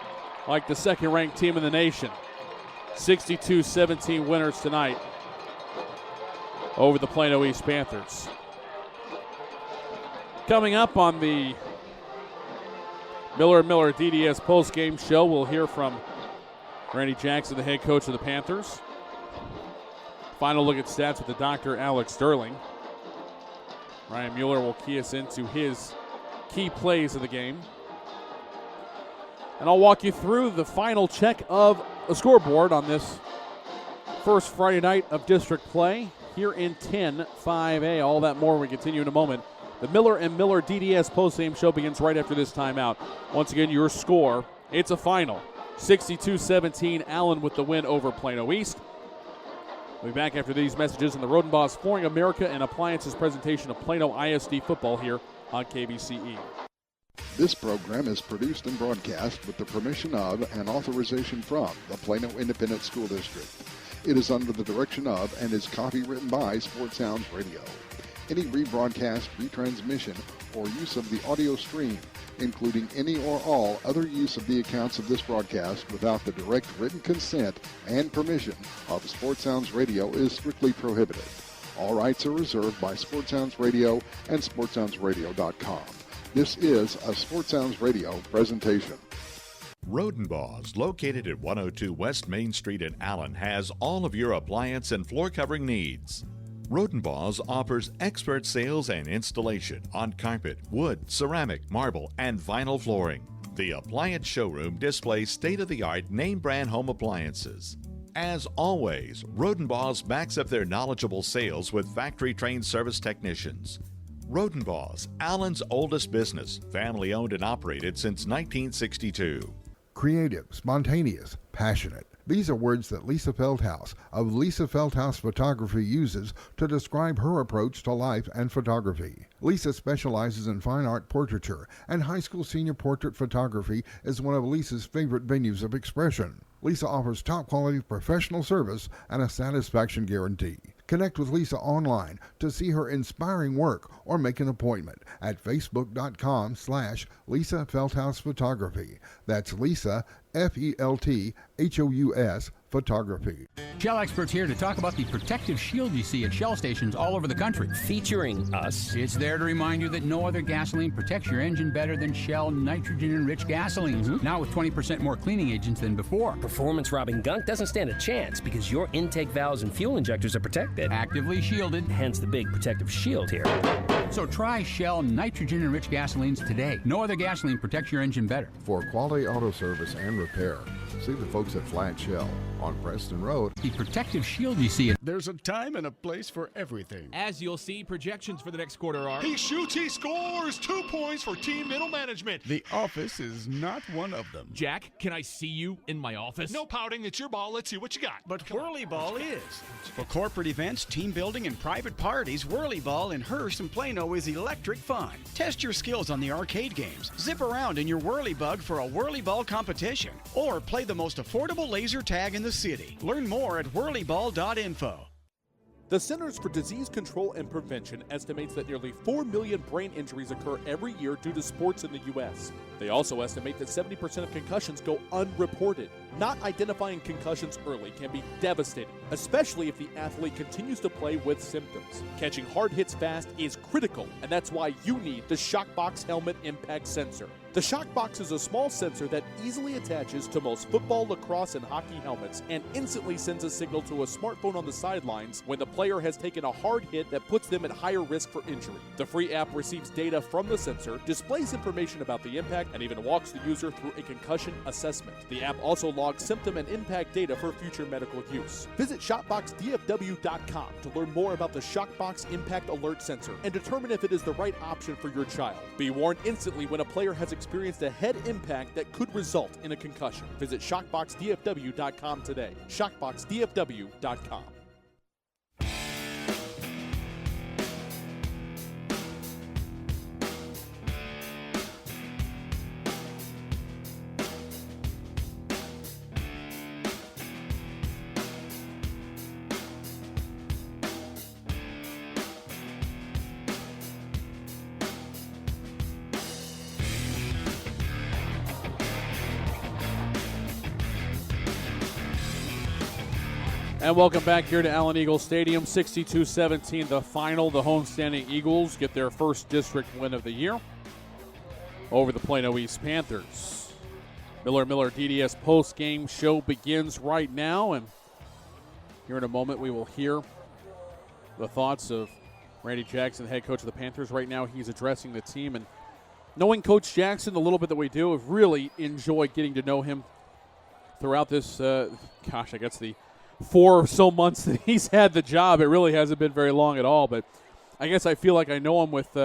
like the second-ranked team in the nation. 62-17 winners tonight over the Plano East Panthers. Coming up on the Miller & Miller DDS postgame show, we'll hear from Randy Jackson, the head coach of the Panthers. Final look at stats with the Dr. Alex Sterling. Ryan Mueller will key us into his key plays of the game. And I'll walk you through the final check of a scoreboard on this first Friday night of district play here in 10-5A. All that more when we continue in a moment. The Miller & Miller DDS postgame show begins right after this timeout. Once again, your score, it's a final. 62-17, Allen with the win over Plano East. We'll be back after these messages in the Rodenbos Flooring America and Appliances presentation of Plano ISD football here on KBCE. This program is produced and broadcast with the permission of and authorization from the Plano Independent School District. It is under the direction of and is copywritten by Sports Sounds Radio. Any rebroadcast, retransmission, or use of the audio stream, including any or all other use of the accounts of this broadcast without the direct written consent and permission of Sports Sounds Radio is strictly prohibited. All rights are reserved by Sports Sounds Radio and SportsSoundsRadio.com. This is a Sports Sounds Radio presentation. Rodenbos, located at 102 West Main Street in Allen, has all of your appliance and floor covering needs. Rodenbos offers expert sales and installation on carpet, wood, ceramic, marble, and vinyl flooring. The appliance showroom displays state-of-the-art name-brand home appliances. As always, Rodenbos backs up their knowledgeable sales with factory-trained service technicians. Rodenbos, Allen's oldest business, family-owned and operated since 1962. Creative, spontaneous, passionate. These are words that Lisa Feldhaus of Lisa Feldhaus Photography uses to describe her approach to life and photography. Lisa specializes in fine art portraiture, and high school senior portrait photography is one of Lisa's favorite venues of expression. Lisa offers top-quality professional service and a satisfaction guarantee. Connect with Lisa online to see her inspiring work or make an appointment at facebook.com/Lisa Feldhaus Photography. That's Lisa, Felthous Photography. Shell experts here to talk about the protective shield you see at Shell stations all over the country. Featuring us. It's there to remind you that no other gasoline protects your engine better than Shell nitrogen-enriched gasolines. Mm-hmm. Now with 20% more cleaning agents than before. Performance-robbing gunk doesn't stand a chance because your intake valves and fuel injectors are protected. Actively shielded. Hence the big protective shield here. So try Shell nitrogen-enriched gasolines today. No other gasoline protects your engine better. For quality auto service and repair, see the folks at Flat Shell on Preston Road. The protective shield you see. There's a time and a place for everything. As you'll see, projections for the next quarter are... He shoots, he scores! 2 points for team middle management. The office is not one of them. Jack, can I see you in my office? No pouting, it's your ball. Let's see what you got. But Whirly Ball is. For corporate events, team building, and private parties, Whirly Ball in Hearst and Plano is electric fun. Test your skills on the arcade games. Zip around in your Whirly Bug for a Whirly Ball competition. Or play the most affordable laser tag in the city. Learn more at whirlyball.info. The Centers for Disease Control and Prevention estimates that nearly 4 million brain injuries occur every year due to sports in the U.S. They also estimate that 70% of concussions go unreported. Not identifying concussions early can be devastating, especially if the athlete continues to play with symptoms. Catching hard hits fast is critical, and that's why you need the Shockbox Helmet Impact Sensor. The Shockbox is a small sensor that easily attaches to most football, lacrosse, and hockey helmets and instantly sends a signal to a smartphone on the sidelines when the player has taken a hard hit that puts them at higher risk for injury. The free app receives data from the sensor, displays information about the impact, and even walks the user through a concussion assessment. The app also logs symptom and impact data for future medical use. Visit ShopboxDFW.com to learn more about the Shockbox Impact Alert Sensor and determine if it is the right option for your child. Be warned instantly when a player has experienced a head impact that could result in a concussion. Visit ShockboxDFW.com today. ShockboxDFW.com. And welcome back here to Allen Eagles Stadium, 62-17, the final. The homestanding Eagles get their first district win of the year over the Plano East Panthers. Miller DDS post-game show begins right now, and here in a moment we will hear the thoughts of Randy Jackson, head coach of the Panthers. Right now he's addressing the team, and knowing Coach Jackson, the little bit that we do, have really enjoyed getting to know him throughout this, I guess the 4 or so months that he's had the job. It really hasn't been very long at all, but I guess I feel like I know him with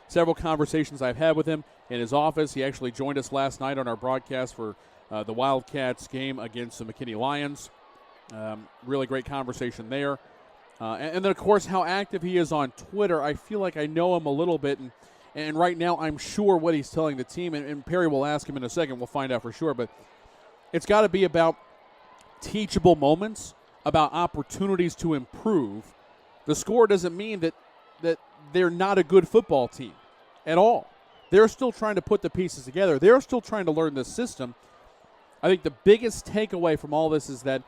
several conversations I've had with him in his office. He actually joined us last night on our broadcast for the Wildcats game against the McKinney Lions. Really great conversation there. And then, of course, how active he is on Twitter. I feel like I know him a little bit, and right now I'm sure what he's telling the team, and Perry will ask him in a second. We'll find out for sure. But it's got to be about teachable moments, about opportunities to improve. The score doesn't mean that they're not a good football team at all. They're still trying to put the pieces together. They're still trying to learn this system. I think the biggest takeaway from all this is that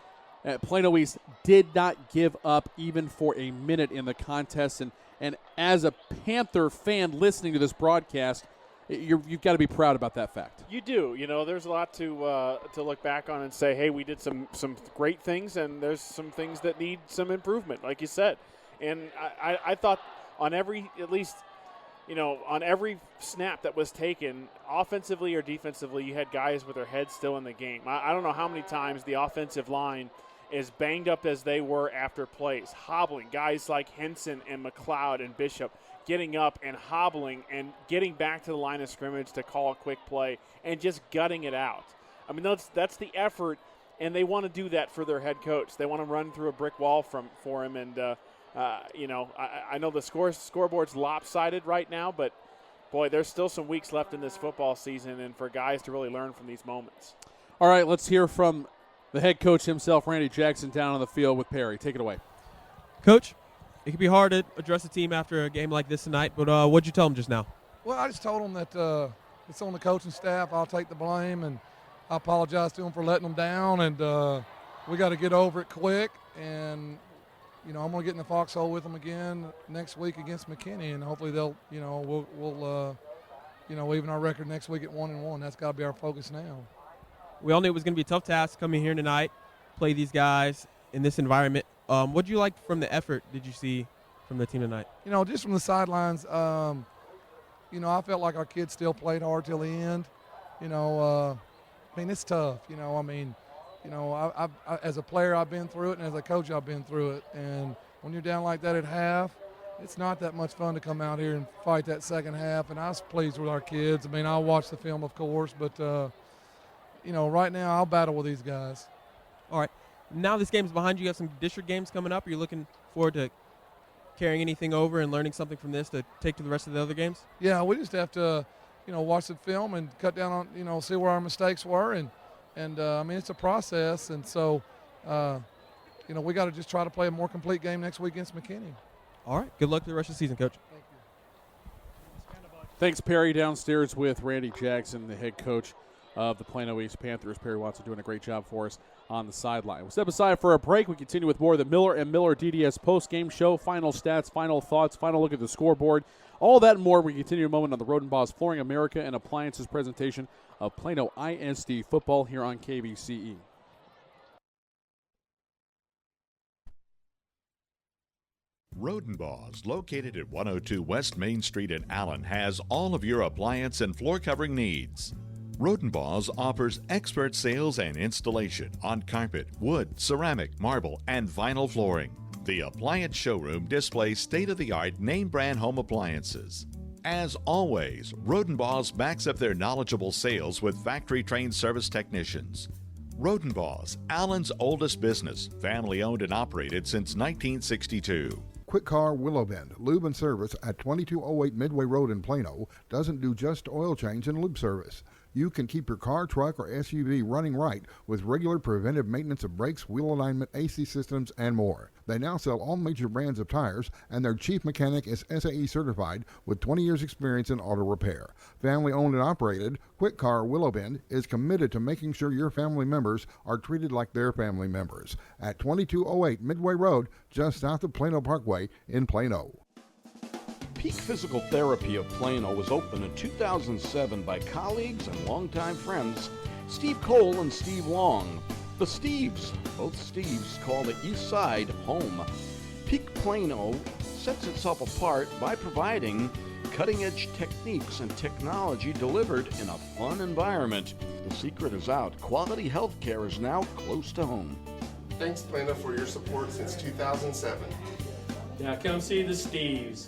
Plano East did not give up even for a minute in the contest. And as a Panther fan listening to this broadcast, you've got to be proud about that fact. You do. There's a lot to look back on and say, hey, we did some great things, and there's some things that need some improvement, like you said. And I thought on every snap that was taken, offensively or defensively, you had guys with their heads still in the game. I don't know how many times the offensive line, as banged up as they were after plays, hobbling, guys like Henson and McLeod and Bishop getting up and hobbling and getting back to the line of scrimmage to call a quick play and just gutting it out. I mean, that's the effort, and they want to do that for their head coach. They want to run through a brick wall for him, and I know the scoreboard's lopsided right now, but boy, there's still some weeks left in this football season, and for guys to really learn from these moments. All right, let's hear from the head coach himself, Randy Jackson, down on the field with Perry. Take it away. Coach, it can be hard to address the team after a game like this tonight, but what'd you tell them just now? Well, I just told them that it's on the coaching staff. I'll take the blame, and I apologize to them for letting them down, and we got to get over it quick. And, I'm going to get in the foxhole with them again next week against McKinney, and hopefully they'll, we'll even our record next week at 1-1. That's got to be our focus now. We all knew it was going to be a tough task coming here tonight, play these guys in this environment. What did you like from the effort did you see from the team tonight? Just from the sidelines, I felt like our kids still played hard till the end. It's tough. I as a player, I've been through it, and as a coach, I've been through it. And when you're down like that at half, it's not that much fun to come out here and fight that second half. And I was pleased with our kids. I'll watch the film, of course, but right now I'll battle with these guys. All right. Now this game's behind you. You have some district games coming up. Are you looking forward to carrying anything over and learning something from this to take to the rest of the other games? Yeah, we just have to, watch the film and cut down on, see where our mistakes were. And it's a process. And so, we got to just try to play a more complete game next week against McKinney. All right. Good luck to the rest of the season, Coach. Thank you. Thanks, Perry. Downstairs with Randy Jackson, the head coach of the Plano East Panthers. Perry Watson doing a great job for us on the sideline. We'll step aside for a break. We continue with more of the Miller & Miller DDS post-game show, final stats, final thoughts, final look at the scoreboard. All that and more. We continue in a moment on the Rodenbaugh's Flooring America and Appliances presentation of Plano ISD football here on KVCE. Rodenbaugh's, located at 102 West Main Street in Allen, has all of your appliance and floor covering needs. Rodenbaugh's offers expert sales and installation on carpet, wood, ceramic, marble, and vinyl flooring. The appliance showroom displays state-of-the-art name-brand home appliances. As always, Rodenbaugh's backs up their knowledgeable sales with factory-trained service technicians. Rodenbaugh's, Allen's oldest business, family-owned and operated since 1962. Quick Car Willow Bend Lube and Service at 2208 Midway Road in Plano doesn't do just oil change and lube service. You can keep your car, truck, or SUV running right with regular preventive maintenance of brakes, wheel alignment, AC systems, and more. They now sell all major brands of tires, and their chief mechanic is SAE certified with 20 years experience in auto repair. Family owned and operated, Quick Car Willow Bend is committed to making sure your family members are treated like their family members. At 2208 Midway Road, just south of Plano Parkway in Plano. Peak Physical Therapy of Plano was opened in 2007 by colleagues and longtime friends Steve Cole and Steve Long. The Steves, both Steves, call the East Side home. Peak Plano sets itself apart by providing cutting-edge techniques and technology delivered in a fun environment. The secret is out. Quality health care is now close to home. Thanks, Plano, for your support since 2007. Now come see the Steves.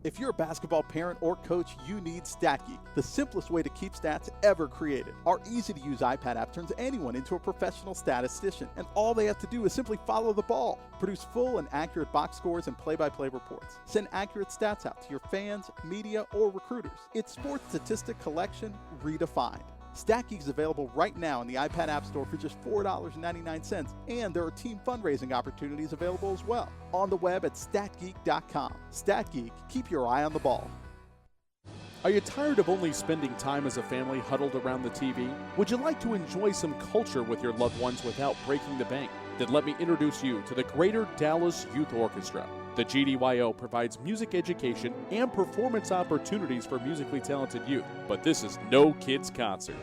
If you're a basketball parent or coach, you need StatGeek, the simplest way to keep stats ever created. Our easy-to-use iPad app turns anyone into a professional statistician, and all they have to do is simply follow the ball. Produce full and accurate box scores and play-by-play reports. Send accurate stats out to your fans, media, or recruiters. It's sports statistic collection redefined. StatGeek is available right now in the iPad App Store for just $4.99, and there are team fundraising opportunities available as well. On the web at statgeek.com. StatGeek, keep your eye on the ball. Are you tired of only spending time as a family huddled around the TV? Would you like to enjoy some culture with your loved ones without breaking the bank? Then let me introduce you to the Greater Dallas Youth Orchestra. The GDYO provides music education and performance opportunities for musically talented youth, but this is no kids' concert.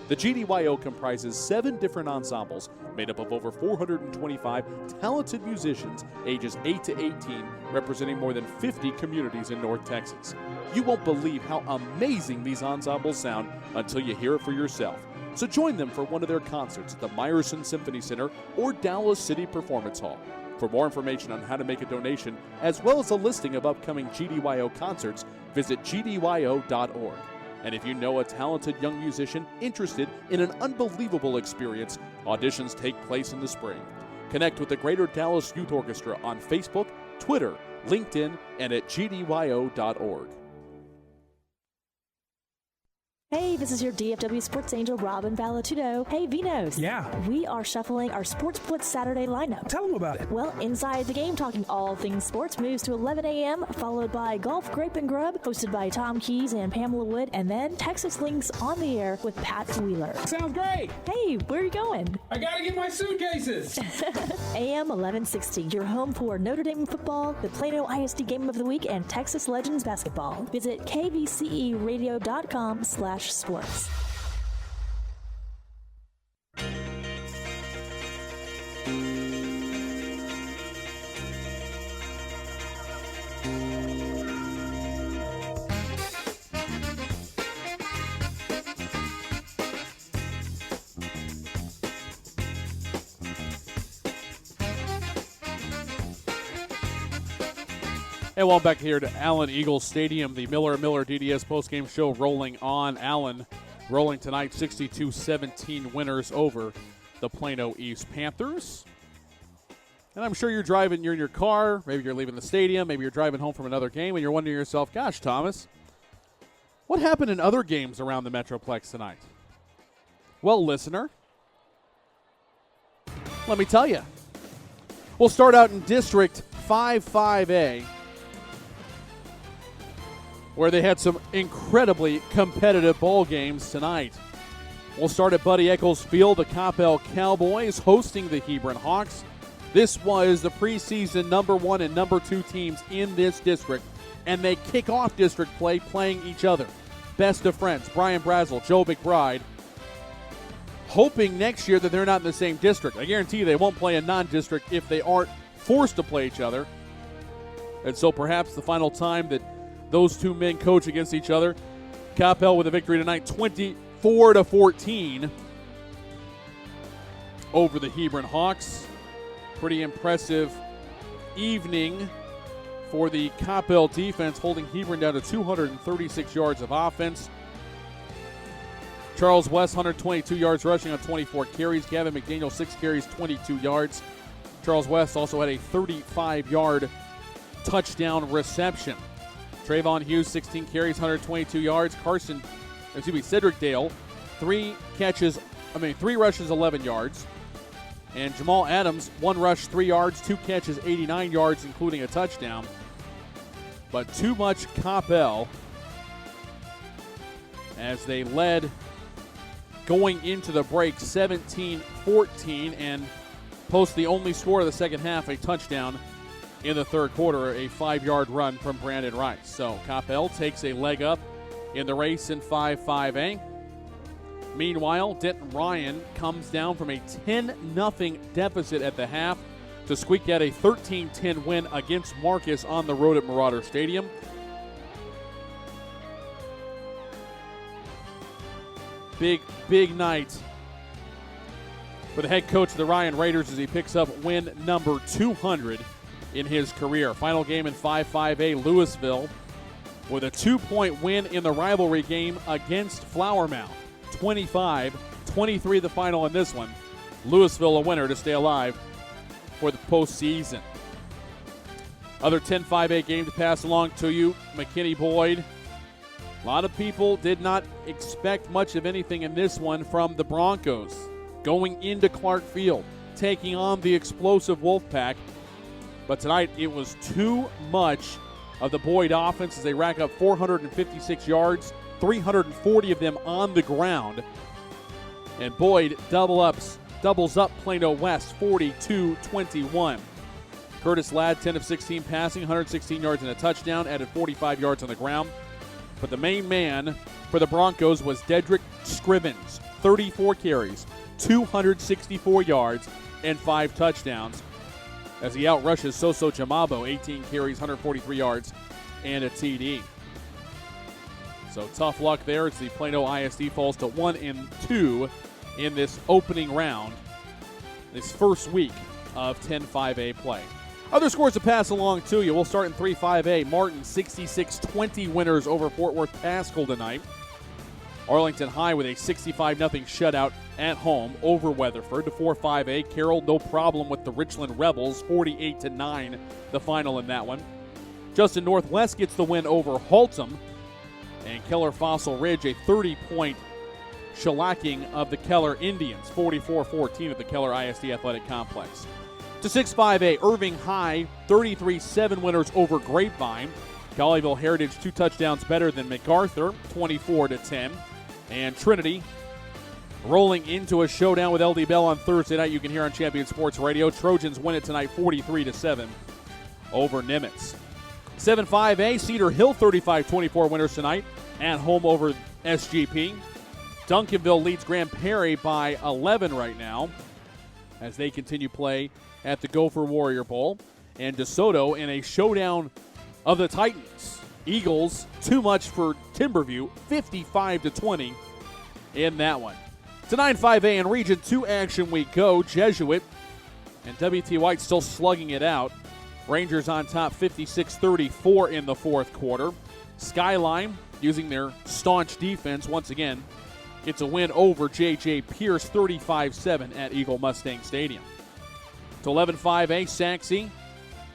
The GDYO comprises 7 different ensembles made up of over 425 talented musicians ages 8 to 18, representing more than 50 communities in North Texas. You won't believe how amazing these ensembles sound until you hear it for yourself. So join them for one of their concerts at the Meyerson Symphony Center or Dallas City Performance Hall. For more information on how to make a donation, as well as a listing of upcoming GDYO concerts, visit gdyo.org. And if you know a talented young musician interested in an unbelievable experience, auditions take place in the spring. Connect with the Greater Dallas Youth Orchestra on Facebook, Twitter, LinkedIn, and at gdyo.org. Hey, this is your DFW Sports Angel, Robin Valatudo. Hey, Vinos. Yeah. We are shuffling our Sports Blitz Saturday lineup. Tell them about it. Well, Inside the Game, talking all things sports, moves to 11 a.m., followed by Golf, Grape, and Grub, hosted by Tom Keys and Pamela Wood, and then Texas Links on the air with Pat Wheeler. Sounds great. Hey, where are you going? I gotta get my suitcases. AM 1160, your home for Notre Dame football, the Plano ISD Game of the Week, and Texas Legends basketball. Visit kvceradio.com/sports. And welcome back here to Allen Eagles Stadium, the Miller DDS postgame show rolling on. Allen rolling tonight, 62-17 winners over the Plano East Panthers. And I'm sure you're in your car, maybe you're leaving the stadium, maybe you're driving home from another game, and you're wondering to yourself, gosh, Thomas, what happened in other games around the Metroplex tonight? Well, listener, let me tell you. We'll start out in District 5-5A, where they had some incredibly competitive ball games tonight. We'll start at Buddy Echols Field. The Coppell Cowboys hosting the Hebron Hawks. This was the preseason number 1 and number 2 teams in this district, and they kick off district play playing each other. Best of friends, Brian Brazel, Joe McBride, hoping next year that they're not in the same district. I guarantee you they won't play a non-district if they aren't forced to play each other. And so perhaps the final time that those two men coach against each other. Coppell with a victory tonight, 24-14 over the Hebron Hawks. Pretty impressive evening for the Coppell defense, holding Hebron down to 236 yards of offense. Charles West, 122 yards rushing on 24 carries. Gavin McDaniel, 6 carries, 22 yards. Charles West also had a 35-yard touchdown reception. Trayvon Hughes, 16 carries, 122 yards. Cedric Dale, 3 rushes, 11 yards. And Jamal Adams, 1 rush, 3 yards, 2 catches, 89 yards, including a touchdown. But too much Coppell as they led going into the break 17-14 and post the only score of the second half, a touchdown in the third quarter, a 5-yard run from Brandon Rice. So Coppell takes a leg up in the race in 5-5A. Meanwhile, Denton Ryan comes down from a 10-0 deficit at the half to squeak out a 13-10 win against Marcus on the road at Marauder Stadium. Big night for the head coach of the Ryan Raiders as he picks up win number 200 in his career. Final game in 5-5A, Louisville with a 2-point win in the rivalry game against Flower Mound. 25-23 the final in this one. Louisville a winner to stay alive for the postseason. Other 10-5A game to pass along to you, McKinney-Boyd. A lot of people did not expect much of anything in this one from the Broncos. Going into Clark Field, taking on the explosive Wolfpack. But tonight it was too much of the Boyd offense as they rack up 456 yards, 340 of them on the ground. And Boyd doubles up Plano West 42-21. Curtis Ladd, 10 of 16 passing, 116 yards and a touchdown, added 45 yards on the ground. But the main man for the Broncos was Dedrick Scrivens, 34 carries, 264 yards, and 5 touchdowns, as he outrushes Soso Jamabo, 18 carries, 143 yards, and a TD. So tough luck there as the Plano ISD falls to 1-2 in this opening round, this first week of 10-5A play. Other scores to pass along to you. We'll start in 3-5A. Martin 66-20 winners over Fort Worth Paschal tonight. Arlington High with a 65-0 shutout at home over Weatherford. To 4-5A, Carroll no problem with the Richland Rebels, 48-9 the final in that one. Justin Northwest gets the win over Haltom, and Keller Fossil Ridge a 30-point shellacking of the Keller Indians, 44-14 at the Keller ISD Athletic Complex. To 6-5A, Irving High 33-7 winners over Grapevine. Colleyville Heritage 2 touchdowns better than MacArthur, 24-10. And Trinity rolling into a showdown with LD Bell on Thursday night. You can hear on Champion Sports Radio. Trojans win it tonight 43-7 over Nimitz. 7-5A, Cedar Hill 35-24 winners tonight at home over SGP. Duncanville leads Grand Prairie by 11 right now as they continue play at the Gopher Warrior Bowl. And DeSoto in a showdown of the Titans. Eagles, too much for Timberview, 55-20 in that one. To 9-5A and Region 2 action we go. Jesuit and WT White still slugging it out. Rangers on top 56-34 in the fourth quarter. Skyline, using their staunch defense once again, gets a win over J.J. Pierce 35-7 at Eagle Mustang Stadium. To 11-5A, Saxe.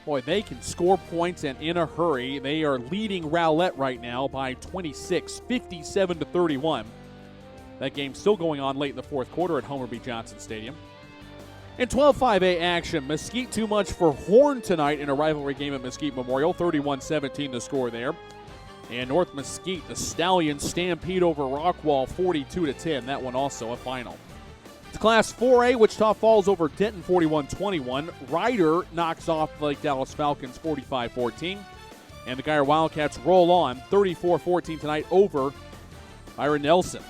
Boy, they can score points and in a hurry. They are leading Rowlett right now by 26, 57-31. That game still going on late in the fourth quarter at Homer B. Johnson Stadium. In 12-5A action, Mesquite too much for Horn tonight in a rivalry game at Mesquite Memorial. 31-17 the score there. And North Mesquite, the Stallions stampede over Rockwall 42-10. That one also a final. To Class 4A, Wichita Falls over Denton 41-21. Ryder knocks off the Lake Dallas Falcons 45-14. And the Geyer Wildcats roll on 34-14 tonight over Ira Nelson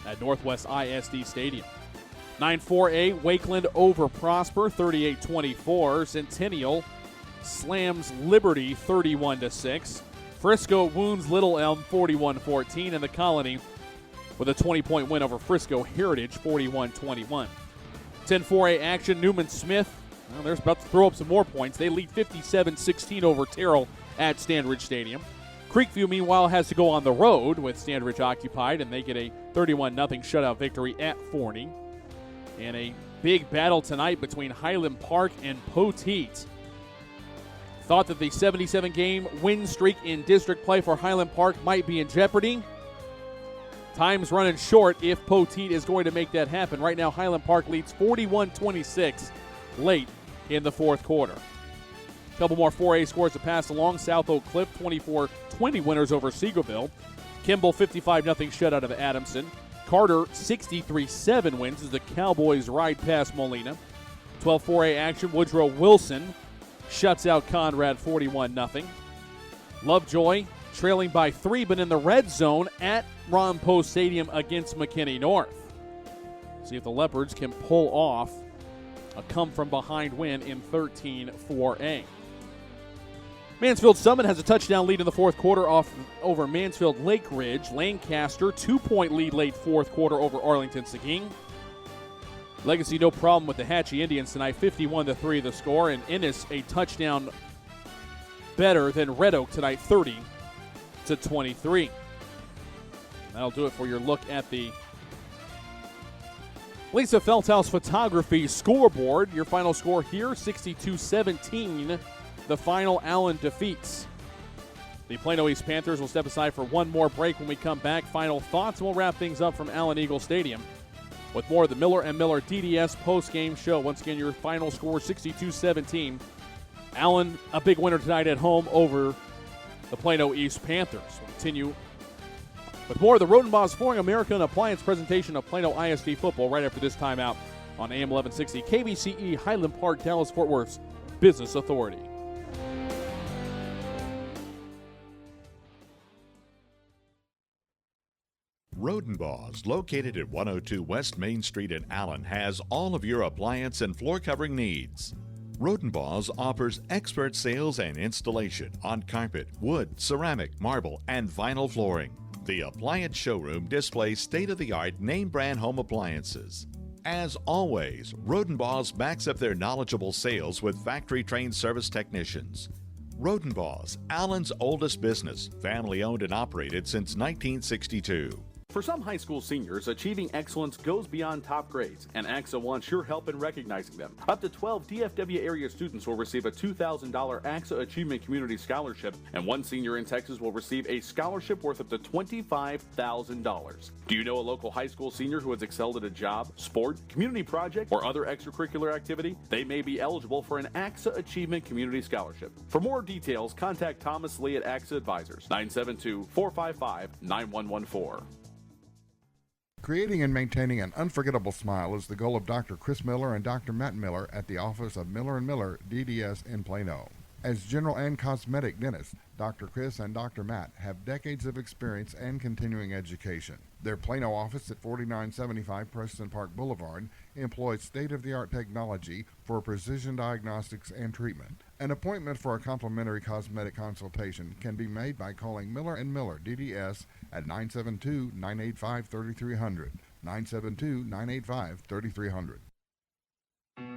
at Northwest ISD Stadium. 9-4A, Wakeland over Prosper 38-24. Centennial slams Liberty 31-6. Frisco wounds Little Elm 41-14. And the Colony with a 20-point win over Frisco Heritage, 41-21. 10-4A action, Newman Smith, well, they're about to throw up some more points. They lead 57-16 over Terrell at Standridge Stadium. Creekview, meanwhile, has to go on the road with Standridge occupied, and they get a 31-0 shutout victory at Forney. And a big battle tonight between Highland Park and Poteet. Thought that the 77-game win streak in district play for Highland Park might be in jeopardy. Time's running short if Poteet is going to make that happen. Right now, Highland Park leads 41-26 late in the fourth quarter. A couple more 4A scores to pass along. South Oak Cliff, 24-20 winners over Seagoville. Kimball, 55-0 shutout of Adamson. Carter, 63-7 wins as the Cowboys ride past Molina. 12-4A action, Woodrow Wilson shuts out Conrad 41-0. Lovejoy trailing by 3, but in the red zone at Ron Post Stadium against McKinney North. See if the Leopards can pull off a come-from-behind win in 13-4A. Mansfield Summit has a touchdown lead in the fourth quarter over Mansfield Lake Ridge. Lancaster, 2-point lead late fourth quarter over Arlington Seguin. Legacy no problem with the Hatchie Indians tonight, 51-3 the score, and Ennis a touchdown better than Red Oak tonight, 23. That'll do it for your look at the Lisa Feldhaus Photography scoreboard. Your final score here, 62-17. The final Allen defeats. The Plano East Panthers will step aside for one more break. When we come back, final thoughts, and we'll wrap things up from Allen Eagle Stadium with more of the Miller & Miller DDS post-game show. Once again, your final score, 62-17. Allen, a big winner tonight at home over the Plano East Panthers. We'll continue with more of the Rodenbaugh's Flooring America and Appliance presentation of Plano ISD football right after this timeout on AM 1160 KVCE Highland Park, Dallas-Fort Worth's Business Authority. Rodenbaugh's, located at 102 West Main Street in Allen, has all of your appliance and floor covering needs. Rodenbaugh's offers expert sales and installation on carpet, wood, ceramic, marble, and vinyl flooring. The appliance showroom displays state-of-the-art name-brand home appliances. As always, Rodenbaugh's backs up their knowledgeable sales with factory-trained service technicians. Rodenbaugh's, Allen's oldest business, family-owned and operated since 1962. For some high school seniors, achieving excellence goes beyond top grades, and AXA wants your help in recognizing them. Up to 12 DFW area students will receive a $2,000 AXA Achievement Community Scholarship, and one senior in Texas will receive a scholarship worth up to $25,000. Do you know a local high school senior who has excelled at a job, sport, community project, or other extracurricular activity? They may be eligible for an AXA Achievement Community Scholarship. For more details, contact Thomas Lee at AXA Advisors, 972-455-9114. Creating and maintaining an unforgettable smile is the goal of Dr. Chris Miller and Dr. Matt Miller at the office of Miller & Miller DDS in Plano. As general and cosmetic dentists, Dr. Chris and Dr. Matt have decades of experience and continuing education. Their Plano office at 4975 Preston Park Boulevard employs state-of-the-art technology for precision diagnostics and treatment. An appointment for a complimentary cosmetic consultation can be made by calling Miller & Miller DDS at 972-985-3300, 972-985-3300.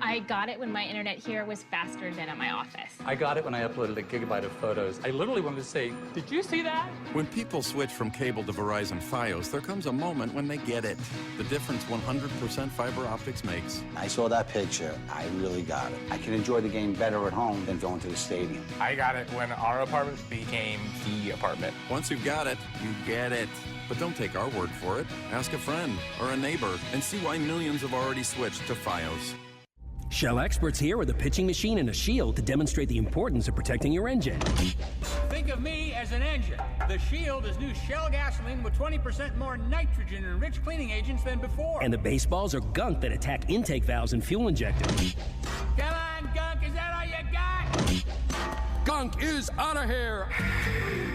I got it when my internet here was faster than at my office. I got it when I uploaded a gigabyte of photos. I literally wanted to say, did you see that? When people switch from cable to Verizon Fios, there comes a moment when they get it. The difference 100% fiber optics makes. I saw that picture. I really got it. I can enjoy the game better at home than going to the stadium. I got it when our apartment became the apartment. Once you've got it, you get it. But don't take our word for it. Ask a friend or a neighbor and see why millions have already switched to Fios. Shell experts here with a pitching machine and a shield to demonstrate the importance of protecting your engine. Think of me as an engine. The Shield is new Shell gasoline with 20% more nitrogen and rich cleaning agents than before. And the baseballs are gunk that attack intake valves and fuel injectors. Come on, Gunk, is that all you got? Gunk is out of here.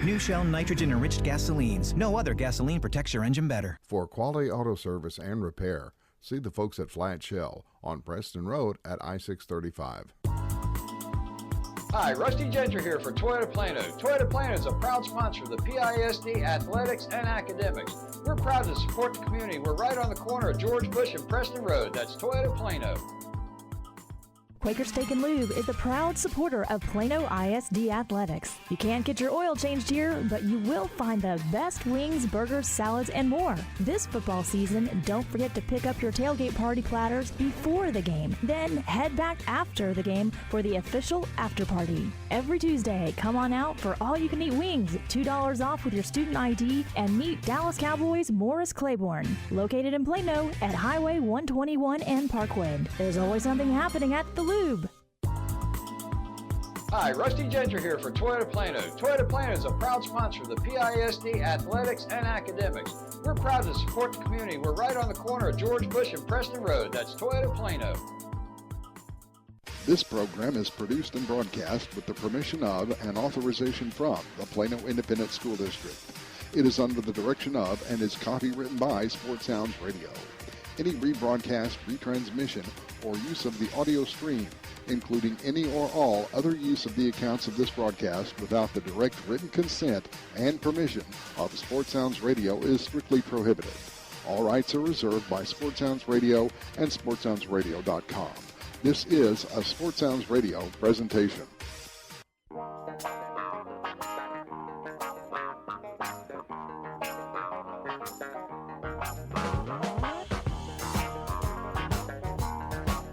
New Shell nitrogen-enriched gasolines. No other gasoline protects your engine better. For quality auto service and repair, see the folks at Flat Shell on Preston Road at I-635. Hi, Rusty Gentry here for Toyota Plano. Toyota Plano is a proud sponsor of the PISD athletics and academics. We're proud to support the community. We're right on the corner of George Bush and Preston Road. That's Toyota Plano. Quaker Steak and Lube is a proud supporter of Plano ISD Athletics. You can't get your oil changed here, but you will find the best wings, burgers, salads, and more. This football season, don't forget to pick up your tailgate party platters before the game. Then head back after the game for the official after party. Every Tuesday, come on out for all-you-can-eat wings, $2 off with your student ID, and meet Dallas Cowboys Morris Claiborne, located in Plano at Highway 121 and Parkwood. There's always something happening at the Lube. Hi, Rusty Gentry here for Toyota Plano. Toyota Plano is a proud sponsor of the PISD athletics and academics. We're proud to support the community. We're right on the corner of George Bush and Preston Road. That's Toyota Plano. This program is produced and broadcast with the permission of and authorization from the Plano Independent School District. It is under the direction of and is copywritten by Sports Sounds Radio. Any rebroadcast, retransmission, or use of the audio stream, including any or all other use of the accounts of this broadcast without the direct written consent and permission of Sports Sounds Radio is strictly prohibited. All rights are reserved by Sports Sounds Radio and SportsSoundsRadio.com. This is a Sports Sounds Radio presentation.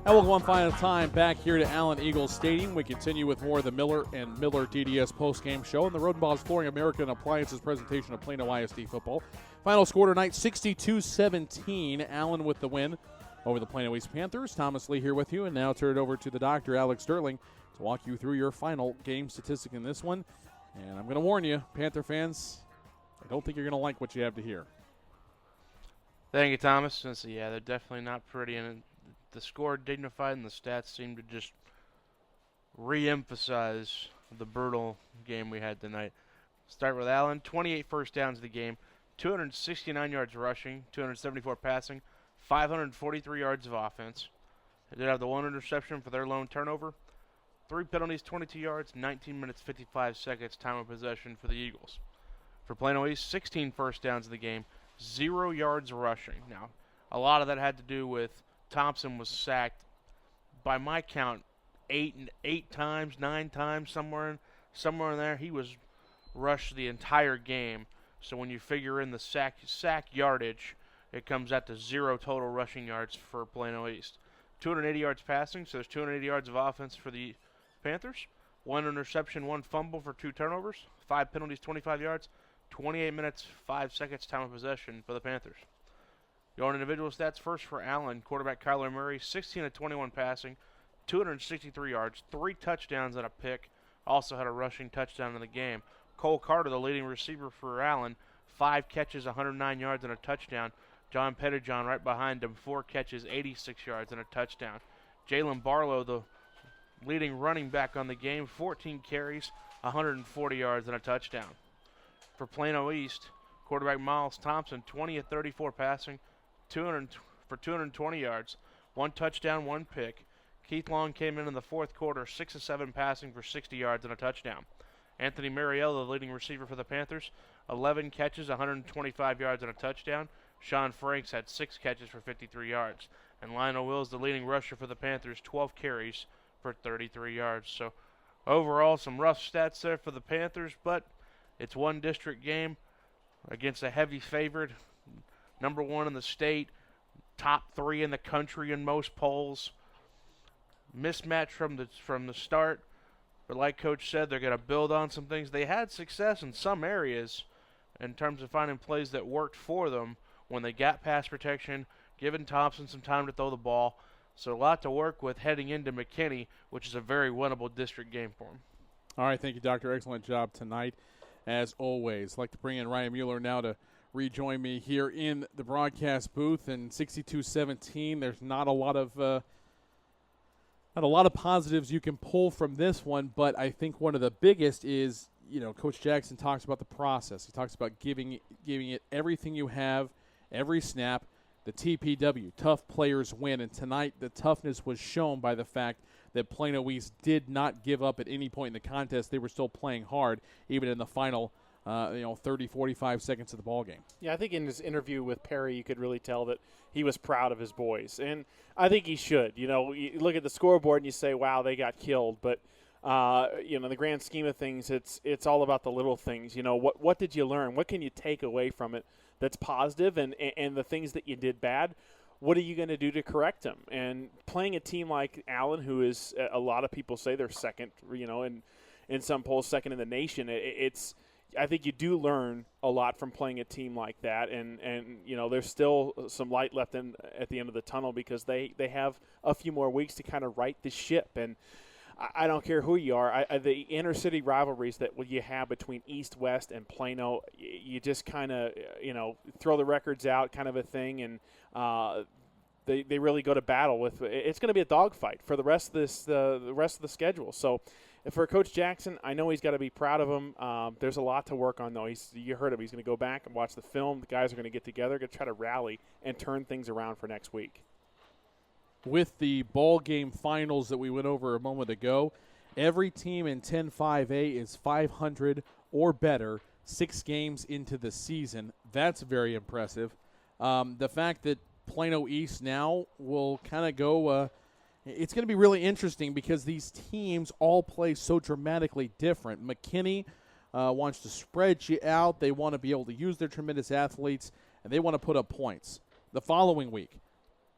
And we'll go one final time back here to Allen Eagles Stadium. We continue with more of the Miller and Miller DDS postgame show and the Rodenbaugh's Flooring American Appliances presentation of Plano ISD football. Final score tonight, 62-17. Allen with the win over the Plano East Panthers. Thomas Lee here with you, and now turn it over to the doctor, Alex Sterling, to walk you through your final game statistic in this one. And I'm going to warn you, Panther fans, I don't think you're going to like what you have to hear. Thank you, Thomas. Yeah, they're definitely not pretty, and the score dignified, and the stats seem to just re-emphasize the brutal game we had tonight. Start with Allen, 28 first downs of the game, 269 yards rushing, 274 passing, 543 yards of offense. They did have the one interception for their lone turnover. 3 penalties, 22 yards, 19 minutes, 55 seconds, time of possession for the Eagles. For Plano East, 16 first downs of the game, 0 yards rushing. Now, a lot of that had to do with Thompson was sacked, by my count, 9 times, somewhere in there. He was rushed the entire game. So when you figure in the sack yardage, it comes out to 0 total rushing yards for Plano East. 280 yards passing, so there's 280 yards of offense for the Panthers. 1 interception, 1 fumble for 2 turnovers. 5 penalties, 25 yards. 28 minutes, 5 seconds time of possession for the Panthers. Going individual stats first for Allen, quarterback Kyler Murray, 16 of 21 passing, 263 yards, 3 touchdowns and a pick. Also had a rushing touchdown in the game. Cole Carter, the leading receiver for Allen, 5 catches, 109 yards and a touchdown. John Pettijohn right behind him, 4 catches, 86 yards and a touchdown. Jalen Barlow, the leading running back on the game, 14 carries, 140 yards and a touchdown. For Plano East, quarterback Miles Thompson, 20 of 34 passing, 220 yards, 1 touchdown, 1 pick. Keith Long came in the fourth quarter, 6 of 7 passing for 60 yards and a touchdown. Anthony Mariello, the leading receiver for the Panthers, 11 catches, 125 yards and a touchdown. Sean Franks had 6 catches for 53 yards. And Lionel Wills, the leading rusher for the Panthers, 12 carries for 33 yards. So overall, some rough stats there for the Panthers, but it's one district game against a heavy favorite, number 1 in the state, top 3 in the country in most polls. Mismatch from the start, but like Coach said, they're going to build on some things. They had success in some areas in terms of finding plays that worked for them when they got pass protection, giving Thompson some time to throw the ball. So a lot to work with heading into McKinney, which is a very winnable district game for them. All right, thank you, Doctor. Excellent job tonight, as always. I'd like to bring in Ryan Mueller now to rejoin me here in the broadcast booth. And 62-17, there's not a lot of positives you can pull from this one, but I think one of the biggest is, Coach Jackson talks about the process. He talks about giving it everything you have, every snap. The TPW, tough players win, and tonight the toughness was shown by the fact that Plano East did not give up at any point in the contest. They were still playing hard, even in the final 30, 45 seconds of the ball game. Yeah, I think in his interview with Perry, you could really tell that he was proud of his boys, and I think he should. You look at the scoreboard and you say, wow, they got killed, but in the grand scheme of things, it's all about the little things. What did you learn? What can you take away from it that's positive, and the things that you did bad, what are you going to do to correct them? And playing a team like Allen, who is, a lot of people say they're second, and in some polls second in the nation, I think you do learn a lot from playing a team like that, and there's still some light left at the end of the tunnel because they have a few more weeks to kind of right the ship. And I don't care who you are. The inner-city rivalries that you have between East, West, and Plano, you just kind of, throw the records out kind of a thing, and they really go to battle with. It's going to be a dogfight for the rest of the rest of the schedule. So for Coach Jackson, I know he's got to be proud of him. There's a lot to work on, though. You heard him. He's going to go back and watch the film. The guys are going to get together, going to try to rally and turn things around for next week. With the ball game finals that we went over a moment ago, every team in 10-5A is 500 or better 6 games into the season. That's very impressive. The fact that Plano East now will kind of go it's going to be really interesting because these teams all play so dramatically different. McKinney wants to spread you out. They want to be able to use their tremendous athletes, and they want to put up points. The following week,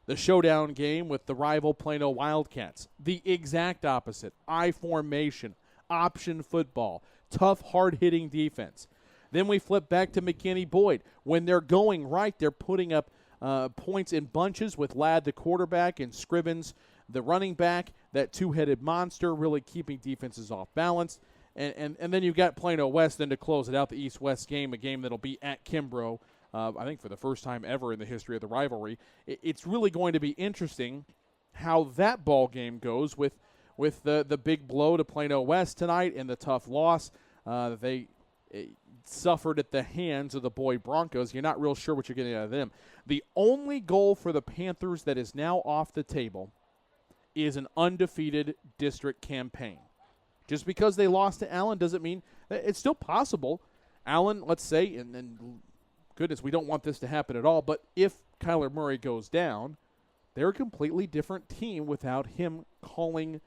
the showdown game with the rival Plano Wildcats. The exact opposite. I formation, option football, tough, hard-hitting defense. Then we flip back to McKinney-Boyd. When they're going right, they're putting up points in bunches with Ladd, the quarterback, and Scrivens, the running back, that two-headed monster, really keeping defenses off balance. And then you've got Plano West then to close it out, the East-West game, a game that'll be at Kimbrough, I think for the first time ever in the history of the rivalry. It's really going to be interesting how that ball game goes with the big blow to Plano West tonight and the tough loss. They suffered at the hands of the Boyd Broncos. You're not real sure what you're getting out of them. The only goal for the Panthers that is now off the table is an undefeated district campaign. Just because they lost to Allen doesn't mean it's still possible. Allen, let's say, and goodness, we don't want this to happen at all, but if Kyler Murray goes down, they're a completely different team without him calling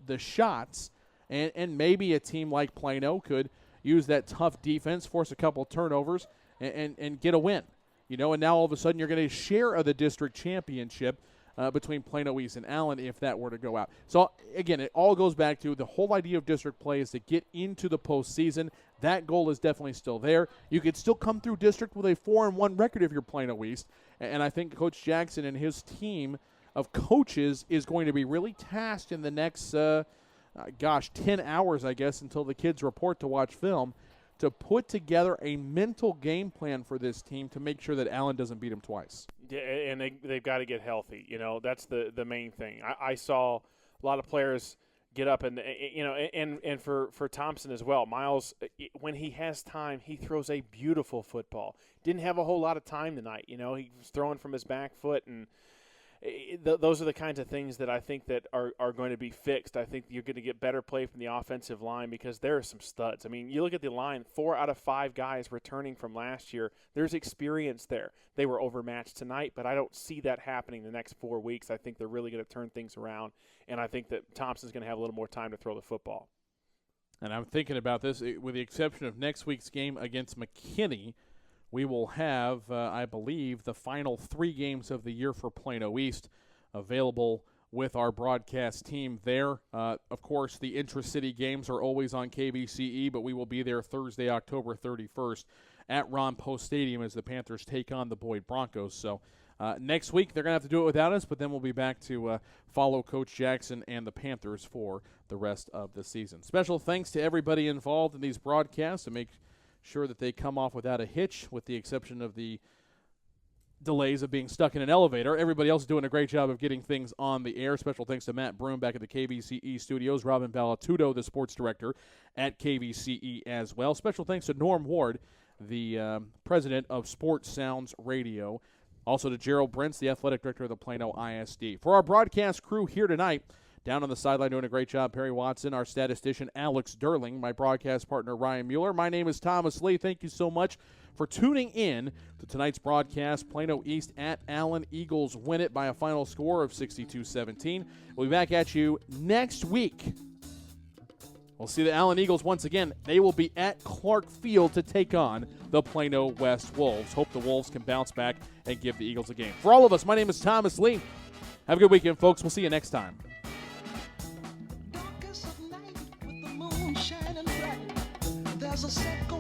the shots, and maybe a team like Plano could use that tough defense, force a couple turnovers, and get a win. And now all of a sudden you're going to share of the district championship between Plano East and Allen if that were to go out. So, again, it all goes back to the whole idea of district play is to get into the postseason. That goal is definitely still there. You could still come through district with a 4-1 record if you're Plano East, and I think Coach Jackson and his team of coaches is going to be really tasked in the next, 10 hours, I guess, until the kids report to watch film, to put together a mental game plan for this team to make sure that Allen doesn't beat them twice. Yeah, and they've got to get healthy. That's the main thing. I saw a lot of players get up and for Thompson as well. Miles, when he has time, he throws a beautiful football. Didn't have a whole lot of time tonight. He was throwing from his back foot, and those are the kinds of things that I think that are going to be fixed. I think you're going to get better play from the offensive line because there are some studs. I mean, you look at the line, 4 out of 5 guys returning from last year. There's experience there. They were overmatched tonight, but I don't see that happening the next 4 weeks. I think they're really going to turn things around, and I think that Thompson's going to have a little more time to throw the football. And I'm thinking about this, with the exception of next week's game against McKinney, we will have, I believe, the final 3 games of the year for Plano East available with our broadcast team there. Of course, the intra-city games are always on KVCE, but we will be there Thursday, October 31st at Ron Post Stadium as the Panthers take on the Boyd Broncos. So next week they're going to have to do it without us, but then we'll be back to follow Coach Jackson and the Panthers for the rest of the season. Special thanks to everybody involved in these broadcasts to make sure that they come off without a hitch, with the exception of the delays of being stuck in an elevator. Everybody else is doing a great job of getting things on the air. Special thanks to Matt Broom back at the KVCE studios, Robin Ballatudo, the sports director at KVCE as well. Special thanks to Norm Ward, the president of Sports Sounds Radio. Also to Gerald Brentz, the athletic director of the Plano ISD. For our broadcast crew here tonight, down on the sideline doing a great job, Perry Watson, our statistician Alex Derling, my broadcast partner Ryan Mueller. My name is Thomas Lee. Thank you so much for tuning in to tonight's broadcast. Plano East at Allen. Eagles win it by a final score of 62-17. We'll be back at you next week. We'll see the Allen Eagles once again. They will be at Clark Field to take on the Plano West Wolves. Hope the Wolves can bounce back and give the Eagles a game. For all of us, my name is Thomas Lee. Have a good weekend, folks. We'll see you next time. There's a circle